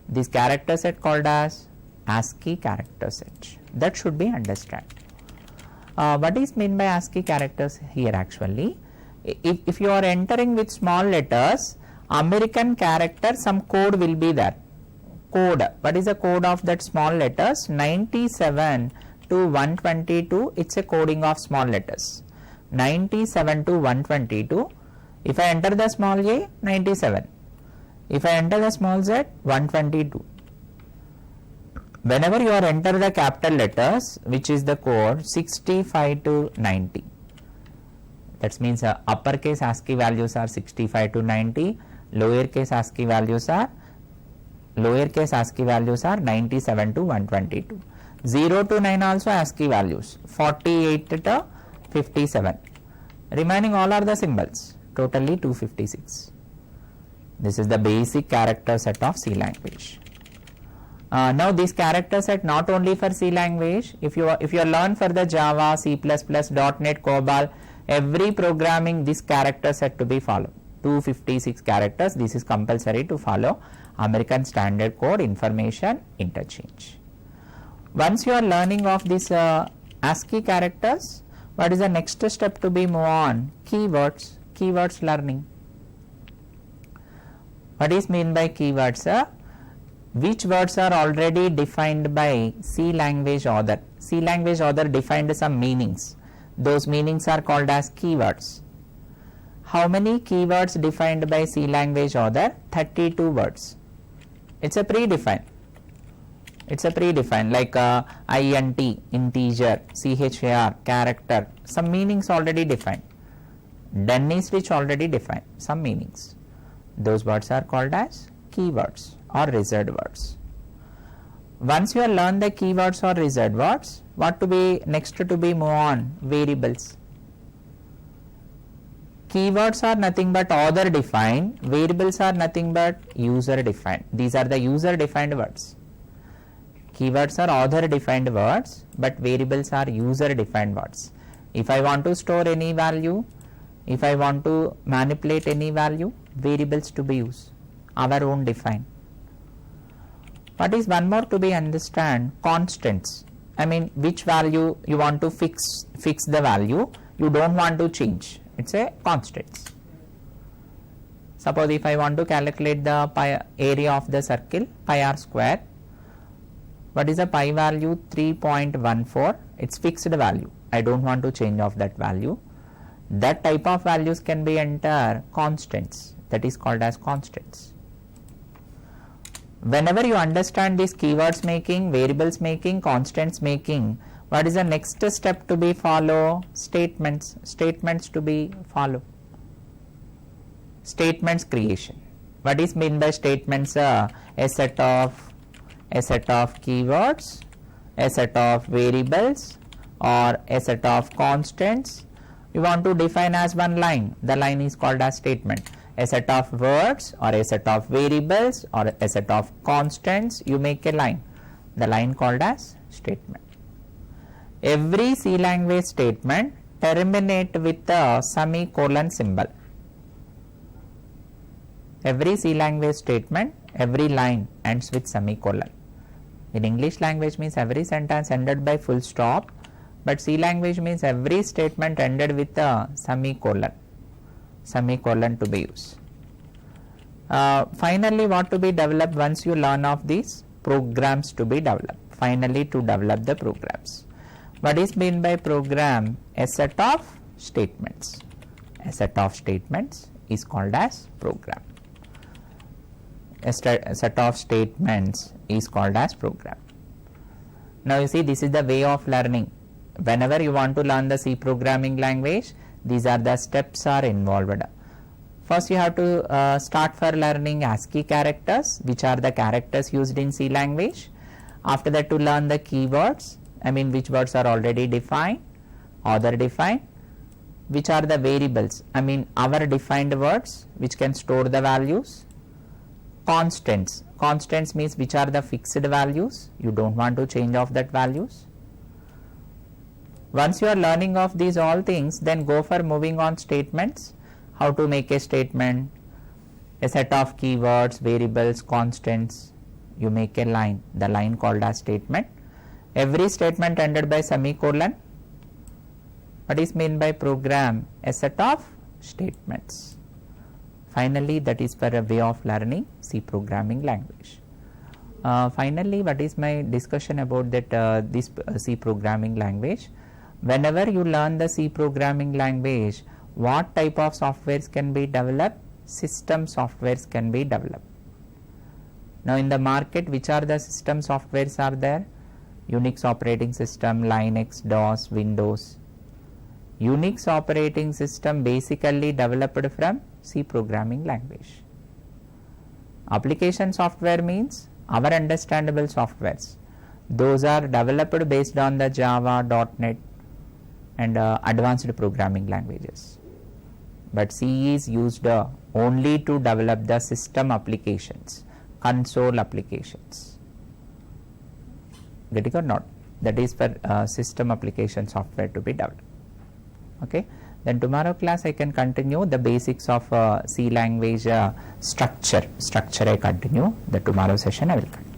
These character set called as ASCII character set. That should be understood. What is meant by ASCII characters here actually? If you are entering with small letters, American character, some code will be there. Code. What is the code of that small letters? 97 to 122. It's a coding of small letters. 97 to 122. If I enter the small a, 97. If I enter the small z, 122. Whenever you are enter the capital letters, which is the code 65 to 90. That means uppercase ASCII values are 65 to 90. Lowercase ASCII values are 97 to 122. 0 to 9 also ASCII values 48 to 57. Remaining all are the symbols, totally 256. This is the basic character set of C language. Now this character set not only for C language, if you learn for the Java, C++, .NET, COBOL, every programming this character set to be followed. 256 characters, this is compulsory to follow American Standard Code Information Interchange. Once you are learning of this ASCII characters, what is the next step to be move on? Keywords, keywords learning. What is mean by keywords? Which words are already defined by C language author? C language author defined some meanings. Those meanings are called as keywords. How many keywords defined by C language author? 32 words. It's a predefined. It's a predefined like INT, integer, CHAR, character. Some meanings already defined. Done is which already defined. Some meanings. Those words are called as keywords or reserved words. Once you have learned the keywords or reserved words, what to be next to be move on? Variables. Keywords are nothing but author defined, variables are nothing but user defined. These are the user defined words. Keywords are author defined words, but variables are user defined words. If I want to store any value, if I want to manipulate any value, variables to be used, our own defined. What is one more to be understand? Constants. I mean which value you want to fix the value, you don't want to change. It's a constants. Suppose if I want to calculate the pi area of the circle, pi r square. What is the pi value? 3.14. It's fixed value. I don't want to change of that value. That type of values can be enter constants. That is called as constants. Whenever you understand these keywords making, variables making, constants making, what is the next step to be follow? Statements. Statements to be follow. Statements creation. What is meant by statements? A set of keywords, a set of variables, or a set of constants. You want to define as one line. The line is called as statement. A set of words or a set of variables or a set of constants, you make a line. The line called as statement. Every C language statement terminate with a semicolon symbol. Every C language statement, every line ends with semicolon. In English language means every sentence ended by full stop, but C language means every statement ended with a semicolon. semicolon to be used. Finally, what to be developed once you learn of these programs to be developed. Finally, to develop the programs. What is meant by program? A set of statements. A set of statements is called as program. A set of statements is called as program. Now you see, this is the way of learning. Whenever you want to learn the C programming language, these are the steps are involved. First you have to start for learning ASCII characters, which are the characters used in C language. After that, to learn the keywords, which words are already defined, other defined, which are the variables, our defined words which can store the values. Constants, constants means which are the fixed values, you don't want to change of that values. Once you are learning of these all things, then go for moving on statements. How to make a statement, a set of keywords, variables, constants, you make a line, the line called as statement. Every statement ended by semicolon. What is meant by program? A set of statements. Finally, that is for a way of learning C programming language. Finally, what is my discussion about that this C programming language? Whenever you learn the C programming language, what type of softwares can be developed? System softwares can be developed. Now in the market, which are the system softwares are there? Unix operating system, Linux, DOS, Windows. Unix operating system basically developed from C programming language. Application software means our understandable softwares. Those are developed based on the Java, .NET and advanced programming languages. But C is used only to develop the system applications, console applications. Get it or not? That is for system application software to be developed. Okay. Then tomorrow class I can continue the basics of C language structure. Structure I continue. The tomorrow session I will continue.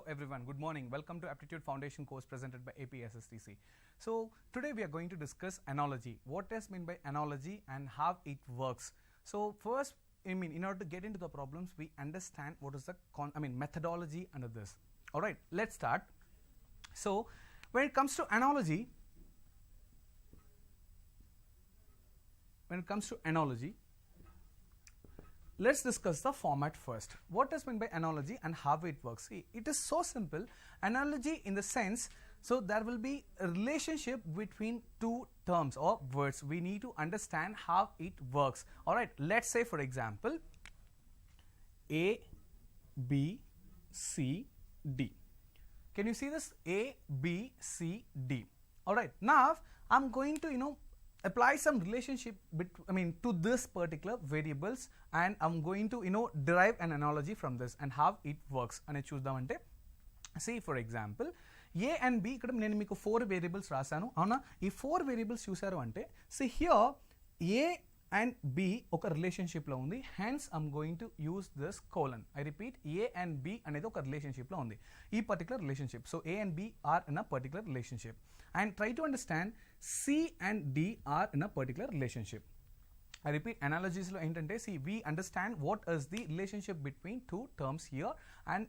Everyone, good morning. Welcome to Aptitude Foundation course presented by AP/SSTC. So today we are going to discuss analogy. What does mean by analogy and how it works? So first, in order to get into the problems, we understand what is the methodology under this. All right, let's start. So when it comes to analogy, let's discuss the format first. What does mean by analogy and how it works? See, it is so simple. Analogy in the sense, so there will be a relationship between two terms or words. We need to understand how it works. All right, let's say for example, A, B, C, D. Can you see this? A, B, C, D. All right, now I'm going to, apply some relationship to this particular variables, and I'm going to derive an analogy from this and how it works. And I choose the one. See for example, A and B ikkada nenu meeku 4 variables rasanu avuna ee 4 variables chusaru ante, see here A and B oka relationship lo undi, hence I'm going to use this colon. I repeat, A and B anedi oka relationship lo undi, ee particular relationship. So A and B are in a particular relationship, and try to understand C and D are in a particular relationship. I repeat, analogies lo entante, see, we understand what is the relationship between two terms here, and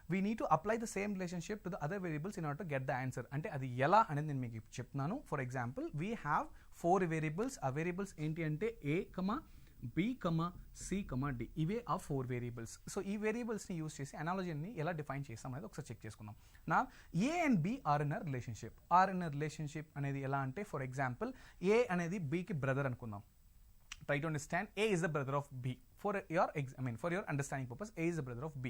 we need to apply the same relationship to the other variables in order to get the answer. Ante adi ela anedi nenu meeku cheptunanu. For example, we have 4 variables. A variables enti ante A, B, C, D. ఇవే ఆ 4 variables. So ఈ వేరియబుల్స్ని use చేసి అనాలజీని ఎలా define చేస్తాం అనేది ఒకసారి check చేసుకుందాం. నా A and B are in a relationship. Are in a relationship అనేది ఎలా అంటే, ఫర్ ఎగ్జాంపుల్ ఏ అనేది బికి బ్రదర్ అనుకుందాం. Try to understand, A is the brother of B. For your understanding purpose, A is the brother of B.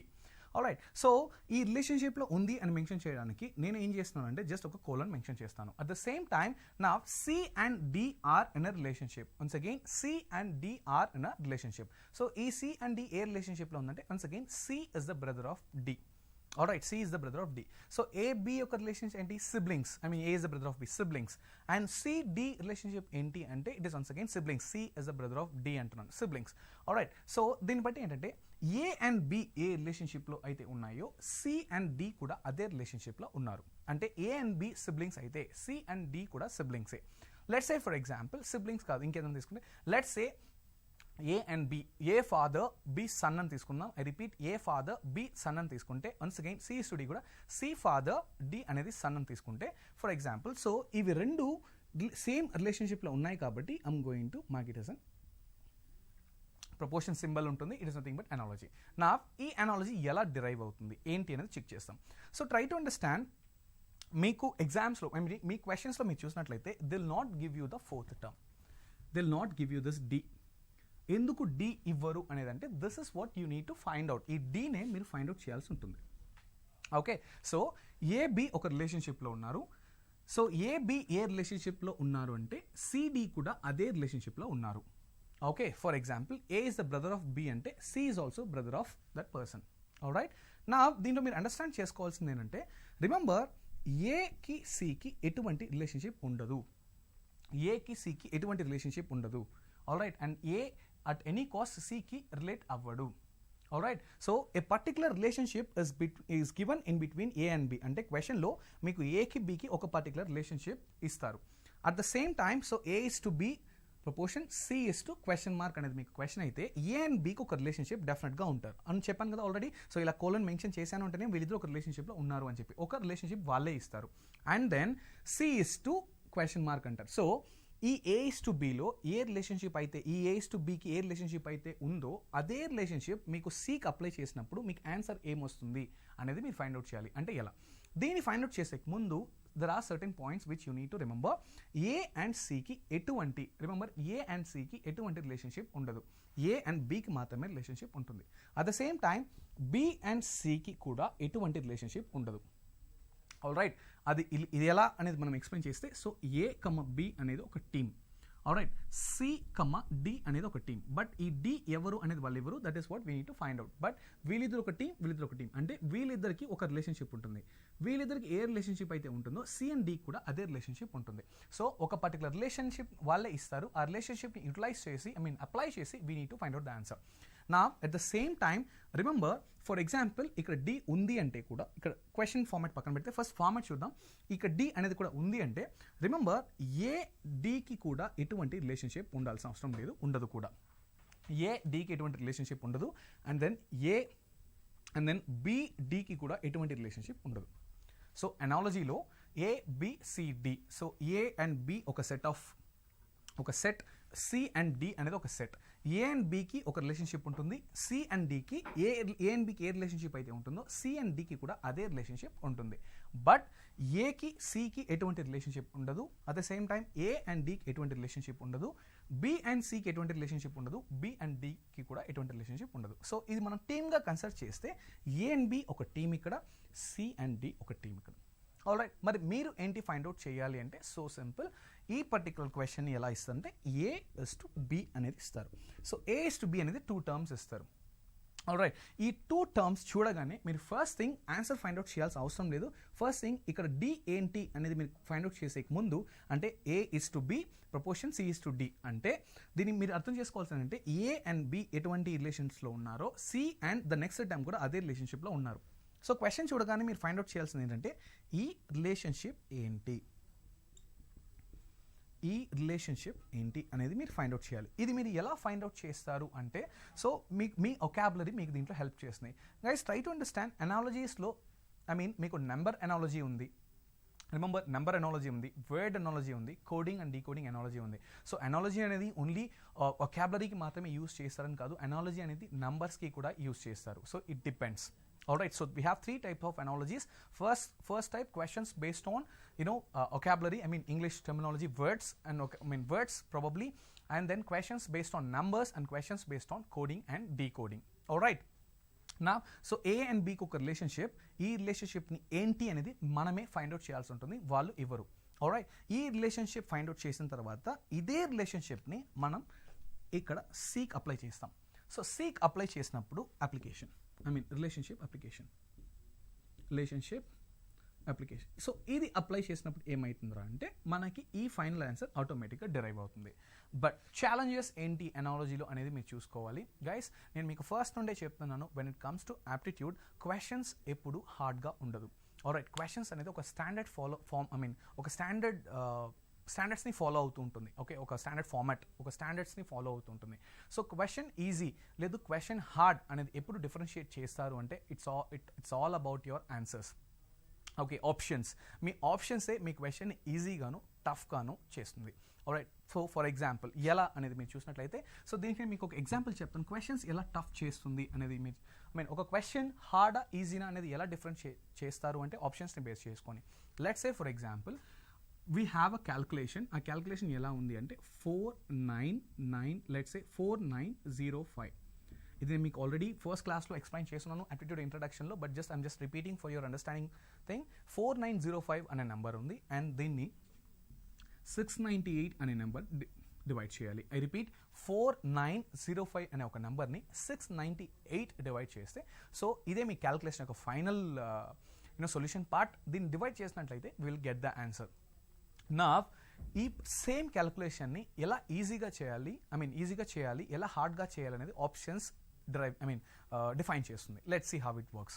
Alright, so ఈ relationship లో ఉంది అని మెన్షన్ చేయడానికి నేను ఏం చేస్తున్నాను అంటే జస్ట్ ఒక కోలన్ మెన్షన్ చేస్తాను. అట్ ద సేమ్ టైమ్ నా C and D are in a relationship. Once again, C and D are in a relationship. So ఈ C and D A relationship లో ఉందంటే, once again C is the brother of D. Alright, C is the brother of D. So A, B యొక్క relationship ఏంటి? Siblings. I mean A is the brother of B, siblings. And C, D relationship ఏంటి అంటే it is once again siblings. C is the brother of D అంటున్నాను, siblings. Alright, so దీన్ని బట్టి ఏంటంటే A and B ఏ రిలేషన్షిప్లో అయితే ఉన్నాయో C and D కూడా అదే రిలేషన్షిప్లో ఉన్నారు. అంటే A and B siblings అయితే C and D కూడా siblingsే. Let's say for example, siblings కాదు ఇంకేదైనా తీసుకుంటే, let's say A and B, A father, B son అని తీసుకుందాం. I repeat, A father, B son అని తీసుకుంటే once again C is to D కూడా C father, D అనేది son అని తీసుకుంటే ఫర్ ఎగ్జాంపుల్. సో ఇవి రెండు సేమ్ రిలేషన్షిప్లో ఉన్నాయి కాబట్టి I'm going to mark it as an proportion symbol ఉంటుంది. It is nothing but analogy. నా ఈ అనాలజీ ఎలా డిరైవ్ అవుతుంది ఏంటి అనేది చెక్ చేస్తాం. So try to understand. మీకు ఎగ్జామ్స్లో మీ క్వశ్చన్స్లో మీరు చూసినట్లయితే they'll not give you the fourth term, they'll not give you this D. ఎందుకు డి ఇవ్వరు అనేది అంటే this is what you need to find out. ఈ డీనే మీరు ఫైండ్ అవుట్ చేయాల్సి ఉంటుంది. ఓకే, సో ఏబి ఒక రిలేషన్షిప్లో ఉన్నారు. సో ఏబి ఏ రిలేషన్షిప్లో ఉన్నారు అంటే సిడి కూడా అదే రిలేషన్షిప్లో ఉన్నారు. Okay, for example A is the brother of B అంటే C is also brother of that person. Alright, నా దీంట్లో మీరు అండర్స్టాండ్ చేసుకోవాల్సింది ఏంటంటే రిమెంబర్ ఏకి సికి ఎటువంటి రిలేషన్షిప్ ఉండదు. ఏకి సికి ఎటువంటి రిలేషన్షిప్ ఉండదు. Alright, and A at any cost C కి రిలేట్ అవ్వడు. Alright, so A particular relationship is given in between A and B. అంటే క్వశ్చన్లో మీకు ఏకి బికి ఒక పర్టికులర్ రిలేషన్షిప్ ఇస్తారు. At the same time so A is to B proportion C is to question mark అనేది మీకు క్వశ్చన్ అయితే ఏ అండ్ బికి ఒక రిలేషన్షిప్ డెఫినెట్గా ఉంటారు అని చెప్పాను కదా ఆల్రెడీ. సో ఇలా కోలన్ మెన్షన్ చేశాను అంటేనే వీళ్ళిద్దరు ఒక రిలేషన్షిప్లో ఉన్నారు అని చెప్పి ఒక రిలేషన్షిప్ వాళ్ళే ఇస్తారు. And then C is to question mark అంటారు. సో ఈ A is to Bలో ఏ రిలేషన్షిప్ అయితే ఈ A is to Bకి ఏ రిలేషన్షిప్ అయితే ఉందో అదే రిలేషన్షిప్ మీకు Cకి అప్లై చేసినప్పుడు మీకు ఆన్సర్ ఏమొస్తుంది అనేది మీరు ఫైండ్ అవుట్ చేయాలి. అంటే ఎలా? దీన్ని ఫైండ్ అవుట్ చేసే ముందు there are certain points which you need to remember. A and సికి ఎటువంటి రిలేషన్షిప్ ఉండదు. ఏ అండ్ బికి మాత్రమే రిలేషన్షిప్ ఉంటుంది. At the same time B and సికి కూడా ఎటువంటి రిలేషన్షిప్ ఉండదు. ఆల్రైట్, అది ఇది ఎలా అనేది మనం ఎక్స్ప్లెయిన్ చేస్తే సో ఏ కమ్మ బి అనేది ఒక టీమ్. ఆల్రైట్, సి కమ్మ డి అనేది ఒక టీమ్. బట్ ఈ డి ఎవరు అనేది వాళ్ళు ఎవరు, that is what we need to find out. But వీళ్ళిద్దరు ఒక టీం అంటే వీళ్ళిద్దరికి ఒక రిలేషన్షిప్ ఉంటుంది. వీళ్ళిద్దరికి ఏ రిలేషన్షిప్ అయితే ఉంటుందో సి అండ్ డి కూడా అదే రిలేషన్షిప్ ఉంటుంది. సో ఒక పర్టికులర్ రిలేషన్షిప్ వాళ్ళే ఇస్తారు. ఆ రిలేషన్షిప్ని యూటిలైజ్ చేసి అప్లై చేసి we need to find out the answer. నా at the same time remember for example ఇక్కడ డి ఉంది అంటే కూడా ఇక్కడ క్వశ్చన్ ఫార్మాట్ పక్కన పెడితే ఫస్ట్ ఫార్మాట్ చూద్దాం. ఇక్కడ డి అనేది కూడా ఉంది అంటే రిమెంబర్ ఏ డికి కూడా ఎటువంటి రిలేషన్షిప్ ఉండాల్సిన అవసరం లేదు, ఉండదు కూడా. ఏ డికి ఎటువంటి రిలేషన్షిప్ ఉండదు. అండ్ దెన్ బి డికి కూడా ఎటువంటి రిలేషన్షిప్ ఉండదు. సో అనాలజీలో A B C D. So A and B ఒక సెట్, సి అండ్ డి అనేది ఒక సెట్. ఏ అండ్ బికి ఒక రిలేషన్షిప్ ఉంటుంది. సి అండ్ డికి ఏ అండ్ బికి ఏ రిలేషన్షిప్ అయితే ఉంటుందో సి అండ్ డికి కూడా అదే రిలేషన్షిప్ ఉంటుంది. బట్ ఏకి సికి ఎటువంటి రిలేషన్షిప్ ఉండదు. At the same time A and డికి ఎటువంటి రిలేషన్షిప్ ఉండదు. బి అండ్ సికి ఎటువంటి రిలేషన్షిప్ ఉండదు. బి అండ్ డికి కూడా ఎటువంటి రిలేషన్షిప్ ఉండదు. సో ఇది మనం టీమ్గా కన్సిడర్ చేస్తే ఏ అండ్ బి ఒక టీమ్ ఇక్కడ, సి అండ్ డి ఒక టీమ్ ఇక్కడ. ఆల్రైట్, మరి మీరు ఏంటి ఫైండ్ అవుట్ చేయాలి అంటే సో సింపుల్. ఈ పర్టికులర్ క్వశ్చన్ ఎలా ఇస్తారంటే ఏ ఇస్ టు బి అనేది ఇస్తారు. So A is to B అనేది 2 టర్మ్స్ ఇస్తారు. ఆల్రైట్, ఈ 2 టర్మ్స్ చూడగానే మీరు first thing answer find out చేయాల్సిన అవసరం లేదు. ఫస్ట్ థింగ్ ఇక్కడ డి ఏంటి అనేది మీరు ఫైండ్ అవుట్ చేసే ముందు అంటే A is to B proportion C is to D అంటే దీన్ని మీరు అర్థం చేసుకోవాల్సింది అంటే ఏ అండ్ బి ఎటువంటి రిలేషన్స్లో ఉన్నారో C and the next term కూడా అదే రిలేషన్షిప్లో ఉన్నారు. సో క్వశ్చన్ చూడగానే మీరు ఫైండ్ అవుట్ చేయాల్సింది ఏంటంటే ఈ రిలేషన్షిప్ ఏంటి అనేది మీరు ఫైండ్ అవుట్ చేయాలి. ఇది మీరు ఎలా ఫైండ్ అవుట్ చేస్తారు అంటే సో మీ ఒకాబులరీ మీకు దీంట్లో హెల్ప్ చేస్తున్నాయి. గైస్ ట్రై టు అండర్స్టాండ్ అనాలజీస్లో మీకు నెంబర్ అనాలజీ ఉంది, రిమెంబర్ నెంబర్ అనాలజీ ఉంది, వర్డ్ అనాలజీ ఉంది, కోడింగ్ అండ్ డీకోడింగ్ అనాలజీ ఉంది. సో అనాలజీ అనేది ఓన్లీ ఒకాబులరీకి మాత్రమే యూస్ చేస్తారని కాదు, అనాలజీ అనేది నంబర్స్కి కూడా యూస్ చేస్తారు. So it depends. Alright, so we have 3 types of analogies. First type, questions based on vocabulary, English terminology, words and words probably, and then questions based on numbers and questions based on coding and decoding. Alright, now so A and B కు ఒక relationship, ఈ relationship ని ఏంటి అనేది మనమే find out చేయాల్సి ఉంటుంది, వాళ్ళు ఇవ్వరు. ఆల్రైట్, ఈ రిలేషన్షిప్ ఫైండ్ అవుట్ చేసిన తర్వాత ఇదే రిలేషన్షిప్ ని మనం ఇక్కడ సీక్ అప్లై చేస్తాం. సో సీక్ అప్లై చేసినప్పుడు application relationship application. Relationship application. So ఇది అప్లై చేసినప్పుడు ఏమవుతుందిరా అంటే మనకి ఈ ఫైనల్ ఆన్సర్ ఆటోమేటిక్గా డెరైవ్ అవుతుంది. బట్ ఛాలెంజెస్ ఏంటి అనాలజీలో అనేది మీరు చూసుకోవాలి గైస్. నేను మీకు ఫస్ట్ నుండే చెప్తున్నాను, when it comes to aptitude questions ఎప్పుడు హార్డ్గా ఉండదు. ఆల్రైట్, క్వశ్చన్స్ అనేది ఒక స్టాండర్డ్ ఒక స్టాండర్డ్స్ని ఫాలో అవుతూ ఉంటుంది. ఓకే, ఒక స్టాండర్డ్ ఫార్మాట్, ఒక స్టాండర్డ్స్ని ఫాలో అవుతూ ఉంటుంది. సో క్వశ్చన్ ఈజీ లేదు క్వశ్చన్ హార్డ్ అనేది ఎప్పుడు డిఫరెన్షియేట్ చేస్తారు అంటే it's all about your answers. Okay, options, మీ ఆప్షన్సే మీ క్వశ్చన్ ఈజీగాను టఫ్గాను చేస్తుంది. ఆల్రైట్, సో ఫర్ ఎగ్జాంపుల్ ఎలా అనేది మీరు చూసినట్లయితే, సో దీనికి మీకు ఒక ఎగ్జాంపుల్ చెప్తాను, క్వశ్చన్స్ ఎలా టఫ్ చేస్తుంది అనేది. మీరు ఒక క్వశ్చన్ హార్డా ఈజీనా అనేది ఎలా డిఫరెన్షియేట్ చేస్తారు అంటే ఆప్షన్స్ని బేస్ చేసుకొని. Let's say for example we have a calculation. ఆ క్యాల్కులేషన్ ఎలా ఉంది అంటే 4905. ఇది నేను మీకు ఆల్రెడీ ఫస్ట్ క్లాస్లో ఎక్స్ప్లెయిన్ చేస్తున్నాను యాప్టిట్యూడ్ ఇంట్రడక్షన్లో, but I'm just repeating for your understanding thing. 4905 అనే నెంబర్ ఉంది అండ్ దీన్ని 698 అనే నెంబర్ డివైడ్ చేయాలి. ఐ రిపీట్, 4905 అనే ఒక నెంబర్ని 698 డివైడ్ చేస్తే, సో ఇదే మీ క్యాల్కులేషన్ యొక్క ఫైనల్ సొల్యూషన్ పార్ట్. దీన్ని డివైడ్ చేసినట్లయితే విల్ గెట్ ద ఆన్సర్. నా ఈ సేమ్ క్యాల్కులేషన్ని ఎలా ఈజీగా చేయాలి, ఎలా హార్డ్గా చేయాలి అనేది ఆప్షన్స్ డిఫైన్ చేస్తుంది. Let's see how it works.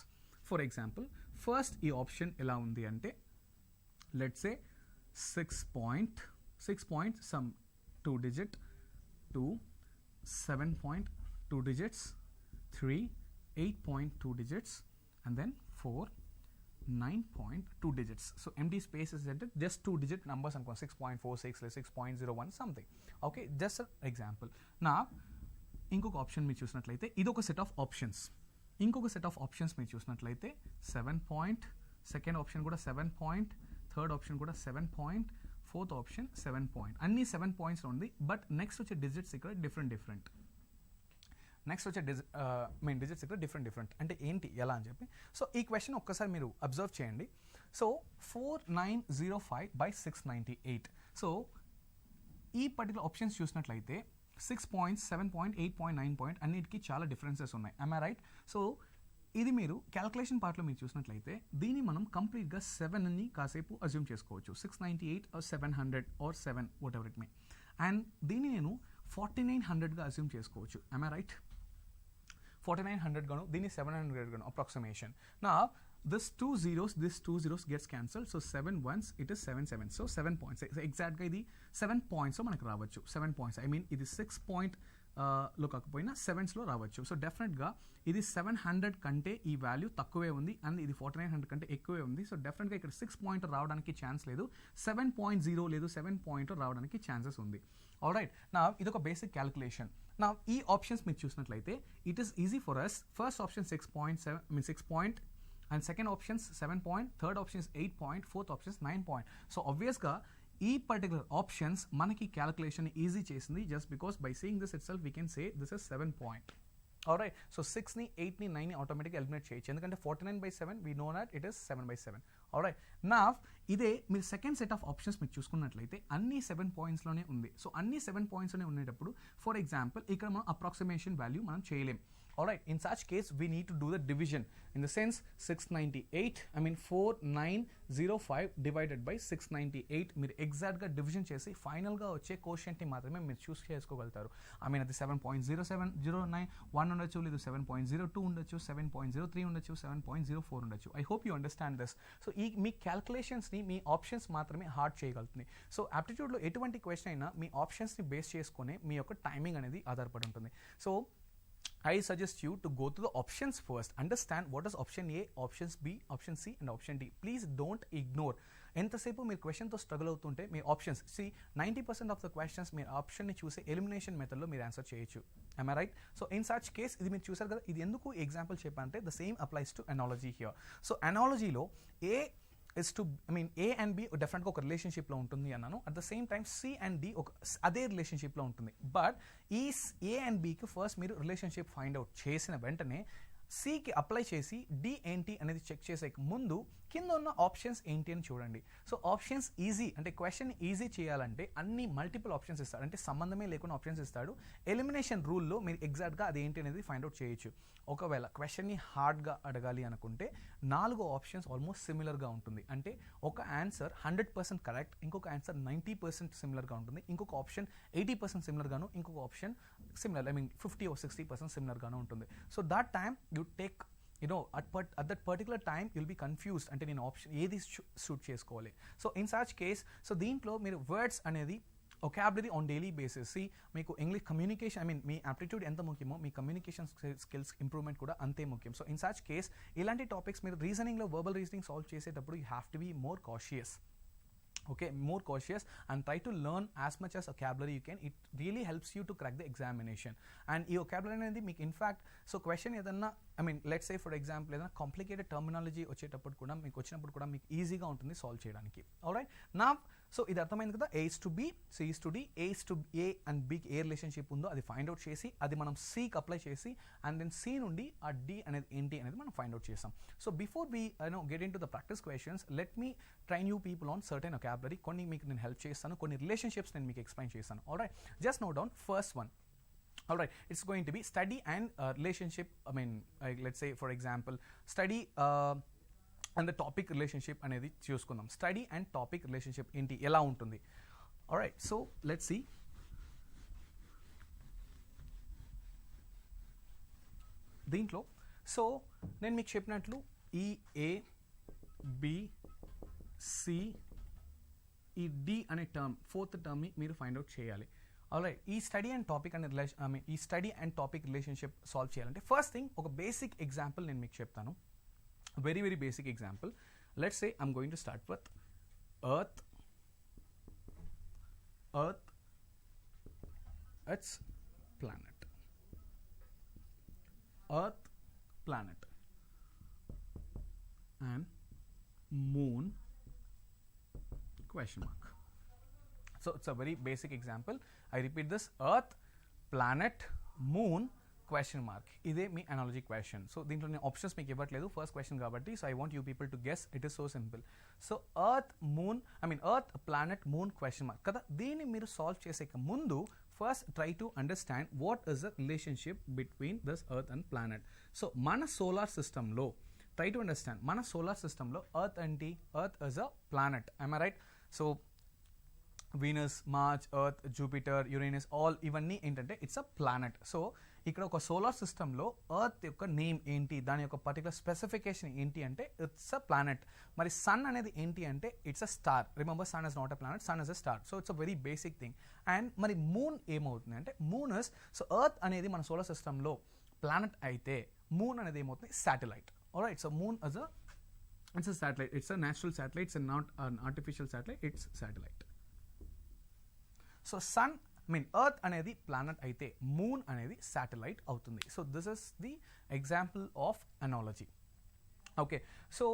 For example first ఈ ఆప్షన్ ఎలా ఉంది అంటే let's say 6 point some 2 digit, 2 7.2 digits, 3 8.2 digits, and then 4 9.2 digits. So empty space is just 2 digit numbers and 6.46 6.01 something. Okay, just an example. Now ఇంకొక option మీరు చూసినట్లయితే ఇది ఒక set of options. ఇంకొక సెట్ ఆఫ్ ఆప్షన్స్ మీరు చూసినట్లయితే 7 point, second option కూడా 7 point, third option కూడా 7 point, ఫోర్త్ ఆప్షన్ 7 point. అన్ని 7 points ఉంది. బట్ నెక్స్ట్ వచ్చే డిజిట్స్ ఇక్కడ డిఫరెంట్. డిజిట్స్ ఇక్కడ డిఫరెంట్ అంటే ఏంటి ఎలా అని చెప్పి. సో ఈ క్వశ్చన్ ఒక్కసారి మీరు అబ్జర్వ్ చేయండి. So 4905 by 698. సో ఈ పర్టికులర్ ఆప్షన్స్ చూసినట్లయితే 6 points, 7 point, 8 point, 9 point అన్నిటికీ చాలా డిఫరెన్సెస్ ఉన్నాయి. am I right? సో ఇది మీరు క్యాల్కులేషన్ పార్ట్లో మీరు చూసినట్లయితే దీన్ని మనం కంప్లీట్గా 7ని కాసేపు అజ్యూమ్ చేసుకోవచ్చు. 698 or 700 or 7 what ever it may. And దీన్ని నేను 4900గా అజ్యూమ్ చేసుకోవచ్చు. am I right? 4900 గాను దీన్ని 700 గాను అప్రాక్సిమేషన్. నా this two zeros gets cancelled. So 7 ones it is 7 7. So 7 points. So exactగా ఇది 7 points మనకు రావచ్చు. 7 points. I mean ఇది 6 point లో కాకపోయినా 7sలో రావచ్చు. సో డెఫినెట్గా ఇది 700 కంటే ఈ వాల్యూ తక్కువే ఉంది అండ్ ఇది 4900 కంటే ఎక్కువే ఉంది. సో డెఫినెట్గా ఇక్కడ 6 point రావడానికి ఛాన్స్ లేదు, 7.0 లేదు, 7 point రావడానికి ఛాన్సెస్ ఉంది. ఆల్రైట్, నా ఇది ఒక బేసిక్ క్యాల్కులేషన్. నా ఈ ఆప్షన్స్ మీరు చూసినట్లయితే it is easy for us. First option 6 point and second options 7 point, third option is 8 point, fourth option is 9 point. So obviously ఈ పర్టికులర్ ఆప్షన్స్ మనకి క్యాల్కులేషన్ ఈజీ చేసింది. Just because by seeing this itself we can say this is 7 point. Alright, so 6ని 8ని 9ని ఆటోమేటిక్గా eliminate చేయొచ్చు, ఎందుకంటే 49/7 we know that it is 7/7. Alright, నా ఇదే మీరు సెకండ్ సెట్ ఆఫ్ ఆప్షన్స్ మీరు చూసుకున్నట్లయితే అన్ని 7 pointsలోనే ఉంది. సో అన్ని 7 pointsలోనే ఉండేటప్పుడు ఫర్ ఎగ్జాంపుల్ ఇక్కడ మనం అప్రాక్సిమేషన్ వాల్యూ మనం చేయలేం. Alright, in such case we need to do the division. In the sense 4905 divided by 698 మీరు ఎగ్జాక్ట్గా డివిజన్ చేసి ఫైనల్గా వచ్చే కోషియంట్ని మాత్రమే మీరు చూస్ చేసుకోగలుగుతారు. ఐ మీన్ అది 7.0709 1 ఉండొచ్చు, లేదు 7.02 ఉండొచ్చు, 7.03 ఉండొచ్చు, 7.04 ఉండొచ్చు. I hope you understand this. So ఈ మీ క్యాల్కులేషన్స్ని మీ ఆప్షన్స్ మాత్రమే హార్డ్ చేయగలుగుతుంది. సో యాప్టిట్యూడ్లో ఎటువంటి క్వశ్చన్ అయినా మీ ఆప్షన్స్ని బేస్ చేసుకునే మీ యొక్క టైమింగ్ అనేది ఆధారపడి ఉంటుంది. So I suggest you to go to the options first. Understand what is option A, options B, option C and option D. Please don't ignore. ఎంతసేపు మీరు క్వశ్చన్తో స్ట్రగుల్ అవుతుంటే మీ ఆప్షన్స్ 90% ఆఫ్ ద క్వశ్చన్స్ మీరు ఆప్షన్ని చూసే elimination మెథడ్లో మీరు answer చేయొచ్చు. am I right? So in such case ఇది మీరు చూసారు కదా, ఇది ఎందుకు ఎగ్జాంపుల్ చెప్పాలంటే the same applies to analogy here. So అనాలజీలో A and B డెఫినెట్గా ఒక రిలేషన్షిప్లో ఉంటుంది అన్నాను. At the same time C and D ఒక అదే రిలేషన్షిప్లో ఉంటుంది. బట్ ఈ A and Bకి ఫస్ట్ మీరు రిలేషన్షిప్ ఫైండ్ అవుట్ చేసిన వెంటనే Cకి అప్లై చేసి D ఏంటి అనేది చెక్ చేసే ముందు కింద ఉన్న ఆప్షన్స్ ఏంటి అని చూడండి. సో ఆప్షన్స్ ఈజీ అంటే క్వశ్చన్ ఈజీ చేయాలంటే అన్ని మల్టిపుల్ ఆప్షన్స్ ఇస్తాడు, అంటే సంబంధమే లేకుండా ఆప్షన్స్ ఇస్తాడు. ఎలిమినేషన్ రూల్లో మీరు ఎగ్జాక్ట్గా అది ఏంటి అనేది ఫైండ్ అవుట్ చేయొచ్చు. ఒకవేళ క్వశ్చన్ని హార్డ్గా అడగాలి అనుకుంటే 4 ఆప్షన్స్ ఆల్మోస్ట్ సిమిలర్గా ఉంటుంది, అంటే ఒక ఆన్సర్ 100% కరెక్ట్, ఇంకొక ఆన్సర్ 90% సిమిలర్గా ఉంటుంది, ఇంకొక ఆప్షన్ 80% సిమిలర్గాను, ఇంకొక ఆప్షన్ సిమిలర్ 50 or 60% సిమిలర్గాను ఉంటుంది. So that time you take at that particular time you'll be confused అంటే నేను ఆప్షన్ ఏది షూట్ చేసుకోవాలి. So in such case so దీంట్లో మీరు వర్డ్స్ అనేది ఒకాబులరీ ఆన్ డైలీ బేసిస్ మీకు ఇంగ్లీష్ కమ్యూనికేషన్ మీ యాప్టిట్యూడ్ ఎంత ముఖ్యమో మీ కమ్యూనికేషన్ స్కిల్స్ ఇంప్రూవ్మెంట్ కూడా అంతే ముఖ్యం. సో ఇన్ సచ్ కేస్ ఇలాంటి టాపిక్స్ మీరు రీజనింగ్లో వర్బల్ రీజనింగ్ సాల్వ్ చేసేటప్పుడు you have to be more cautious. Okay, more cautious and try to learn as much as vocabulary you can. It really helps you to crack the examination. And ee vocabulary anedi meek in fact so question edanna let's say for example edanna complicated terminology వచ్చేటప్పుడు కూడా మీకు వచ్చినప్పుడు కూడా మీకు ఈజీగా ఉంటుంది solve చేయడానికి. Alright, నా సో ఇది అర్థమైంది కదా. A is to B, C is to D, A is to A and B ఏ రిలేషన్షిప్ ఉందో అది ఫైండ్ అవుట్ చేసి అది మనం Cకి అప్లై చేసి అండ్ దెన్ C నుండి ఆ D అనేది ఏంటి అనేది మనం ఫైండ్ అవుట్ చేస్తాం. So before we get into the practice questions let me train you people on certain vocabulary. కొన్ని మీకు నేను హెల్ప్ చేస్తాను, కొన్ని రిలేషన్షిప్స్ నేను మీకు ఎక్స్ప్లెయిన్ చేస్తాను. Alright, just note down first one. Alright, it's going to be study and relationship. Let's say for example study and the topic relationship అనేది చూసుకుందాం. స్టడీ అండ్ టాపిక్ రిలేషన్షిప్ ఏంటి, ఎలా ఉంటుంది. Alright, so let's see. దీంట్లో so నేను మీకు చెప్పినట్లు ఈ A, B, C, ఈ D అనే టర్మ్ ఫోర్త్ టర్మ్ని మీరు ఫైండ్ అవుట్ చేయాలి. ఆల్రైట్, ఈ స్టడీ అండ్ టాపిక్ అనే ఈ study and topic relationship solve చేయాలంటే ఫస్ట్ థింగ్ ఒక బేసిక్ ఎగ్జాంపుల్ నేను మీకు చెప్తాను. Very very basic example. Let's say I'm going to start with earth, it's planet, earth planet and moon question mark. So it's a very basic example. I repeat this: earth, planet, moon question mark. ఇదే మీ analogy question. So దీంట్లో నేను options మీకు ఇవ్వట్లేదు, first question కాబట్టి. So I want you people to guess. It is so simple. So earth, moon earth, planet, moon question mark కదా. దీన్ని మీరు solve చేసే ముందు first try to understand what is the relationship between this earth and planet. So మన solar సిస్టంలో try to understand మన solar సిస్టంలో earth ఏంటి, earth is a planet. I'm I right? So Venus, March, earth, Jupiter, Uranus all ఇవన్నీ ఏంటంటే it's a planet. So ఇక్కడ ఒక solar సిస్టంలో ఎర్త్ యొక్క నేమ్ ఏంటి, దాని యొక్క పర్టికులర్ స్పెసిఫికేషన్ ఏంటి అంటే ఇట్స్ అ ప్లానెట్. మరి సన్ అనేది ఏంటి అంటే it's a star. Remember, sun is not a planet, sun is a star. So it's a very basic thing. And మరి మూన్ ఏమవుతుంది అంటే మూన్ ఇస్, సో ఎర్త్ అనేది మన సోలార్ సిస్టంలో ప్లానెట్ అయితే మూన్ అనేది ఏమవుతుంది, satellite. Alright, so moon is it's a satellite. It's a natural satellite. It's not an artificial satellite. It's satellite. So sun, earth అనేది planet అయితే moon అనేది satellite అవుతుంది. So this is the example of analogy. Okay, so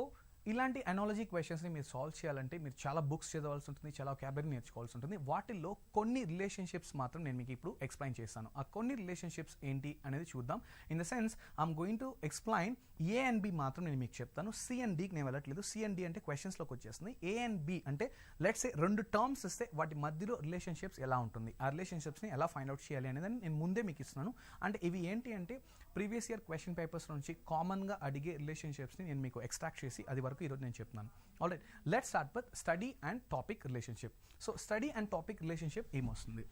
ఇలాంటి analogy క్వశ్చన్స్ని మీరు solve చేయాలంటే మీరు చాలా బుక్స్ చదవాల్సి ఉంటుంది, చాలా vocabulary నేర్చుకోవాల్సి ఉంటుంది. వాటిల్లో కొన్ని రిలేషన్షిప్స్ మాత్రం నేను మీకు ఇప్పుడు ఎక్స్ప్లెయిన్ చేస్తాను. ఆ కొన్ని రిలేషన్షిప్స్ ఏంటి అనేది చూద్దాం. In the sense I'm going to explain A and B మాత్రం నేను మీకు చెప్తాను. సి అండ్ డికి నేను వెళ్ళట్లేదు. సి అండ్ డి అంటే క్వశ్చన్స్లోకి వచ్చేస్తుంది. ఏ అండ్ బి అంటే లెట్స్ సే 2 టర్మ్స్ ఇస్తే వాటి మధ్యలో రిలేషన్షిప్స్ ఎలా ఉంటుంది, ఆ రిలేషన్షిప్స్ని ఎలా ఫైండ్ అవుట్ చేయాలి అనేది నేను ముందే మీకు ఇస్తున్నాను. అంటే ఇవి ఏంటి అంటే ప్రీవియస్ ఇయర్ క్వశ్చన్ పేపర్స్ నుంచి కామన్గా అడిగే రిలేషన్షిప్స్ని నేను మీకు ఎక్స్ట్రాక్ట్ చేసి అది వరకు ఈరోజు నేను చెప్తున్నాను. Alright, let's start with study and topic relationship. So study and topic relationship ఏమొస్తుంది?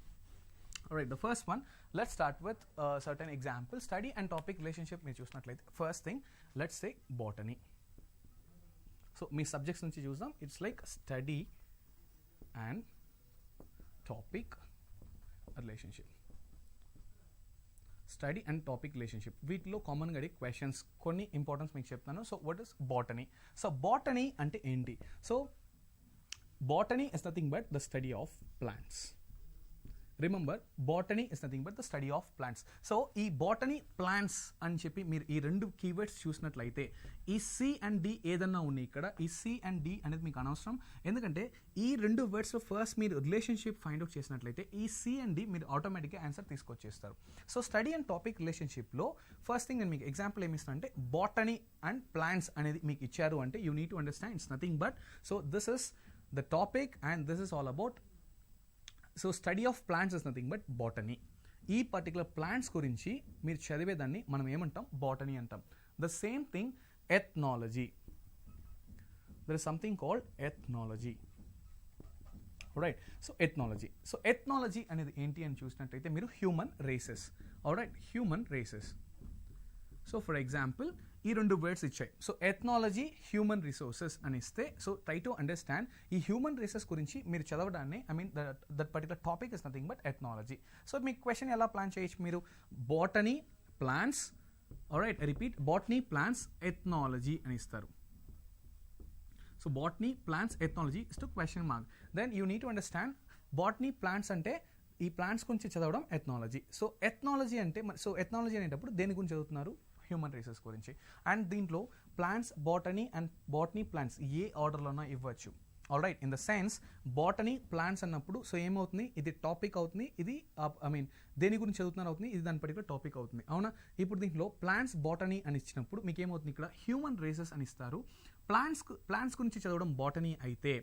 Alright, the first one let's start with certain example. Study and topic relationship మీరు చూసినట్లయితే first thing let's say botany. So మీ subjects నుంచి చూద్దాం. It's like study and topic relationship. Study and topic relationship వీటిలో కామన్గా అడిగే questions కొన్ని importance మీకు చెప్తాను. So what is botany? So botany అంటే ఏంటి? So botany is nothing but the study of plants. Remember botany is nothing but the study of plants. So ఈ botany plants అని చెప్పి మీరు ఈ 2 కీవర్డ్స్ చూసినట్లయితే ఈ సి అండ్ డి ఏదన్నా ఉన్నాయి ఇక్కడ, ఈ సి అండ్ డి అనేది మీకు అనవసరం. ఎందుకంటే ఈ 2 వర్డ్స్లో ఫస్ట్ మీరు రిలేషన్షిప్ ఫైండ్ అవుట్ చేసినట్లయితే ఈ సి అండ్ డి మీరు ఆటోమేటిక్గా ఆన్సర్ తీసుకొచ్చేస్తారు. సో స్టడీ అండ్ టాపిక్ రిలేషన్షిప్లో ఫస్ట్ థింగ్ నేను మీకు ఎగ్జాంపుల్ ఏమి ఇస్తాను అంటే బాటనీ అండ్ ప్లాంట్స్ అనేది మీకు ఇచ్చారు అంటే you need to understand it's nothing but so this is the topic and this is all about. So study of plants is nothing but botany. ఈ పర్టికులర్ ప్లాంట్స్ గురించి మీరు చదివేదాన్ని మనం ఏమంటాం, బాటనీ అంటాం. The same thing ethnology, there is something called ethnology, right. So ethnology, so ethnology అనేది ఏంటి అని చూసినట్టయితే మీరు human races, right, human races. So for example ఈ 2 వర్డ్స్ ఇచ్చాయి. సో ఎథ్నాలజీ, హ్యూమన్ రిసోర్సెస్ అని ఇస్తే సో ట్రై టు అండర్స్టాండ్ ఈ హ్యూమన్ రేసెస్ గురించి మీరు చదవడాన్ని I mean that particular topic is nothing but ethnology. So మీకు క్వశ్చన్ ఎలా ప్లాన్ చేయొచ్చు, మీరు botany plants, right, repeat, botany plants ethnology అని ఇస్తారు. So botany plants ethnology is to question mark. Then you need to understand botany plants అంటే ఈ plants గురించి చదవడం ఎథ్నాలజీ. సో ఎథ్నాలజీ అంటే సో ఎథ్నాలజీ అనేటప్పుడు దేని గురించి చదువుతున్నారు, హ్యూమన్ రేసెస్ గురించి. అండ్ దీంట్లో plants, botany and botany plants ఏ ఆర్డర్లోనో ఇవ్వచ్చు. Alright, in the sense botany plants అన్నప్పుడు సో ఏమవుతుంది, ఇది టాపిక్ అవుతుంది, ఇది ఐ మీన్ దేని గురించి చదువుతున్నారు అవుతుంది, ఇది దాని పర్టికులర్ టాపిక్ అవుతుంది, అవునా. ఇప్పుడు దీంట్లో ప్లాంట్స్, బాటనీ అని ఇచ్చినప్పుడు మీకు ఏమవుతుంది, ఇక్కడ హ్యూమన్ రేసెస్ అని ఇస్తారు. ప్లాంట్స్ గురించి చదవడం బాటనీ అయితే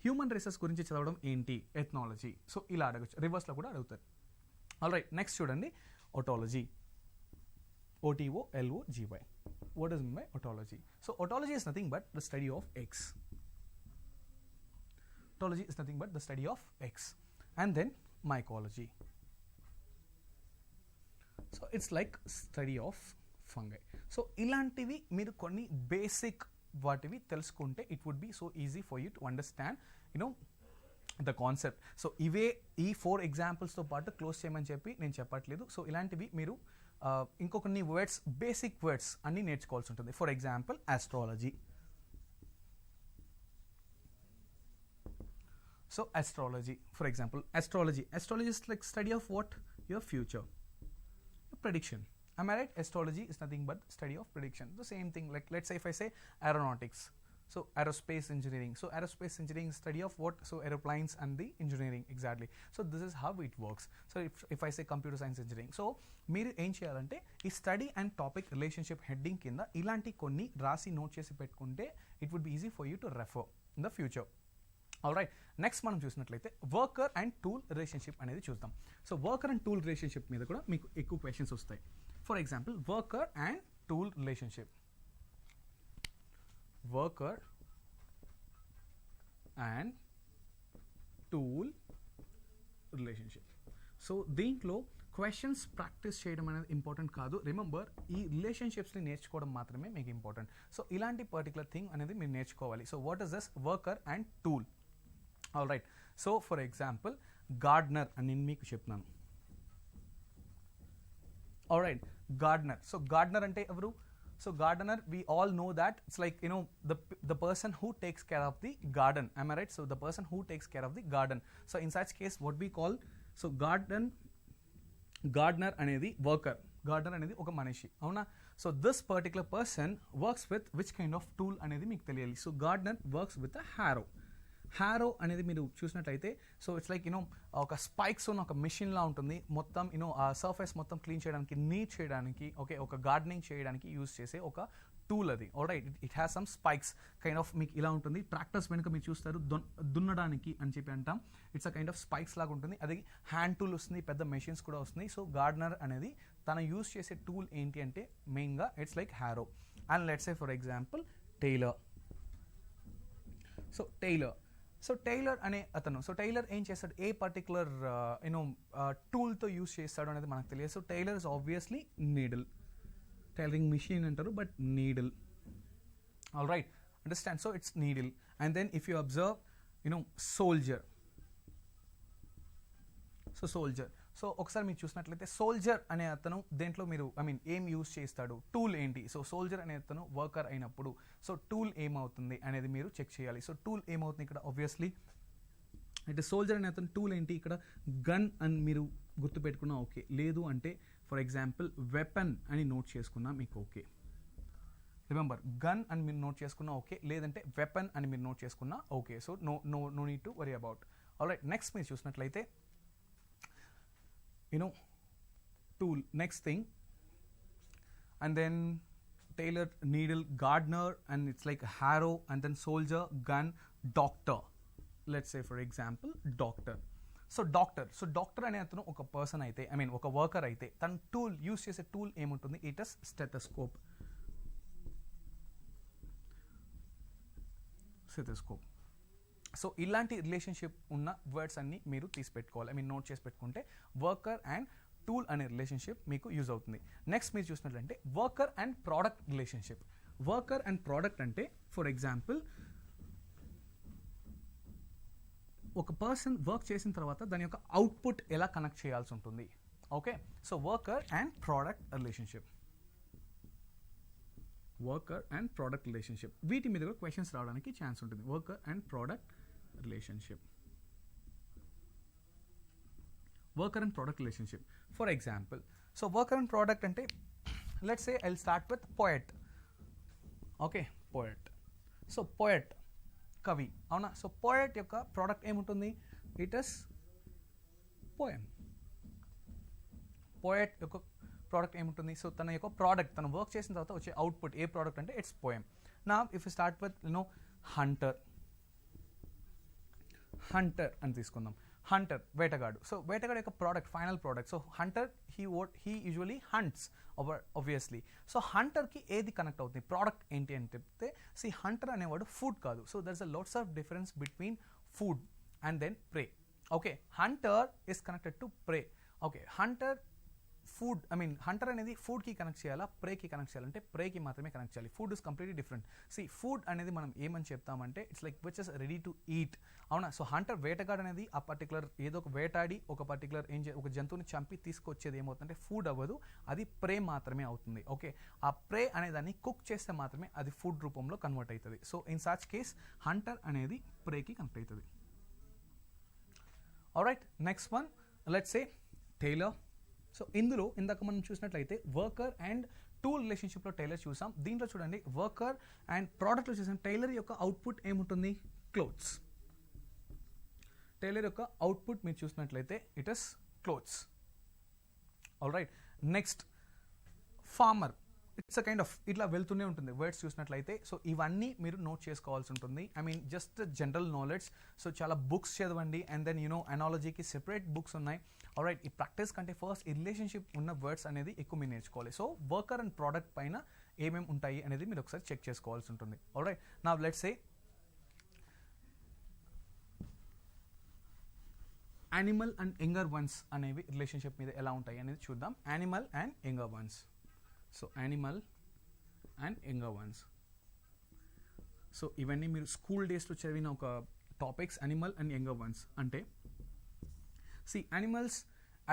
హ్యూమన్ రేసెస్ గురించి చదవడం ఏంటి, ఎథ్నాలజీ. సో ఇలా అడగచ్చు, రివర్స్లో కూడా అడుగుతారు. ఆల్రైట్, నెక్స్ట్ చూడండి, ఒటాలజీ, OTOLOGY. What does mean by otology? So otology is nothing but the study of eggs. Otology is nothing but the study of eggs. And then mycology. So it's like study of fungi. So ilantivi మీరు కొన్ని basic వాటివి తెలుసుకుంటే it would be so easy for you to understand, you know, the concept. So ఇవే ఈ 4 ఎగ్జాంపుల్స్తో పాటు close చేయమని చెప్పి నేను చెప్పట్లేదు. సో ఇలాంటివి మీరు ఇంకొన్ని వర్డ్స్, బేసిక్ వర్డ్స్ అన్ని నేర్చుకోవాల్సి ఉంటుంది. For example astrology. So astrology, for example astrology is like study of what, your future, prediction. Am I right? Astrology is nothing but study of prediction. The same thing, like let's say if I say aeronautics, so aerospace engineering. So aerospace engineering is study of what? So aeroplanes and the engineering, exactly. So this is how it works. So if I say computer science engineering, so మీరు ఏం చేయాలంటే ఈ study and topic relationship heading కింద ఇలాంటి కొన్ని రాసి note చేసి పెట్టుకుంటే it would be easy for you to refer in the future. Alright, next మనం చూసినట్లయితే వర్కర్ అండ్ టూల్ రిలేషన్షిప్ అనేది చూద్దాం. So worker and tool relationship మీద కూడా మీకు ఎక్కువ క్వశ్చన్స్ వస్తాయి. For example worker and tool relationship, worker and tool relationship. So దీంట్లో క్వశ్చన్స్ ప్రాక్టీస్ చేయడం అనేది ఇంపార్టెంట్ కాదు. రిమెంబర్, ఈ రిలేషన్షిప్స్ని నేర్చుకోవడం మాత్రమే మీకు ఇంపార్టెంట్. సో ఇలాంటి పర్టికులర్ థింగ్ అనేది మీరు నేర్చుకోవాలి. So what is this worker and tool? All right, so for example Gardner అని నేను మీకు చెప్తున్నాను. All right, Gardner. So Gardner అంటే ఎవరు? So gardener, we all know that it's like, you know, the person who takes care of the garden. Am I right? So the person who takes care of the garden. So in such case, what we call, so gardener అనేది worker. Gardener అనేది ఒక మనిషి, అవునా? So this particular person works with which kind of tool అనేది మీకు తెలియాలి. So gardener works with a harrow. హ్యారో అనేది మీరు చూసినట్లయితే సో ఇట్స్ లైక్ యూనో ఒక స్పైక్స్ ఉన్న ఒక మిషన్ లా ఉంటుంది. మొత్తం యూనో ఆ సర్ఫేస్ మొత్తం క్లీన్ చేయడానికి, నీట్ చేయడానికి, ఓకే, ఒక గార్డెనింగ్ చేయడానికి యూజ్ చేసే ఒక టూల్ అది. Alright, it has some spikes kind of, మీకు ఇలా ఉంటుంది. ట్రాక్టర్స్ వెనుక మీరు చూస్తారు దున్నడానికి అని చెప్పి అంటాం. It's a kind of spikes లాగా ఉంటుంది. అది హ్యాండ్ టూల్ వస్తుంది, పెద్ద మెషిన్స్ కూడా వస్తున్నాయి. సో గార్డనర్ అనేది తను యూజ్ చేసే టూల్ ఏంటి అంటే మెయిన్గా it's like harrow. And let's say for example tailor. So tailor అనే అతను, సో టైలర్ ఏం చేస్తాడు, ఏ పర్టికులర్ యూనో టూల్తో యూస్ చేస్తాడు అనేది మనకు తెలియదు. So tailor is obviously needle. Tailoring machine అంటారు, but needle. All right, understand? So it's needle. And then if you observe, you know soldier. So soldier, so ఒకసారి మీరు చూసినట్లయితే సోల్జర్ అనే అతను దేంట్లో మీరు ఏం యూజ్ చేస్తాడు, టూల్ ఏంటి? సో సోల్జర్ అనే అతను వర్కర్ అయినప్పుడు సో టూల్ ఏమవుతుంది అనేది మీరు చెక్ చేయాలి. సో టూల్ ఏమవుతుంది ఇక్కడ? ఆబ్వియస్లీ అయితే సోల్జర్ అనే అతను టూల్ ఏంటి, ఇక్కడ గన్ అని మీరు గుర్తుపెట్టుకున్నా ఓకే, లేదు అంటే ఫర్ ఎగ్జాంపుల్ వెపన్ అని నోట్ చేసుకున్నా మీకు ఓకే. రిమెంబర్, గన్ అని మీరు నోట్ చేసుకున్నా ఓకే, లేదంటే వెపన్ అని మీరు నోట్ చేసుకున్నా okay. So no need to worry about. Alright, next మీరు చూసినట్లయితే tool, next thing, and then tailor, needle, gardener, and it's like a harrow, and then soldier, gun, doctor. Let's say for example doctor. So doctor అనే అతను ఒక person అయితే, I mean ఒక worker అయితే, తన tool use చేసే tool ఏముంటుంది, it is stethoscope. So ఇలాంటి రిలేషన్షిప్ ఉన్న వర్డ్స్ అన్ని మీరు తీసి పెట్టుకోవాలి, ఐ మీన్ నోట్ చేసి పెట్టుకుంటే వర్కర్ అండ్ టూల్ అనే రిలేషన్షిప్ మీకు యూజ్ అవుతుంది. నెక్స్ట్ మీరు చూసినట్లంటే worker and product relationship. Worker and product అంటే ఫర్ ఎగ్జాంపుల్ ఒక పర్సన్ వర్క్ చేసిన తర్వాత దాని యొక్క అవుట్పుట్ ఎలా కనెక్ట్ చేయాల్సి ఉంటుంది. Okay, so worker and product relationship, worker and product relationship, వీటి మీద కూడా క్వశ్చన్స్ రావడానికి ఛాన్స్ ఉంటుంది. Worker and product relationship, worker and product relationship. For example, so worker and product ante, let's say I'll start with poet. Okay, poet. So poet, kavi, avuna. So poet yokka product em untundi, it is poem. Poet yokka product em untundi, so tana yokka product, tana work chesin tarvata vache output A product ante it's poem. Now if you start with hunter అని తీసుకుందాం. Hunter, వేటగాడు. So వేటగాడు యొక్క product, final product. So hunter he usually hunts obviously. So హంటర్కి ఏది connect అవుతుంది, product ఏంటి అని చెప్తే, సి హంటర్ అనేవాడు ఫుడ్ కాదు. So there is a lots of difference between food and then prey. Okay, hunter is connected to prey. Okay, hunter food, I mean hunter అనేది ఫుడ్కి కనెక్ట్ చేయాలా, ప్రేకి కనెక్ట్ చేయాలంటే ప్రేకి మాత్రమే కనెక్ట్ చేయాలి. Food is completely different. See food అనేది మనం ఏమని చెప్తామంటే it's like which is ready to eat. అవునా, సో హంటర్ వేటగాడు అనేది ఆ పర్టికులర్ ఏదో ఒక వేటాడి ఒక పర్టికులర్ ఒక జంతువుని చంపి తీసుకొచ్చేది ఏమవుతుందంటే ఫుడ్ అవ్వదు, అది ప్రే మాత్రమే అవుతుంది. ఓకే, ఆ ప్రే అనేదాన్ని కుక్ చేస్తే మాత్రమే అది ఫుడ్ రూపంలో కన్వర్ట్ అవుతుంది. So in such case hunter అనేది ప్రేకి కనెక్ట్ అవుతుంది. Alright, next one let's say tailor. So ఇందులో ఇందాక మనం చూసినట్లయితే వర్కర్ అండ్ టూల్ రిలేషన్షిప్లో టైలర్ చూసాం. దీంట్లో చూడండి వర్కర్ అండ్ ప్రోడక్ట్లో చూసాం. టైలర్ యొక్క అవుట్పుట్ ఏముంటుంది, క్లోత్స్. టైలర్ యొక్క అవుట్పుట్ మీరు చూసినట్లయితే it is clothes. Alright, next farmer, it's a kind of ఇట్లా వెళ్తూనే ఉంటుంది వర్డ్స్ చూసినట్లయితే. సో ఇవన్నీ మీరు నోట్ చేసుకోవాల్సి ఉంటుంది, I mean just general knowledge. So చాలా బుక్స్ చదవండి, అండ్ దెన్ అనాలజీకి సెపరేట్ బుక్స్ ఉన్నాయి. ఆల్రైట్, ఈ ప్రాక్టీస్ కంటే ఫస్ట్ ఈ రిలేషన్షిప్ ఉన్న వర్డ్స్ అనేది ఎక్కువ మీరు నేర్చుకోవాలి. సో వర్కర్ అండ్ ప్రోడక్ట్ పైన ఏమేమి ఉంటాయి అనేది మీరు ఒకసారి చెక్ చేసుకోవాల్సి ఉంటుంది. ఆల్రైట్, నా let's say animal and younger once అనేవి రిలేషన్షిప్ మీద ఎలా ఉంటాయి అనేది చూద్దాం. Animal and younger once. So animal and younger once, so ఇవన్నీ మీరు స్కూల్ డేస్లో చదివిన ఒక topics. Animal and younger once అంటే సి యానిమల్స్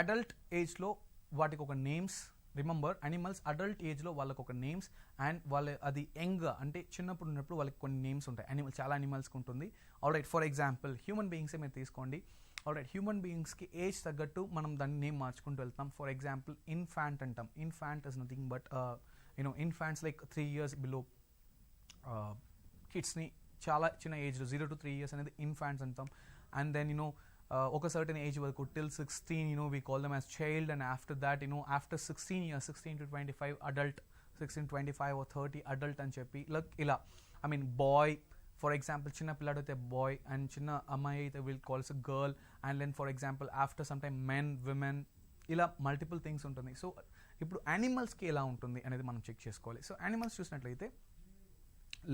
అడల్ట్ ఏజ్లో వాటికి ఒక నేమ్స్. రిమెంబర్, యానిమల్స్ అడల్ట్ ఏజ్లో వాళ్ళకి ఒక నేమ్స్, అండ్ వాళ్ళ అది యంగ్ అంటే చిన్నప్పుడు ఉన్నప్పుడు వాళ్ళకి కొన్ని నేమ్స్ ఉంటాయి. చాలా యానిమల్స్కి ఉంటుంది. ఆల్రైట్, ఫర్ ఎగ్జాంపుల్ హ్యూమన్ బీయింగ్సే మీరు తీసుకోండి. ఆల్రైట్, హ్యూమన్ బీయింగ్స్కి ఏజ్ తగ్గట్టు మనం దాన్ని నేమ్ మార్చుకుంటూ వెళ్తాం. ఫర్ ఎగ్జాంపుల్ ఇన్ఫాంట్ అంటాం. Infant is nothing but infants like 3 years below కిడ్స్ని, చాలా చిన్న ఏజ్లో 0 to 3 years అనేది ఇన్ఫాంట్స్ అంటాం. అండ్ దెన్ ఒక సర్టన్ ఏజ్ వరకు till 16 we call them as child, and after that after 16 years 16 to 25 adult, 16 25 or 30 adult అని చెప్పి ఇలా I mean boy. For example చిన్న పిల్లాడు అయితే బాయ్, అండ్ చిన్న అమ్మాయి అయితే will calls a girl, and then for example after some time men, women, ఇలా మల్టిపుల్ థింగ్స్ ఉంటుంది. సో ఇప్పుడు యానిమల్స్కి ఎలా ఉంటుంది అనేది మనం చెక్ చేసుకోవాలి. సో యానిమల్స్ చూసినట్లయితే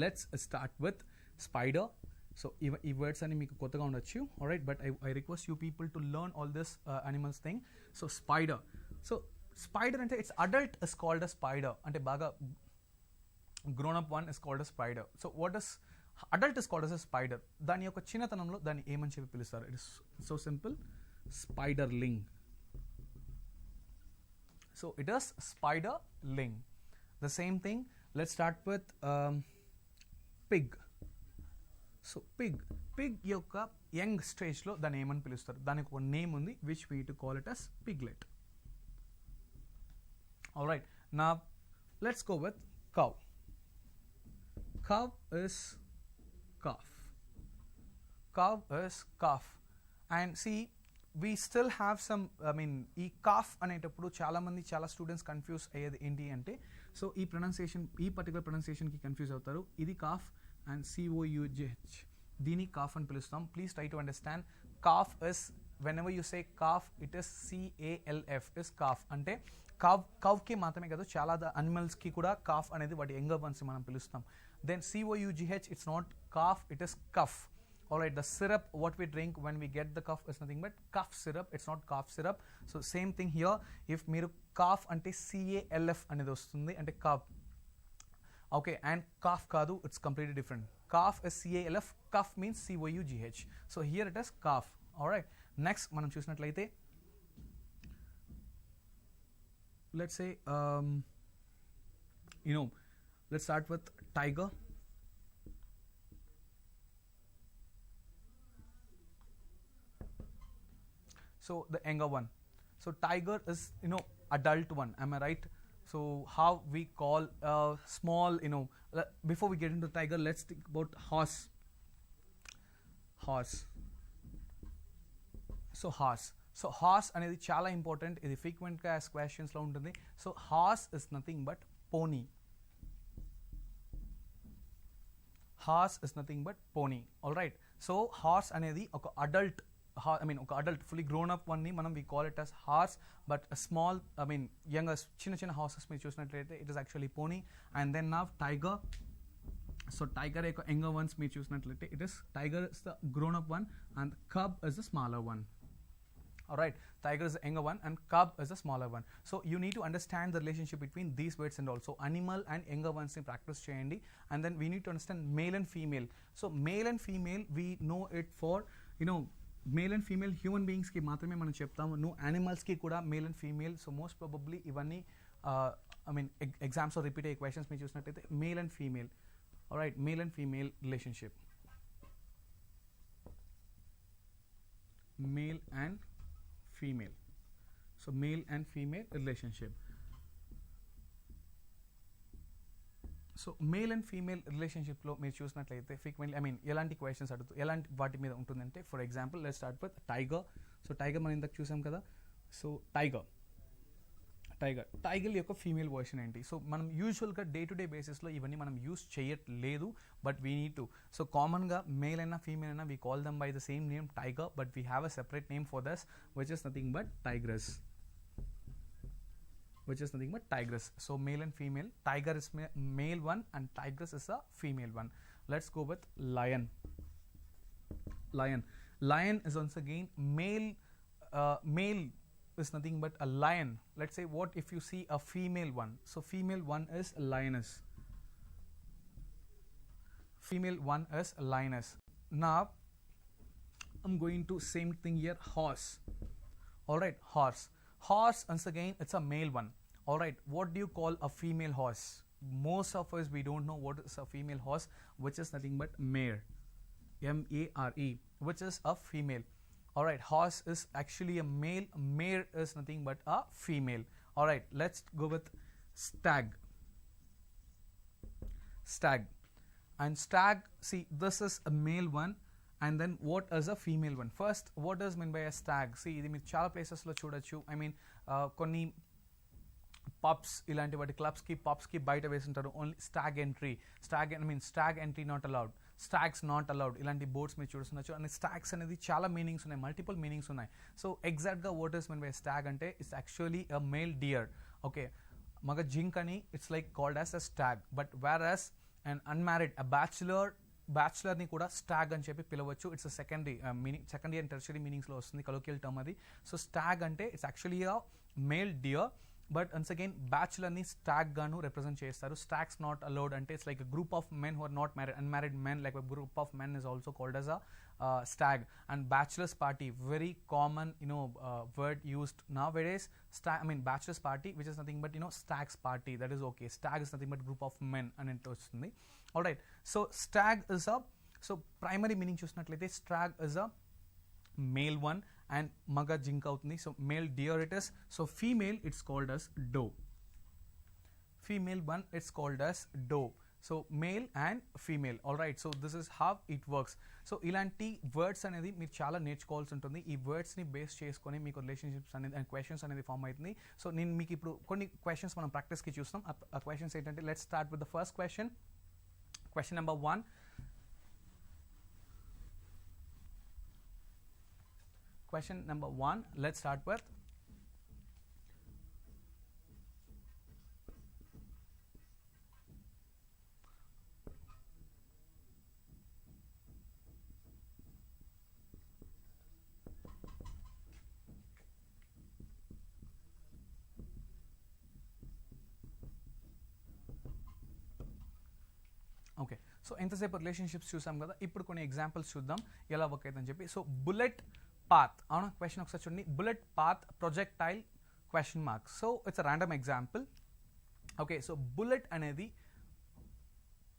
let's start with spider. So ఈ వర్డ్స్ అన్ని మీకు కొత్తగా ఉండొచ్చు. Alright, but I request you people to learn all this animals thing. So spider. So spider అంటే it's adult is called a spider, అంటే బాగా grown up one is called a spider. So what is adult is called as a spider. దాని యొక్క చిన్నతనంలో దాన్ని ఏమని చెప్పి పిలుస్తారు? It is so simple, spiderling. So it is spiderling. The same thing, let's start with pig. So pig యొక్క young స్టేజ్లో దాన్ని ఏమని పిలుస్తారు, దానికి ఒక నేమ్ ఉంది which we to call it as piglet. Alright, now let's go with cow. Cow is calf. And see, we still have some, ఈ calf అనేటప్పుడు చాలా స్టూడెంట్స్ కన్ఫ్యూజ్ అయ్యేది ఏంటి అంటే, సో ఈ పర్టికులర్ ప్రొనౌన్సియేషన్కి కన్ఫ్యూజ్ అవుతారు. ఇది కాఫ్ అండ్ COUGH, దీన్ని కాఫ్ అని పిలుస్తాం. Please try to understand, cough is whenever you say calf, it is CALF, is calf. అంటే కవ్కి మాత్రమే కాదు, చాలా అనిమల్స్కి కూడా కాఫ్ అనేది వాటి యంగర్ వన్స్ మనం పిలుస్తాం. Then COUGH, it's not calf, it is cuff. Alright, the syrup what we drink when we get the cough is nothing but cough syrup, it's not cough syrup. So same thing here, if మీరు cough అంటే CALF అనేది వస్తుంది అంటే cough. Okay, and cough కాదు, it's completely different. Cough is CALF, cough means COUGH. So here it is cough. Alright, next మనం చూసినట్లయితే let's say let's start with tiger. So the younger one, so tiger is adult one, am I right? So how we call small, before we get into tiger, let's think about horse. So horse అనేది చాలా important, ఇది ఫ్రీక్వెంట్గా as క్వశ్చన్స్లో ఉంటుంది. So horse is nothing but పోనీ. All right, so horse అనేది ఒక adult, ఒక adult fully grown up వన్ని మనం we call it as horse. But small younger చిన్న హార్సెస్ మీరు చూసినట్లయితే it is actually pony. And then now tiger. So tiger యొక్క యంగర్ వన్స్ మీరు చూసినట్లయితే it is tiger is the grown up one and cub is the smaller one. Alright, tiger is the younger one and cub is the smaller one. So you need to understand the relationship between these words and also animal and younger ones in practice cheyandi. And then we need to understand male and female. So male and female we know it for male and female human beings ki maatrame manam cheptamu, no animals ki kuda male and female. So most probably ivanni exams or repeated questions me chusinattayite male and female. Alright, male and female relationship. Male and female. So male and female relationship. So male and female రిలేషన్షిప్లో మీరు చూసినట్లయితే frequently ఎలాంటి questions అడుగుతూ ఎలాంటి వాటి మీద ఉంటుందంటే, for example let's start with tiger. So tiger మనం ఇంతకు చూసాం కదా. సో టైగర్ యొక్క ఫీమేల్ వర్షన్ ఏంటి? సో మనం యూజువల్గా డే టు డే బేసిస్లో ఇవన్నీ మనం యూజ్ చేయట్లేదు, but we need to. So కామన్గా మేల్ అయినా ఫీమేల్ అయినా we call them by the same name tiger, but we have a separate name for thus which is nothing but tigress. So male and female, tiger is male one and tigress is a female one. Let's go with lion. Lion is once again male. Male is nothing but a lion. Let's say what if you see a female one? So female one is a lioness. Now I'm going to same thing here, horse. All right, horse once again it's a male one. All right, what do you call a female horse? Most of us we don't know what is a female horse, which is nothing but mare, mare, which is a female. All right, horse is actually a male, mare is nothing but a female. All right, let's go with stag. And stag, see this is a male one. And then what is a female one? First, what does mean by a stag? See, ఇది మీరు చాలా ప్లేసెస్లో చూడొచ్చు. కొన్ని pubs ఇలాంటి వాటి క్లబ్స్కి పబ్స్కి బయట వేసింటారు only stag entry, stag entry not allowed, stags not allowed, ఇలాంటి బోర్డ్స్ మీరు చూడొచ్చు. అండ్ స్టాగ్స్ అనేది చాలా మీనింగ్స్ ఉన్నాయి, మల్టిపుల్ మీనింగ్స్ ఉన్నాయి. సో ఎగ్జాక్ట్గా what is mean by stag అంటే it's actually a male deer. Okay, మగ జింక్ అని it's like called as a stag. But where as and unmarried a బ్యాచులర్ని కూడా స్టాగ్ అని చెప్పి పిలవచ్చు. ఇట్స్ సెకండరీ అండ్ టెర్షరీ మీనింగ్స్లో వస్తుంది, కలోకియల్ టర్మ్ అది. సో స్టాగ్ అంటే it's actually a male deer, but once again బ్యాచులర్ని స్టాగ్ గాను రిప్రజెంట్ చేస్తారు. స్టాగ్స్ నాట్ అలౌడ్ అంటే it's like a group of men who are not married, unmarried men, like a group of men is also called as a stag. And bachelor's party, very common word used nowadays. Bachelor's party, which is nothing but stag's party, that is okay. Stag is nothing but group of men and it వస్తుంది. Alright, so stag is a so primary meaning చూసినట్లయితే stag is a male one and మగ జింక్ అవుతుంది. So male deer it is. So female it's called as doe. Female one it's called as doe. So male and female. All right. So this is how it works. So ఇలాంటి words అనేది మీరు చాలా నేర్చుకోవాల్సి ఉంటుంది. ఈ వర్డ్స్ని base చేసుకొని మీకు relationships అనేది and questions అనేది ఫామ్ అవుతుంది. సో నేను మీకు ఇప్పుడు కొన్ని క్వశ్చన్స్ మనం ప్రాక్టీస్కి చూస్తాం. ఆ క్వశ్చన్స్ ఏంటంటే let's start with the first question. Question number 1. Question number 1, let's start with okay. So ఎంతసేపు రిలేషన్షిప్స్ చూసాం కదా, ఇప్పుడు కొన్ని ఎగ్జాంపుల్స్ చూద్దాం ఎలా వర్క్ అవుతుందని చెప్పి. సో బుల్లెట్ పాత్, అవునా, క్వశ్చన్ ఒకసారి చూడండి. Bullet path projectile question mark. So it's a random example. Okay. So bullet అనేది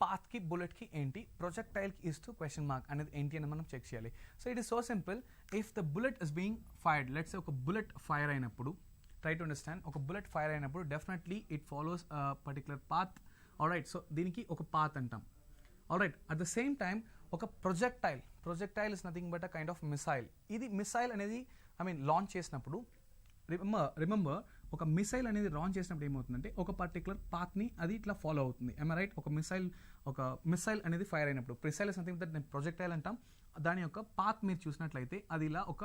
పాత్కి బుల్లెట్కి ఏంటి, ప్రొజెక్టైల్కి ఇస్తూ క్వశ్చన్ మార్క్ అనేది ఏంటి అని మనం చెక్ చేయాలి. So it is so simple. If the bullet is being fired, let's ఒక బుల్లెట్ ఫైర్ అయినప్పుడు, ట్రై టు అండర్స్టాండ్, ఒక బుల్లెట్ ఫైర్ అయినప్పుడు definitely it follows particular path. All right. So దీనికి ఒక పాత్ అంటాం. All right. At the same time ఒక projectile is nothing but a kind of missile. ఇది missile అనేది launch చేసినప్పుడు రిమెంబర్ ఒక మిసైల్ అనేది లాంచ్ చేసినప్పుడు ఏమవుతుందంటే ఒక పర్టికులర్ పాత్ని అది ఇట్లా ఫాలో అవుతుంది. I right. ఒక మిసైల్ అనేది ఫైర్ అయినప్పుడు, missile is nothing but projectile అంటాం. దాని యొక్క పాత్ మీరు చూసినట్లయితే అది ఇలా ఒక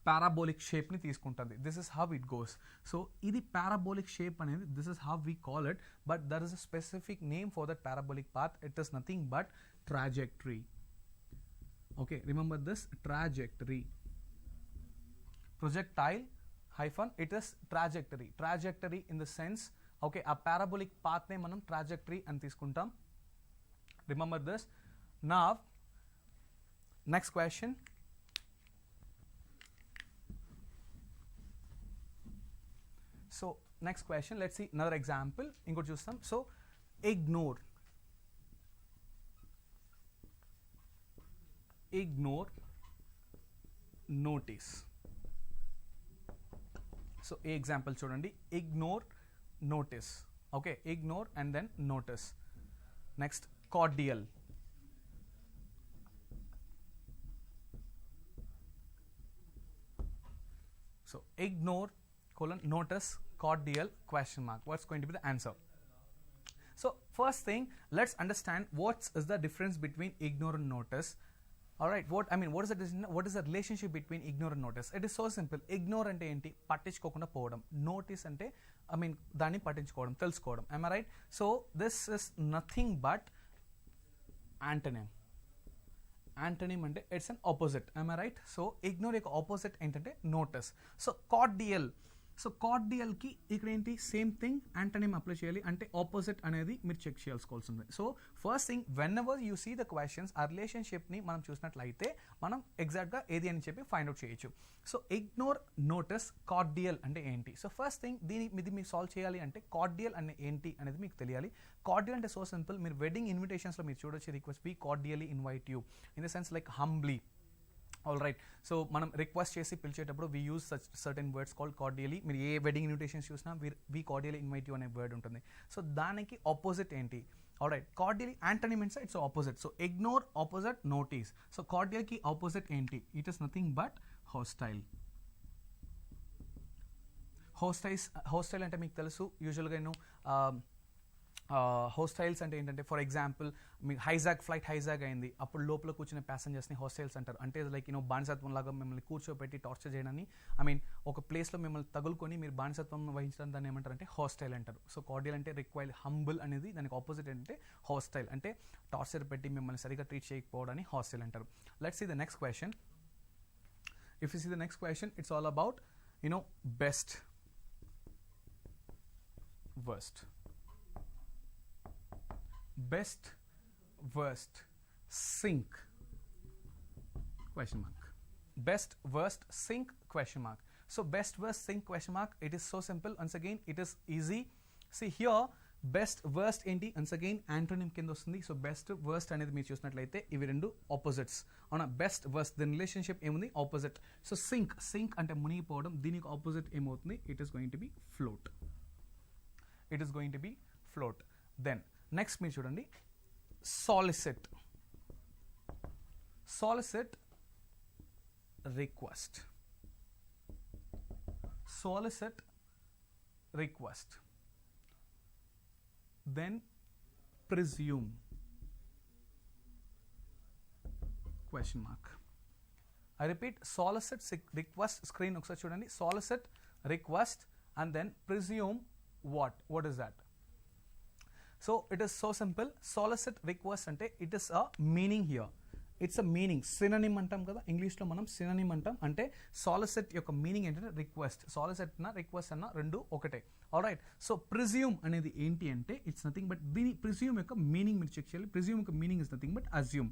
పారాబోలిక్ షేప్ని తీసుకుంటుంది. This is how it goes. So ఇది పారాబోలిక్ షేప్ అనేది, this is how we call it, but there is a specific name for that parabolic path. It is nothing but trajectory. Okay, remember this, trajectory. Projectile hyphen, it is trajectory in the sense, okay, a parabolic path ne manam trajectory అని తీసుకుంటాం. Remember this. Now next question. So next question, let's see another example. ఇంకోటి చూస్తాం. So ignore notice. So a example చూడండి. Ignore notice. Okay, ignore and then notice. Next, cordial. So ignore colon notice cordial question mark. What's going to be the answer? So first thing, let's understand what is the difference between ignore and notice. All right, what is the relationship between ignore and notice? It is so simple. Ignore ante enti pattinchukokunda povodam. Notice ante danni pattinchukovodam, telusukovodam. Am I right? So this is nothing but antonym. Antonym ante it's an opposite. Am I right? So ignore యొక్క opposite ఏంటంటే notice. So cordial. So కార్డియల్కి ఇక్కడ ఏంటి, same thing, antonym apply చేయాలి, అంటే opposite అనేది మీరు check చేయాల్సుకోవాల్సి ఉంది. So first thing, whenever you see the questions, ఆ రిలేషన్షిప్ని మనం చూసినట్లయితే మనం ఎగ్జాక్ట్గా ఏది అని చెప్పి ఫైండ్ అవుట్ చేయొచ్చు. సో ఇగ్నోర్ నోటిస్ కార్డియల్ అంటే ఏంటి. సో ఫస్ట్ థింగ్, ఇది మీకు సాల్వ్ చేయాలి అంటే కార్డియల్ అంటే ఏంటి అనేది మీకు తెలియాలి. కార్డియల్ అంటే సో సింపుల్, మీరు వెడ్డింగ్ ఇన్విటేషన్స్లో మీరు చూడొచ్చు, request we cordially invite you, in the sense like humbly. All right. So మనం రిక్వెస్ట్ చేసి పిలిచేటప్పుడు we use certain words called cordially. మీరు ఏ వెడ్డింగ్ ఇన్విటేషన్స్ చూసినా వీ కార్డియలీ ఇన్వైట్ యూ అనే వర్డ్ ఉంటుంది. సో దానికి ఆపోజిట్ ఏంటి. All right. Cordially antonym means it's opposite. So ignore opposite notice. So కార్డియల్కి ఆపోజిట్ ఏంటి, it is nothing but hostile. Hostile అంటే మీకు తెలుసు, యూజువల్గా నేను హోస్టైల్స్ అంటే ఏంటంటే, ఫర్ ఎగ్జాంపుల్ మీకు ఫ్లైట్ హైజాగ్ అయింది, అప్పుడు లోపల కూర్చునే ప్యాసింజర్స్ని హోస్టైల్స్ అంటారు. అంటే లైక్ బానిసత్వం లాగా మిమ్మల్ని కూర్చోబెట్టి టార్చర్ చేయడాన్ని, ఒక ప్లేస్లో మిమ్మల్ని తగులుకొని మీరు బానిసత్వం వహించడం దాన్ని ఏమంటారు అంటే హాస్టైల్ అంటారు. సో కార్డియల్ అంటే రిక్వైర్డ్, హంబుల్ అనేది దానికి ఆపోజిట్ అంటే హాస్టైల్, అంటే టార్చర్ పెట్టి మిమ్మల్ని సరిగా ట్రీట్ చేయకపోవడాన్ని హాస్టైల్ అంటారు. Let's see the next question. If you see the next question, it's all about best worst. Best, worst, sink, question mark. Best, worst, sink, question mark. So best, worst, sink, question mark. It is so simple. Once again, it is easy. See here, best worst ఏంటి once again antonym కింద వస్తుంది. So best worst అనేది మీరు చూసినట్లయితే ఇవి రెండు opposites అవునా. Best worst దీని రిలేషన్షిప్ ఏముంది ఆపోజిట్. సో సింక్ అంటే మునిగిపోవడం, దీనికి ఆపోజిట్ ఏమవుతుంది it is going to be float. It is going to be float. Then next మీరు చూడండి solicit. Solicit request. Solicit request. Then presume question mark. I repeat, solicit request, screen ఒకసారి చూడండి, solicit request and then presume what is that? So it is so simple. Solicit request అంటే it is a meaning here. It's a meaning, synonym అంటాం కదా ఇంగ్లీష్లో మనం, synonym అంటాం. అంటే solicit యొక్క మీనింగ్ ఏంటంటే రిక్వెస్ట్. సాలిసిట్ అన్న రిక్వెస్ట్ అన్న రెండు ఒకటే. ఆల్రైట్. సో ప్రిజ్యూమ్ అనేది ఏంటి అంటే ఇట్స్ నథింగ్ బట్ దీని ప్రిజ్యూమ్ యొక్క మీనింగ్ మీరు చెక్ చేయాలి. ప్రిజ్యూమ్ యొక్క meaning is nothing but assume.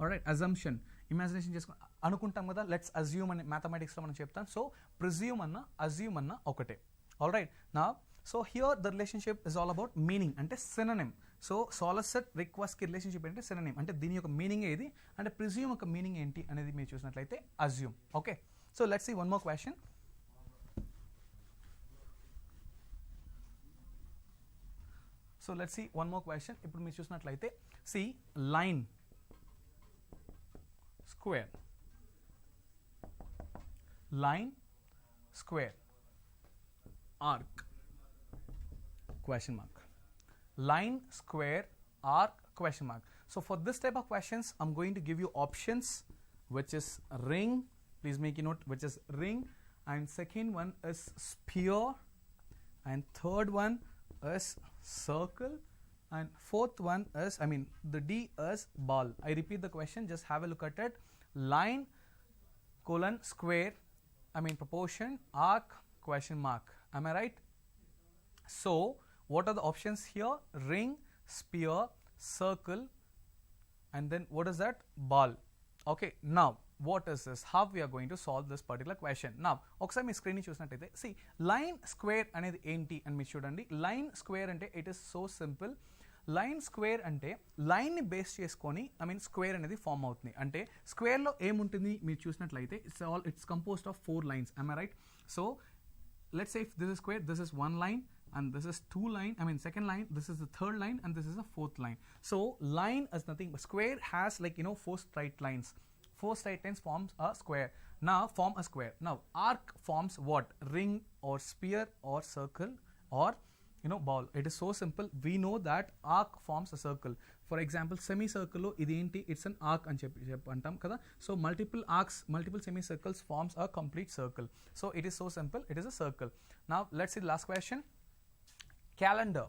Alright. Assumption, imagination చేసుకుని అనుకుంటాం కదా, లెట్స్ అజ్యూమ్ అని మ్యాథమెటిక్స్లో మనం చెప్తాం. సో ప్రిజ్యూమ్ అన్న అజ్యూమ్ అన్న ఒకటే. ఆల్రైట్. నా so here the relationship is all about meaning అంటే సినోనిమ్. సో సాలిసిట్ రిక్వెస్ట్కి రిలేషన్షిప్ ఏంటంటే సినోనిమ్ అంటే దీని యొక్క మీనింగ్ ఏది అంటే ప్రిజ్యూమ్ యొక్క మీనింగ్ ఏంటి అనేది మీరు చూసినట్లయితే assume. Okay. So let's see one more question. So let's see one more question. ఇప్పుడు మీరు చూసినట్లయితే C line, square, line, square, arc, question mark. Line, square, arc, question mark. So for this type of questions I'm going to give you options, which is ring, please make a note, which is ring, and second one is sphere, and third one is circle, and fourth one is the D is ball. I repeat the question, just have a look at it. Line, colon, square, proportion, arc, question mark. Am I right? So what are the options here? Ring, sphere, circle, and then what is that? Ball. Okay. Now what is this? How we are going to solve this particular question? Now ఒకసారి మీ screen చూసినట్టయితే see line square అనేది ఏంటి అని మీరు చూడండి. Line square అంటే it is so simple. Line square అంటే లైన్ని బేస్ చేసుకొని స్క్వేర్ అనేది ఫామ్ అవుతుంది. అంటే స్క్వేర్లో ఏముంటుంది మీరు చూసినట్లయితే it's composed of 4 lines. Am I right? So let's say if this is square, this is one line and this is two line, second line, this is the third line and this is the fourth line. So line is nothing but square has 4 straight lines. 4 straight lines forms a square. Now form a square. Now arc forms what? Ring or sphere or circle or ball. It is so simple. We know that arc forms a circle. For example, semicircle lo idi enti, it's an arc అని చెప్పి అంటాం కదా. So multiple arcs, multiple semicircles forms a complete circle. So it is so simple, it is a circle. Now let's see the last question. Calendar.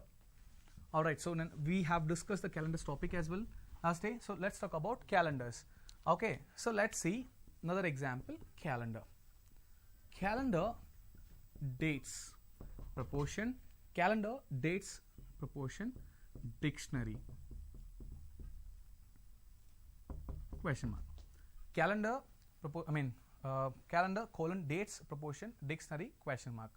Alright, so we have discussed the calendars topic as well last day. So let's talk about calendars. Okay, so let's see another example. Calendar. Calendar, dates, proportion. Calendar, dates, proportion, dictionary, question mark. Calendar, calendar colon dates, proportion, dictionary, question mark.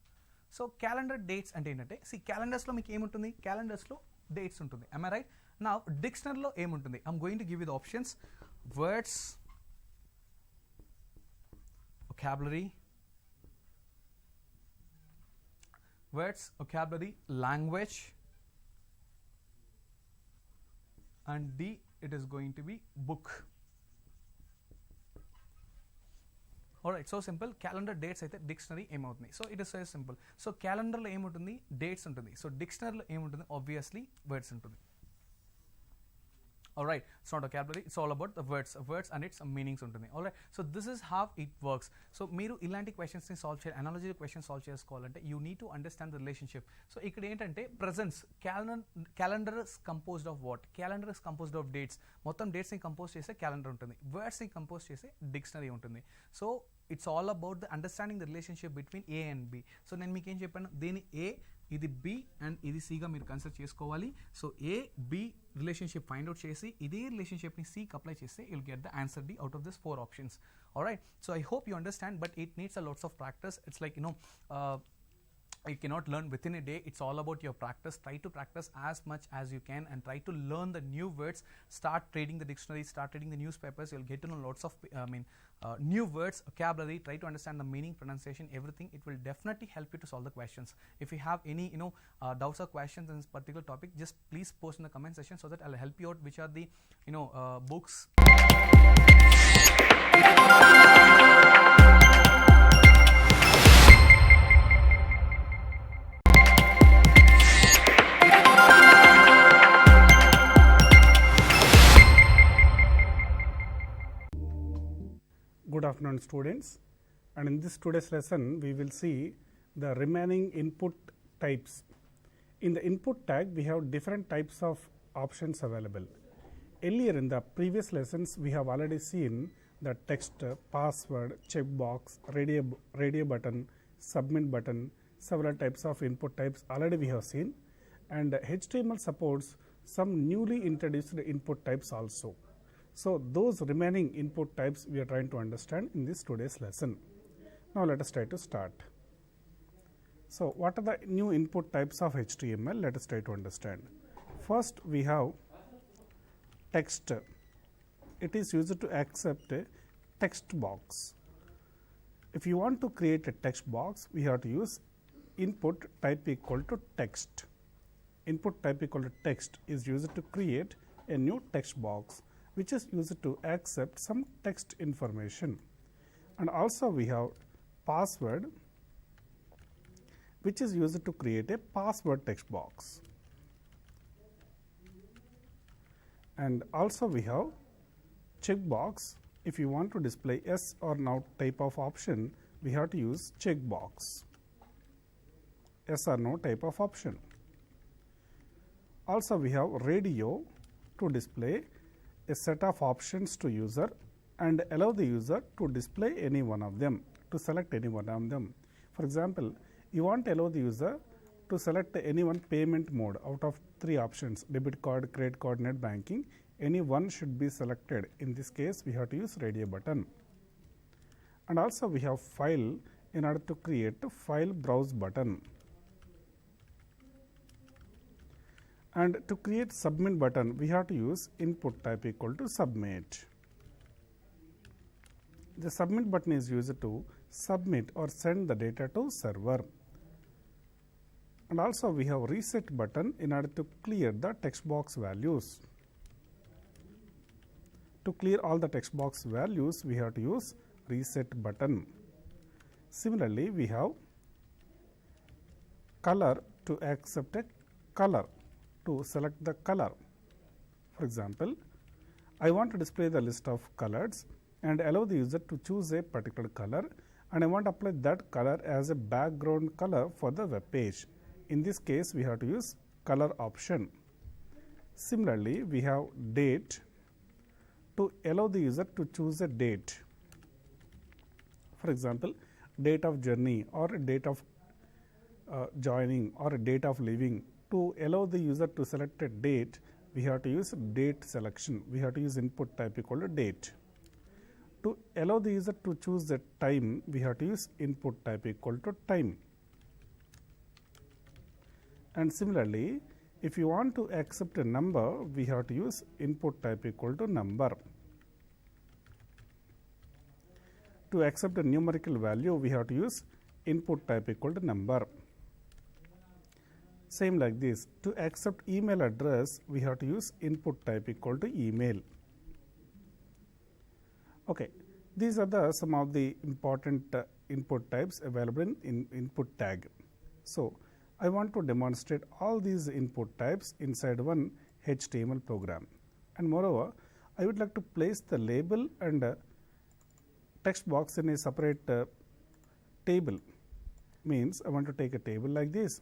So calendar dates అంటే ఏంటంటే see calendars లో మీకు ఏముంటుంది, calendars లో dates ఉంటుంది. Am I right? Now dictionary లో ఏముంటుంది? I'm going to give you the options. Words, vocabulary, words, vocabulary, language, and D it is going to be book. Alright, so simple. Calendar dates అయితే dictionary ఏమవుతుంది. So it is so simple. So calendar లో ఏముంటుంది, dates ఉంటుంది. So dictionary లో ఏముంటుంది, obviously words ఉంటుంది. Alright, it's not vocabulary, it's all about the words and its meanings ఉంటుంది. Alright, so this is how it works. So మీరు ఇలాంటి questions ని solve చేయాలి, analogy questions solve చేసుకోవాలంటే you need to understand the relationship. So ఇక్కడ ఏంటంటే presence, calendar is composed of what? Calendar is composed of dates. మొత్తం dates ని compose చేసే calendar ఉంటుంది, words ని కంపోజ్ చేసే dictionary ఉంటుంది. So it's all about the understanding the relationship between A and B. So నేను మీకు ఏం చెప్పాను, దీని A, ఇది B అండ్ ఇది C గా మీరు కన్సిడర్ చేసుకోవాలి. So A, B relationship find out చేసి ఇదే రిలేషన్షిప్ని Cకి అప్లై చేస్తే you'll get the answer D out of this 4 options. Alright, so I hope you understand, but it needs a lots of practice. It's like You cannot learn within a day. It's all about your practice. Try to practice as much as you can and try to learn the new words. Start reading the dictionary, start reading the newspapers. You'll get to know lots of new words, vocabulary. Try to understand the meaning, pronunciation, everything. It will definitely help you to solve the questions. If you have any doubts or questions in this particular topic, just please post in the comment section so that I'll help you out which are the books. Good afternoon, students, and in this today's lesson we will see the remaining input types. In the input tag we have different types of options available. Earlier in the previous lessons we have already seen the text, password, checkbox, radio button, submit button, several types of input types already we have seen, and HTML supports some newly introduced input types also. So, those remaining input types we are trying to understand in this today's lesson. Now, let us try to start. So, what are the new input types of HTML? Let us try to understand. First, we have text. It is used to accept a text box. If you want to create a text box, we have to use input type equal to text. Input type equal to text is used to create a new text box, which is used to accept some text information. And also we have password, which is used to create a password text box. And also we have checkbox. If you want to display yes or no type of option, we have to use checkbox, yes or no type of option. Also we have radio to display a set of options to user and allow the user to display any one of them, to select any one of them. For example, you want to allow the user to select any one payment mode out of 3 options: debit card, credit card, net banking. Any one should be selected. In this case, we have to use radio button. And also we have file. In order to create a file browse button. And to create submit button, we have to use input type equal to submit. The submit button is used to submit or send the data to server. And also we have reset button in order to clear the text box values. To clear all the text box values, we have to use reset button. Similarly, we have color to accept a color, to select the color. For example, I want to display the list of colors and allow the user to choose a particular color, and I want to apply that color as a background color for the web page. In this case, we have to use color option. Similarly, we have date to allow the user to choose a date. For example, date of journey or date of joining or date of leaving. To allow the user to select a date, we have to use date selection. We have to use input type equal to date. To allow the user to choose the time, we have to use input type equal to time. And similarly, if you want to accept a number, we have to use input type equal to number. To accept a numerical value, we have to use input type equal to number. Same like this, to accept email address, we have to use input type equal to email. Okay, these are some of the important input types available in input tag. So, I want to demonstrate all these input types inside one HTML program. And moreover, I would like to place the label and text box in a separate table. Means I want to take a table like this.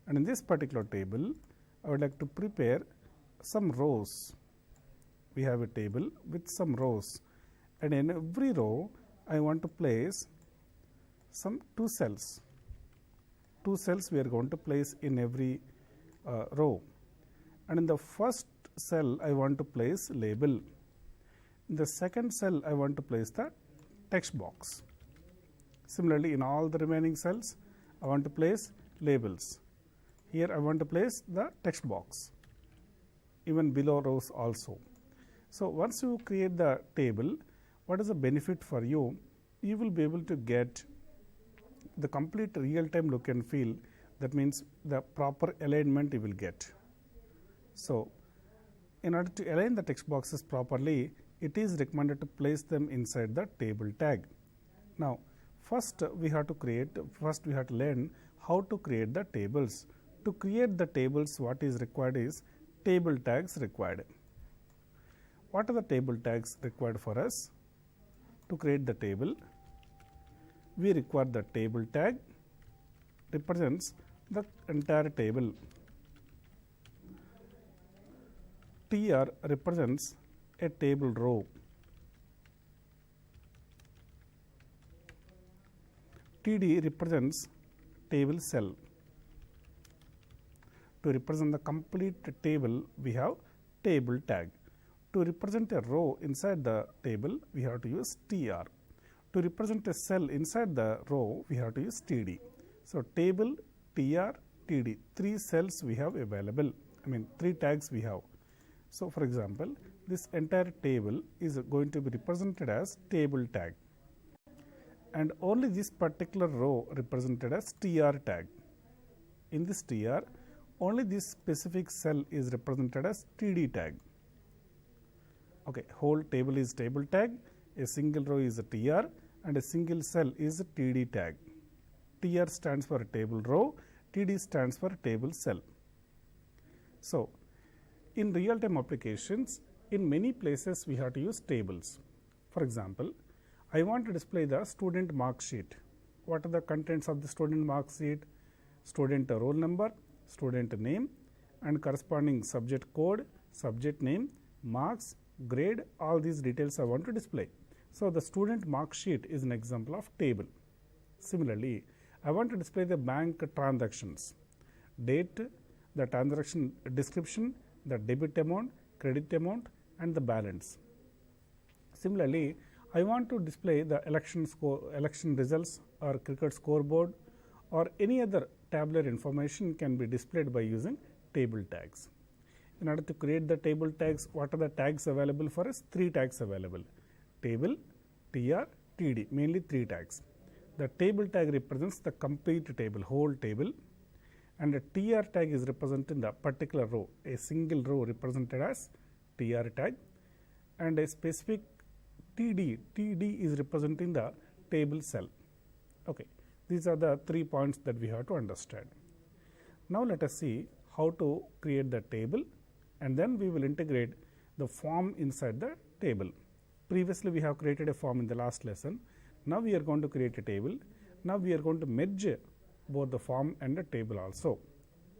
And in this particular table, I would like to prepare some rows. We have a table with some rows, and in every row, I want to place some 2 cells. 2 cells we are going to place in every row. And in the first cell, I want to place label. In the second cell, I want to place the text box. Similarly, in all the remaining cells, I want to place labels. Here I want to place the text box, even below rows also. So, once you create the table, what is the benefit for you? You will be able to get the complete real time look and feel. That means the proper alignment you will get. So, in order to align the text boxes properly, it is recommended to place them inside the table tag. Now, first we have to learn how to create the tables. To create the tables, what is required is table tags required. What are the table tags required for us? To create the table, we require the table tag represents the entire table. TR represents a table row. TD represents table cell. To represent the complete table, we have table tag. To represent a row inside the table, we have to use TR. To represent a cell inside the row, we have to use TD. So, table, TR, TD, 3 cells we have available, 3 tags we have. So, for example, this entire table is going to be represented as table tag, and only this particular row represented as TR tag. In this TR, only this specific cell is represented as TD tag. Okay, whole table is table tag, a single row is a TR, and a single cell is a TD tag. TR stands for table row, TD stands for table cell. So, in real time applications, in many places we have to use tables. For example, I want to display the student mark sheet. What are the contents of the student mark sheet? Student roll number, student name, and corresponding subject code, subject name, marks, grade, all these details I want to display. So, the student mark sheet is an example of table. Similarly, I want to display the bank transactions, date, the transaction description, the debit amount, credit amount, and the balance. Similarly, I want to display the election results or cricket scoreboard, or any other tabular information can be displayed by using table tags. In order to create the table tags, what are the tags available for us? 3 tags available: table, TR, TD, mainly 3 tags. The table tag represents the complete table, whole table, and the TR tag is representing the particular row, a single row represented as TR tag, and a specific TD is representing the table cell. Okay, these are the 3 points that we have to understand. Now, let us see how to create the table, and then we will integrate the form inside the table. Previously, we have created a form in the last lesson. Now, we are going to create a table. Now, we are going to merge both the form and the table also.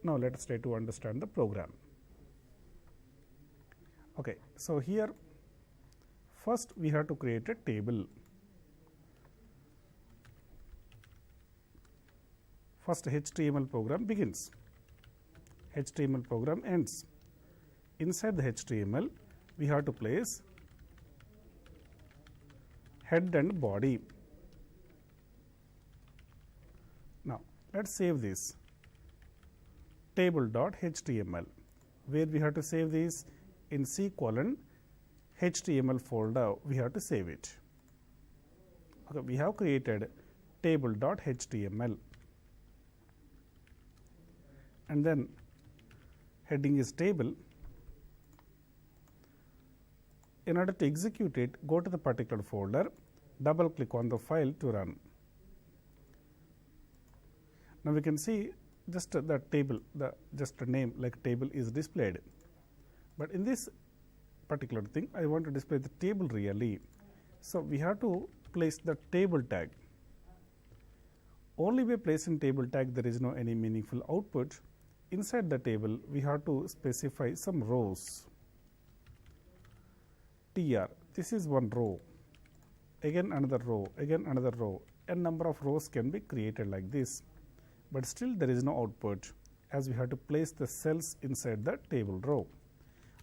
Now, let us try to understand the program. Okay, so here first we have to create a table. First HTML program begins, HTML program ends. Inside the HTML, we have to place head and body. Now, let us save this table.html. Where we have to save this? In C:\HTML folder, we have to save it. Okay, we have created table.html, and then heading is table. In order to execute it, go to the particular folder, double click on the file to run. Now, we can see just the table, just a name like table is displayed, but in this particular thing I want to display the table really. So, we have to place the table tag. Only by placing table tag there is no any meaningful output. Inside the table we have to specify some rows. TR, this is one row, again another row, again another row. A number of rows can be created like this, but still there is no output as we have to place the cells inside the table row.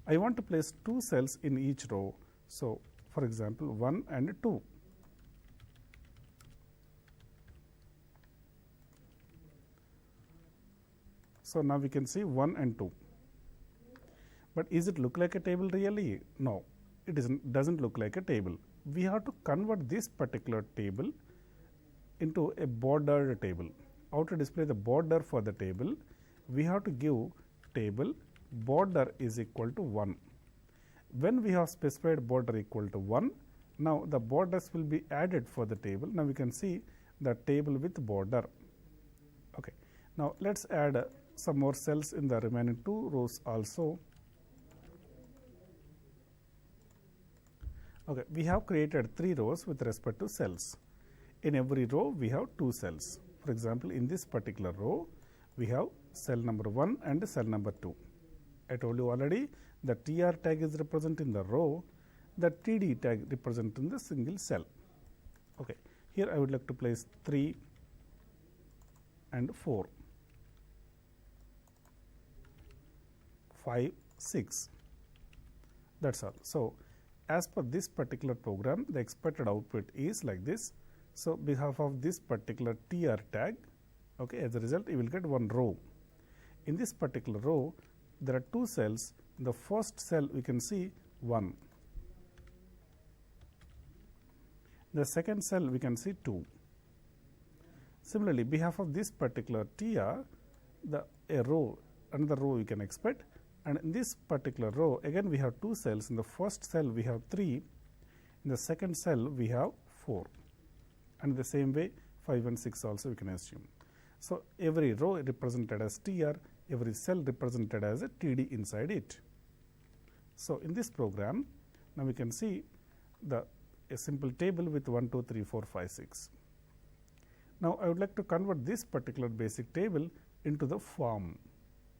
I want to place 2 cells in each row. So, for example, 1 and 2. So, now we can see 1 and 2. But is it look like a table really? No, it doesn't look like a table. We have to convert this particular table into a bordered table. How to display the border for the table? We have to give table border is equal to 1. When we have specified border equal to 1, now the borders will be added for the table. Now we can see the table with border. Okay. Now let's add some more cells in the remaining 2 rows also. Okay, we have created 3 rows with respect to cells. In every row we have 2 cells. For example, in this particular row we have cell number 1 and cell number 2. I told you already the TR tag is representing the row, the TD tag representing the single cell. Okay. Here I would like to place 3 and 4, 5, 6. That's all. So, as per this particular program, the expected output is like this. So, behalf of this particular TR tag, okay, as a result you will get 1 row. In this particular row there are 2 cells. In the first cell we can see 1. The second cell we can see 2. Similarly, behalf of this particular TR, another row we can expect, and in this particular row again we have 2 cells. In the first cell we have 3, in the second cell we have 4, and the same way 5 and 6 also we can assume. So, every row represented as TR, every cell represented as a TD inside it. So, in this program now we can see a simple table with 1, 2, 3, 4, 5, 6. Now, I would like to convert this particular basic table into the form.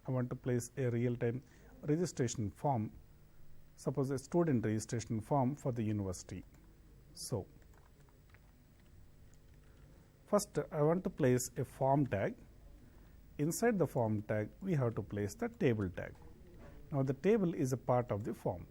I want to place a real-time registration form, suppose a student registration form for the university. So, first I want to place a form tag. Inside the form tag we have to place the table tag. Now, the table is a part of the form.